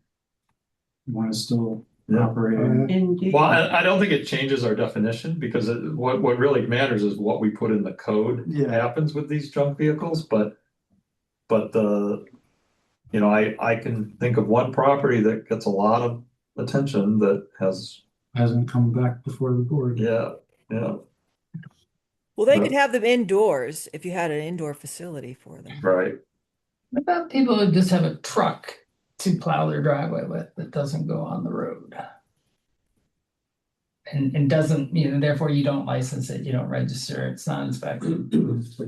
You want to still Yeah. operate. Indeed. Well, I don't think it changes our definition because what really matters is what we put in the code happens with these junk vehicles, but you know, I can think of one property that gets a lot of attention that hasn't come back before the board. Yeah. Well, they No. could have them indoors if you had an indoor facility for them. Right. What about people who just have a truck to plow their driveway with that doesn't go on the road? And doesn't, you know, therefore you don't license it, you don't register, it's not inspected.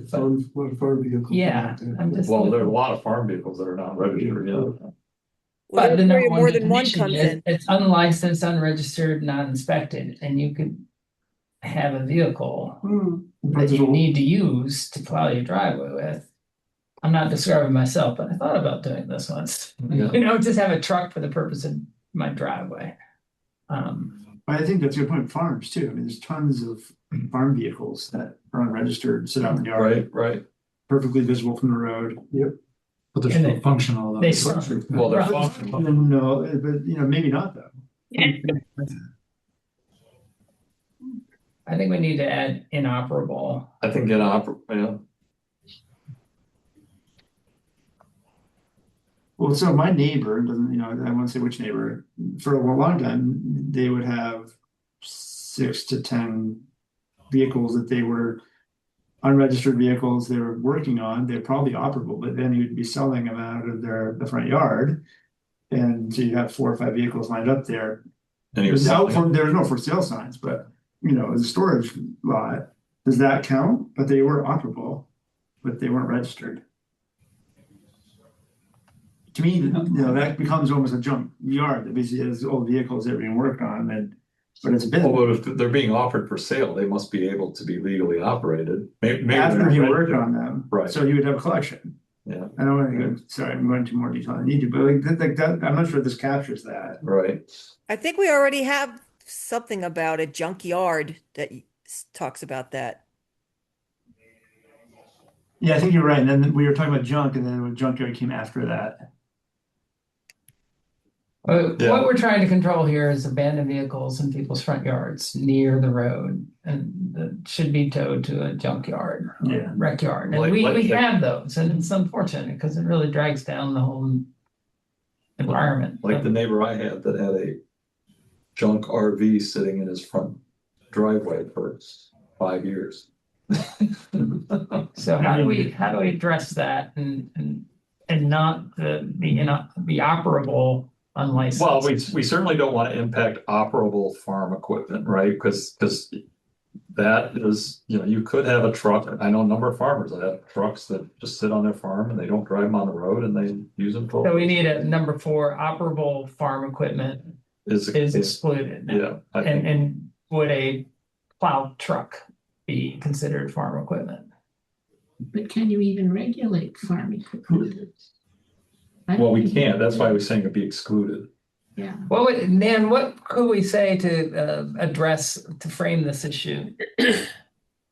Farm vehicle. Yeah, I'm just. Well, there are a lot of farm vehicles that are not registered, Well, But the that's where number more one than one definition comes is in. it's unlicensed, unregistered, not inspected, and you could have a vehicle that you need to use to plow your driveway with. I'm not describing myself, but I thought about doing this once. Yeah. You know, just have a truck for the purpose of my driveway. I think that's a good point. Farms too. I mean, there's tons of farm vehicles that are unregistered, sit out in the yard. Right. Perfectly visible from the road. Yep. But they're And still they- functional. though. they Well, they're Right. functional. No, but you know, maybe not though. I think we need to add inoperable. I think yeah. Well, so my neighbor doesn't, you know, I won't say which neighbor, for a long time, they would have 6 to 10 vehicles that they were unregistered vehicles they were working on, they're probably operable, but then you'd be selling them out of the front yard. And so you have 4 or 5 vehicles lined up there. There's no for sale signs, but you know, as a storage lot, does that count? But they were operable, but they weren't registered. To me, you know, that becomes almost a junk yard that basically has old vehicles that are being worked on, and but it's a business. Although if they're being offered for sale, they must be able to be legally operated. Maybe After he worked on them, right? So you would have a collection. Yeah. I don't want to go. Sorry, I'm going into more detail than I need to, but like that, I'm not sure this captures that. Right. I think we already have something about a junkyard that talks about that. Yeah, I think you're right. And then we were talking about junk, and then junkyard came after that. What we're trying to control here is abandoned vehicles in people's front yards near the road, and that should be towed to a junkyard, or wreck yard. And we have those, and it's unfortunate because it really drags down the whole environment. Like the neighbor I had that had a junk RV sitting in his front driveway for 5 years. So how do we address that and not be operable unlicensed? Well, we certainly don't want to impact operable farm equipment, right? Because that is, you know, you could have a truck. I know a number of farmers that have trucks that just sit on their farm and they don't drive them on the road and they use them for. So we need a number 4, operable farm equipment is excluded. Yeah. And would a plow truck be considered farm equipment? But can you even regulate farm equipment? Well, we can't. That's why we're saying it'd be excluded. Yeah. Well, Dan, what could we say to frame this issue?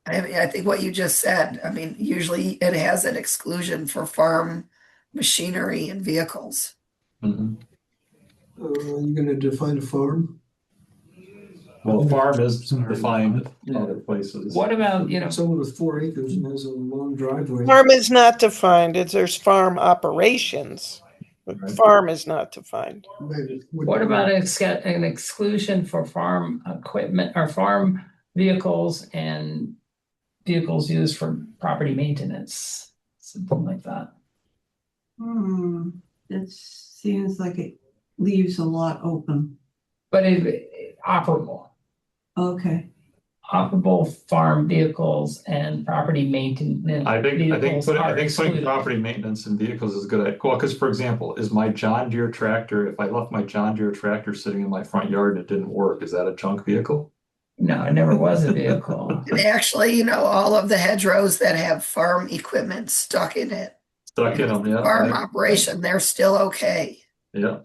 I think what you just said, I mean, usually it has an exclusion for farm machinery and vehicles. Mm-hmm. Are you gonna define a farm? Well, farm is defined in other places. What about, someone with 4 acres and has a long driveway? Farm is not defined. There's farm operations. But farm is not defined. What about an exclusion for farm equipment or farm vehicles and vehicles used for property maintenance? Something like that. That seems like it leaves a lot open. But operable. Okay. Operable farm vehicles and property maintenance. I think putting property maintenance and vehicles is good. Well, because for example, is my John Deere tractor, if I left my John Deere tractor sitting in my front yard and it didn't work, is that a junk vehicle? No, it never was a vehicle. And actually, all of the hedgerows that have farm equipment stuck in it. Stuck in them, yeah. Farm operation, they're still okay. Yeah.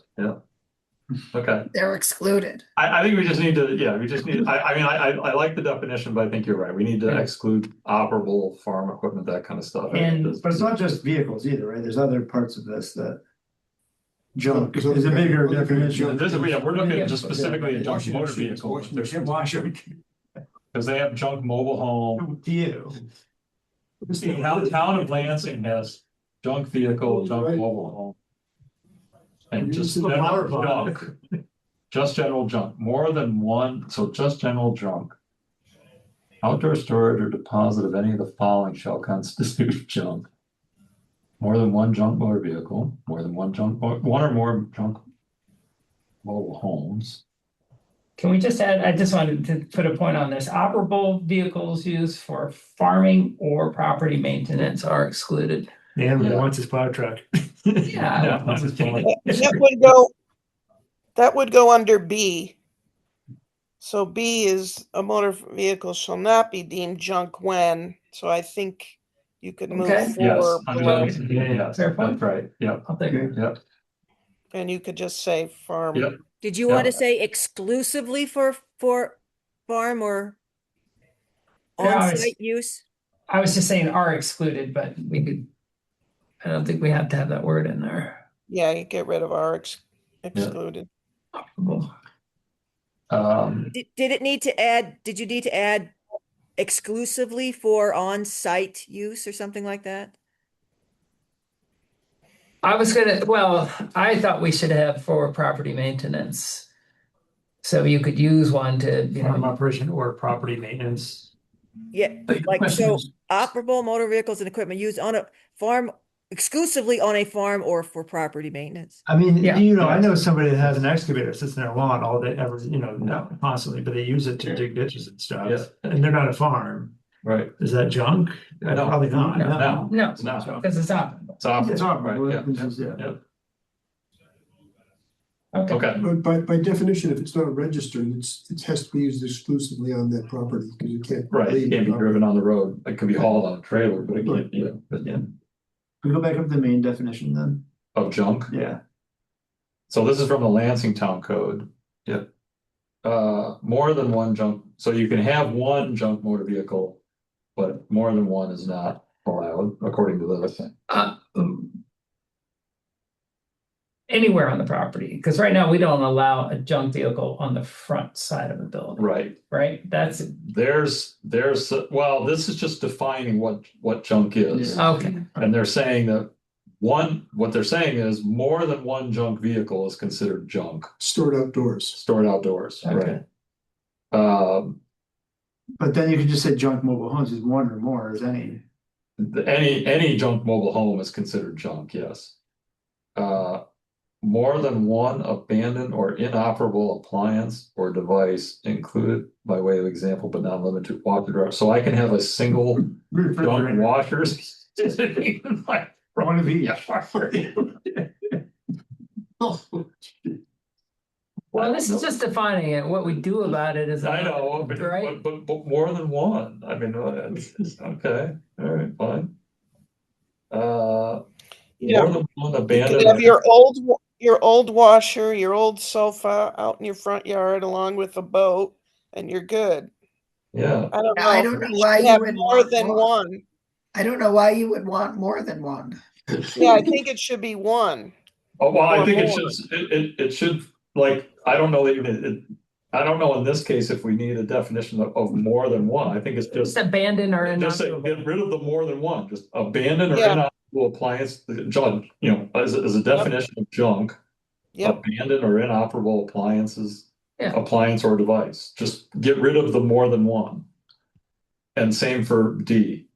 Okay. They're excluded. I think we just need to, I like the definition, but I think you're right. We need to exclude operable farm equipment, that kind of stuff. But it's not just vehicles either, right? There's other parts of this that junk is a bigger definition. We're looking at just specifically at junk motor vehicles. Because they have junk mobile home. The town of Lansing has junk vehicle, junk mobile home. And just general junk. Just general junk. More than one, so just general junk. Outdoor storage or deposit of any of the following shall constitute junk. More than one junk motor vehicle, one or more junk mobile homes. Can we just add, I just wanted to put a point on this. Operable vehicles used for farming or property maintenance are excluded. Wants his plow truck. Yeah. That would go under B. So B is a motor vehicle shall not be deemed junk when. So I think you could move for below. Yes, fair point. That's right. Yep. I'll take it. Yep. And you could just say farm. Yep. Did you want to say exclusively for farm or on-site use? I was just saying are excluded, but I don't think we have to have that word in there. Yeah, you get rid of are excluded. Did you need to add exclusively for on-site use or something like that? I thought we should have for property maintenance. So you could use one to, farm operation or property maintenance. Yeah, But your like, question so is, operable motor vehicles and equipment used on a farm, exclusively on a farm or for property maintenance. I mean, Yeah. I know somebody that has an excavator sits in their lawn all day, ever, not constantly, but they use it to dig ditches and stuff. And they're not a farm. Right. Is that junk? No. Probably not. No. no, It's not. because it's not. It's off. It's operable, Right, which is, yeah. yeah. Okay. But by definition, if it's not registered, it has to be used exclusively on that property, because you can't. Right, leave it can't be the driven on the road. It could be hauled on a trailer, but it can't, but Yeah. We go back up to the main definition then. of junk. Yeah. So this is from the Lansing Town Code. Yeah. More than one junk, so you can have one junk motor vehicle, but more than one is not allowed, according to the thing. Anywhere on the property, because right now we don't allow a junk vehicle on the front side of the building, Right. right? That's, There's, well, this is just defining what junk is. okay, And they're saying that what they're saying is more than one junk vehicle is considered junk, Stored outdoors. stored outdoors, Okay. right? But then you could just say junk mobile homes is one or more, is any. Any junk mobile home is considered junk, yes. More than one abandoned or inoperable appliance or device included by way of example, but not limited to washer dryer. So I can have a single junk washer sitting in my One of each. well, this is just defining it. What we do about it is. I know, Right? but more than one. I mean, okay, all right, fine. Yeah. More than one You abandoned. could have your old washer, your old sofa out in your front yard along with a boat, and you're good. Yeah. I don't know. I don't know why You you have would more want than more. one. I don't know why you would want more than one. Yeah, I think it should be one. Oh, well, I Or think more. it should, like, I don't know that even, I don't know in this case if we need a definition of more than one. I think it's Just just. abandoned or Just say, inoperable. get rid of the more than one, just abandoned or Yeah. inoperable appliance, junk, as a definition of junk. Yep. Abandoned or inoperable appliances, Yeah. appliance or device, just get rid of the more than one. And same for D.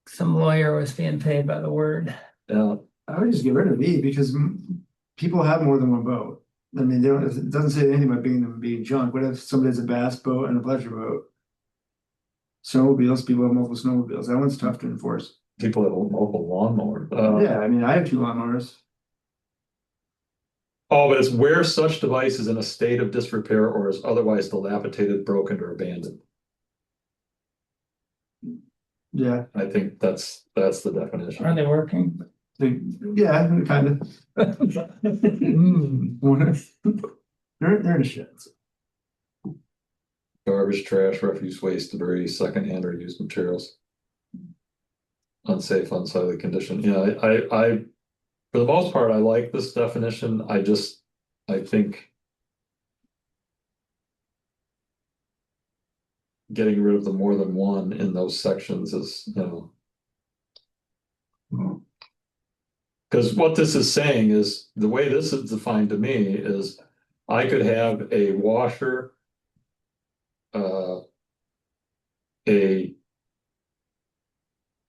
Some lawyer was being paid by the word. I would just get rid of E because people have more than one boat. I mean, it doesn't say anything about being junk. What if somebody has a bass boat and a pleasure boat? Snowmobiles, people have multiple snowmobiles. That one's tough to enforce. People have a mobile lawnmower. Yeah, I mean, I have 2 lawnmowers. Oh, but it's where such device is in a state of disrepair or is otherwise dilapidated, broken, or abandoned. Yeah, I think that's the definition. Are they working? yeah, kind of. They're in a shed. Garbage, trash, refuse, waste, debris, secondhand or used materials. Unsafe, unsightly condition. I for the most part, I like this definition. I think getting rid of the more than one in those sections is, because what this is saying is, the way this is defined to me is, I could have a washer, a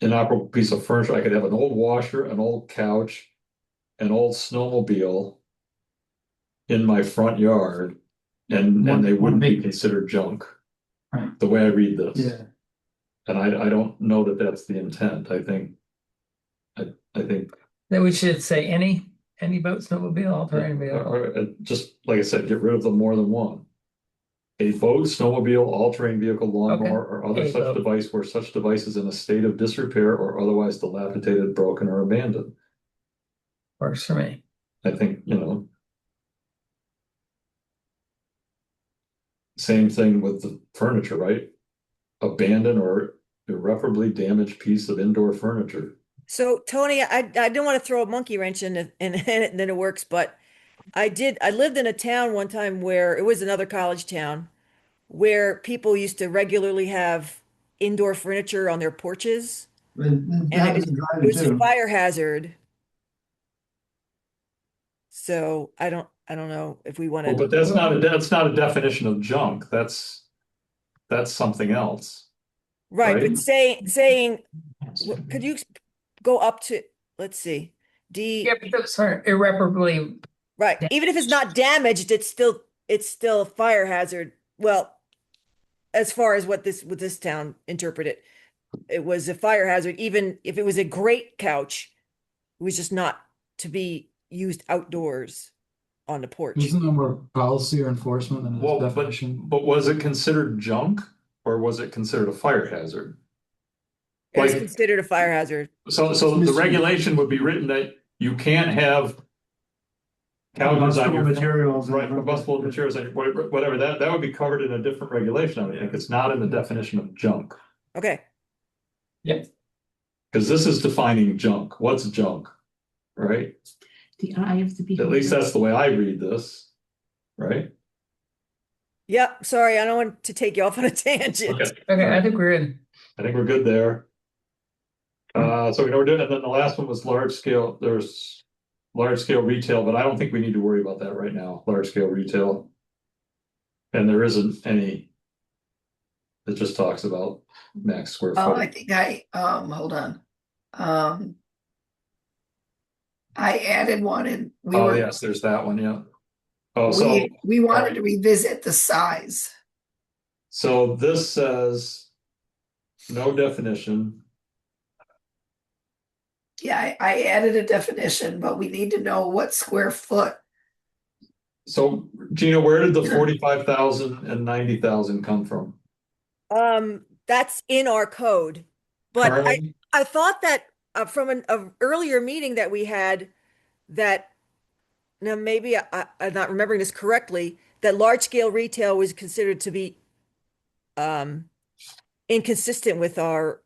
inoperable piece of furniture. I could have an old washer, an old couch, an old snowmobile in my front yard, and they wouldn't be considered junk. Right. The way I read this. Yeah. And I don't know that that's the intent. I think That we should say any boat, snowmobile, all-terrain vehicle. or just like I said, get rid of the more than one. A boat, snowmobile, all-terrain vehicle, lawnmower, or other A such boat. device where such device is in a state of disrepair or otherwise dilapidated, broken, or abandoned. Works for me. I think, same thing with the furniture, right? Abandoned or irreparably damaged piece of indoor furniture. So Tony, I didn't want to throw a monkey wrench in it and then it works, but I lived in a town one time where it was another college town where people used to regularly have indoor furniture on their porches. And it was a fire hazard. So I don't know if we want Well, to. but that's not a definition of junk. That's something else. Right, Right. but saying, could you go up to, let's see, D, Yeah, but those are irreparably, right, even if it's not damaged, it's still a fire hazard. Well, as far as what this town interpreted, it was a fire hazard, even if it was a great couch, it was just not to be used outdoors on the porch. Isn't there more policy or enforcement than Well, its definition? but was it considered junk or was it considered a fire hazard? It was Like- considered a fire hazard. So the regulation would be written that you can't have couches on Combustible your materials. right, combustible materials, whatever, that would be covered in a different regulation, I think, it's not in the definition of junk. Okay, Because this is defining junk, what's junk, right? The eye of the beholder. At least that's the way I read this, right? yep, sorry, I don't want to take you off on a tangent. okay, I think we're in. I think we're good there. So we're doing, and then the last one was large scale, there's large scale retail, but I don't think we need to worry about that right now, large scale retail. And there isn't any. It just talks about max square Oh, foot. I think hold on. I added one and Oh, yes, there's that one, yeah. Oh, so, we wanted to revisit the size. so this says no definition. Yeah, I added a definition, but we need to know what square foot. So Gina, where did the 45,000 and 90,000 come from? That's in our code, but Carly? I thought that from an earlier meeting that we had, that now maybe I'm not remembering this correctly, that large scale retail was considered to be inconsistent with our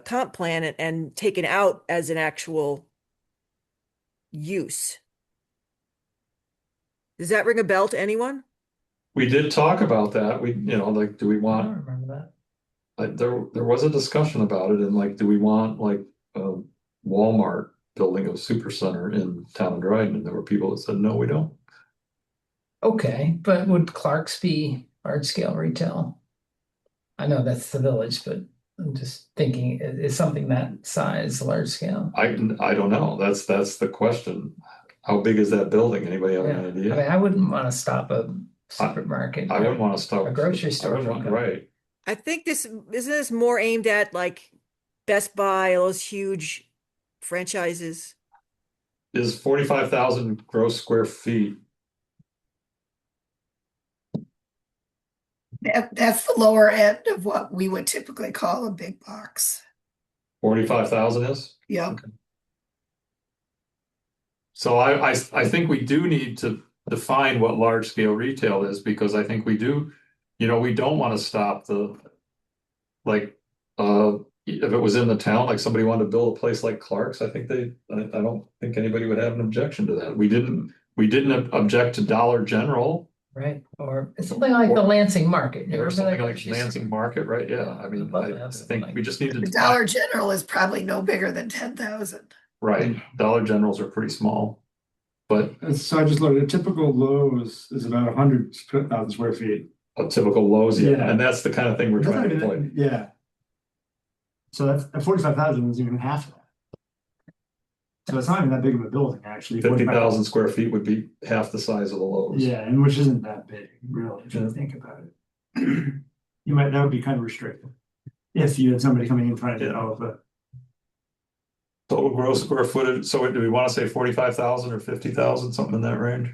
comp plan and taken out as an actual use. Does that ring a bell to anyone? We did talk about that. We, like, do we I want, don't remember that. like, there was a discussion about it and like, do we want like a Walmart building a super center in town of Dryden? And there were people that said, no, we don't. Okay, but would Clark's be large scale retail? I know that's the village, but I'm just thinking, is something that size large scale? I don't know. That's the question. How big is that building? Anybody have Yeah, an I idea? mean, I wouldn't want to stop a supermarket. I wouldn't want to stop. A grocery store. I wouldn't want- Right. I think isn't this more aimed at like Best Buy, those huge franchises? Is 45,000 gross square feet? That's the lower end of what we would typically call a big box. 45,000 is? Yep. So I think we do need to define what large scale retail is, because I think we do, we don't want to stop like, if it was in the town, like somebody wanted to build a place like Clark's, I don't think anybody would have an objection to that. We didn't object to Dollar General. Right, or something like the Lansing Market. Or something like Lansing Market, right? Yeah, I mean, I think we just need to. The Dollar General is probably no bigger than 10,000. Right, Dollar Generals are pretty small, but So I just looked, a typical Lowe's is about 100,000 square feet. a typical Lowe's, yeah, Yeah. and that's the kind of thing we're That's trying to not avoid. even- Yeah. So that's 45,000 is even half of that. So it's not even that big of a building, actually. 50,000 square feet would be half the size of the Lowe's. Yeah, and which isn't that big, really, if you think about it. That would be kind of restrictive. If you had somebody coming in trying to develop a. Total gross square footage, so do we want to say 45,000 or 50,000, something in that range?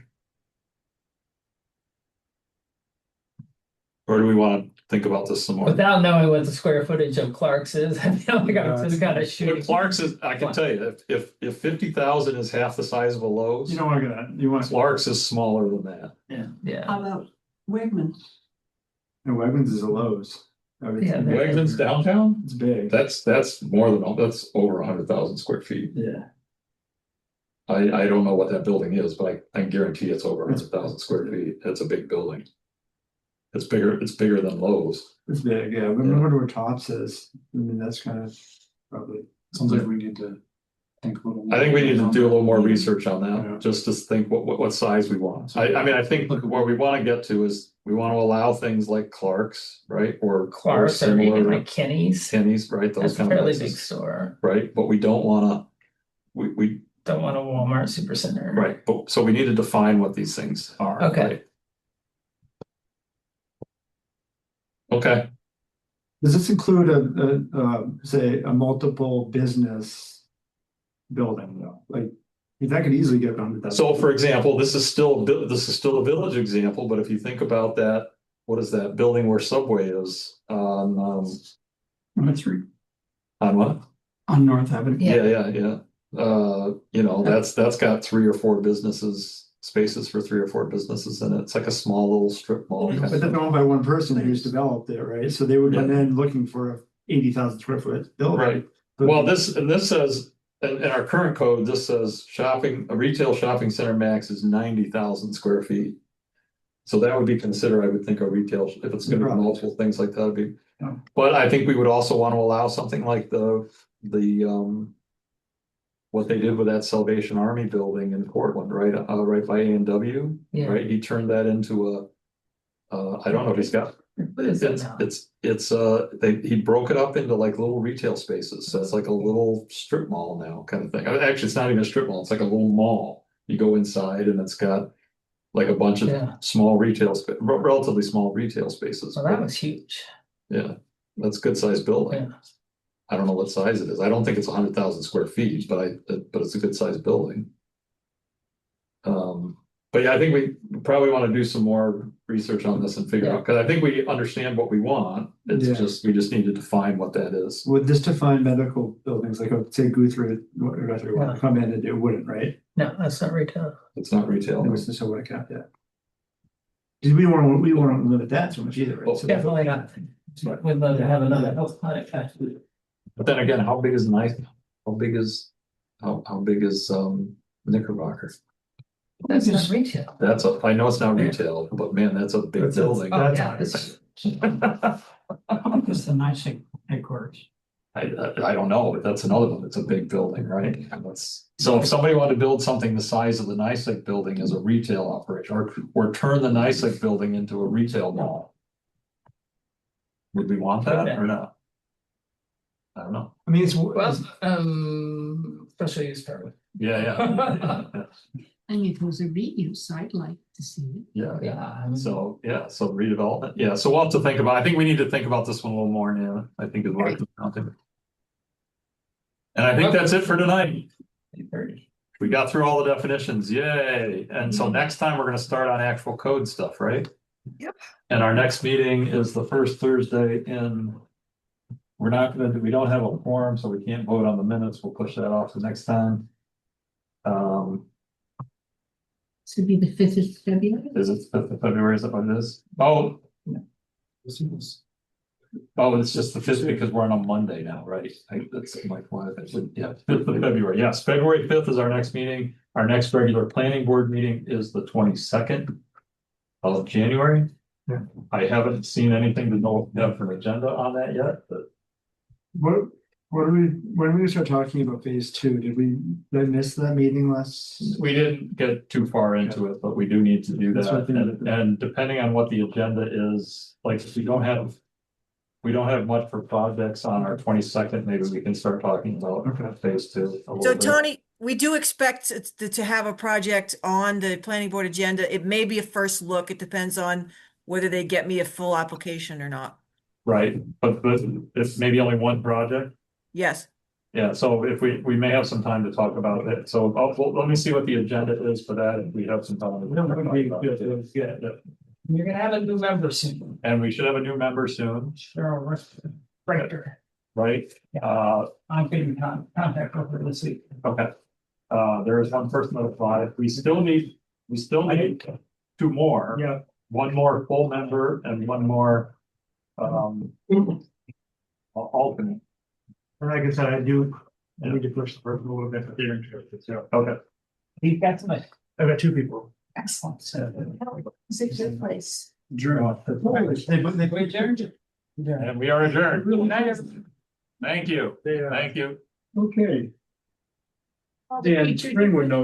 Or do we want to think about this some more? Without knowing what the square footage of Clark's is, I feel like I'm just kind of But shooting. Clark's is, I can tell you, if 50,000 is half the size of a Lowe's, You don't want to go that, you want. Clark's is smaller than that. Yeah. How about Wegmans? And Wegmans is a Lowe's. Yeah, Wegmans downtown? It's big. That's more than, that's over 100,000 square feet. Yeah. I don't know what that building is, but I guarantee it's over 100,000 square feet. It's a big building. It's bigger than Lowe's. It's big, yeah. I wonder where Tops is. I mean, that's kind of probably. Sounds like we need to think. I think we need to do a little more research on that, just to think what size we want. I mean, I think where we want to get to is, we want to allow things like Clark's, right? Or Clark's or even similar like Kenny's. right? Those That's a kind of fairly places, big store. right? But we don't want to, we, Don't want a Walmart supercenter. right, but, so we need to define what these things are. Okay. right? Okay, Does this include say, a multiple business building though? Like, that could easily get under that. so for example, this is still a village example, but if you think about that, what is that building where Subway is on, Number 3 on what? on North Avenue. Yeah. You know, that's got 3 or 4 spaces for 3 or 4 businesses in it. It's like a small little strip mall. But they're owned by one person who's developed it, right? So they would come in looking for a 80,000 square foot building. Right. Well, this says, in our current code, this says a retail shopping center max is 90,000 square feet. So that would be considered, I would think, a retail, if it's gonna be multiple things like that, would be. Yeah. But I think we would also want to allow something like what they did with that Salvation Army building in Portland, right? Right by A&W, Yeah. right? He turned that into I don't know if he's got. What is it now? He broke it up into like little retail spaces, so it's like a little strip mall now kind of thing. Actually, it's not even a strip mall, it's like a little mall. You go inside and it's got like a bunch of small relatively small retail spaces. Well, that was huge. Yeah, that's a good sized building. Yeah. I don't know what size it is. I don't think it's 100,000 square feet, but it's a good sized building. But yeah, I think we probably want to do some more research on this and figure out, because I think we understand what we want. It's just, we just need to define what that is. Would this define medical buildings, like say Guthrie, would come in and it wouldn't, right? No, that's not retail. It's not retail. It was just a what account, yeah. Because we want to limit that so much either, right? So Definitely not. We'd love to have another health clinic, actually. But then again, how big is how big is Knickerbocker? That's not retail. I know it's not retail, but man, that's a big building. Oh, yeah, it's It's the nice headquarters. I don't know, but that's another one. It's a big building, right? So if somebody wanted to build something the size of the NYSEG building as a retail operation, or turn the NYSEG building into a retail mall, would we want that or not? I don't know. I mean, it's special use permit. Yeah. And if it was a reuse, I'd like to see it. Yeah. So redevelopment. Yeah. So we'll have to think about, I think we need to think about this one a little more now. I think it's worth it. And I think that's it for tonight. 8:30. We got through all the definitions. Yay. And so next time we're going to start on actual code stuff, right? Yep. And our next meeting is the first Thursday in, we don't have a quorum, so we can't vote on the minutes. We'll push that off to next time. This would be the 5th of February. Is it 5th of February? Is that what it is? Oh, it's just the 5th because we're on a Monday now, right? That's my point. Yeah, 5th of February. Yes, February 5th is our next meeting. Our next regular planning board meeting is the 22nd of January. Yeah. I haven't seen anything to know if we have an agenda on that yet, but. When we start talking about phase 2, did I miss that meeting last? We didn't get too far into it, but we do need to do that. And depending on what the agenda is, like if we don't have much for projects on our 22nd, maybe we can start talking about phase 2. So Tony, we do expect to have a project on the planning board agenda. It may be a first look. It depends on whether they get me a full application or not. Right, but it's maybe only one project. Yes. Yeah, so if we may have some time to talk about it. So let me see what the agenda is for that. If we have some time. You're gonna have a new member soon. And we should have a new member soon. Cheryl Richter. Right? I'm getting contact with her this week. Okay. There is one person out of 5. We still need 2 more. Yeah. One more full member and one more alternate. And like I said, I need to push the person a little bit for their interest. So Okay. You've got somebody. I've got 2 people. Excellent. Is it your place? Adjourned. We adjourned. And we are adjourned. Thank you. Thank you. Okay. Dan Spring would know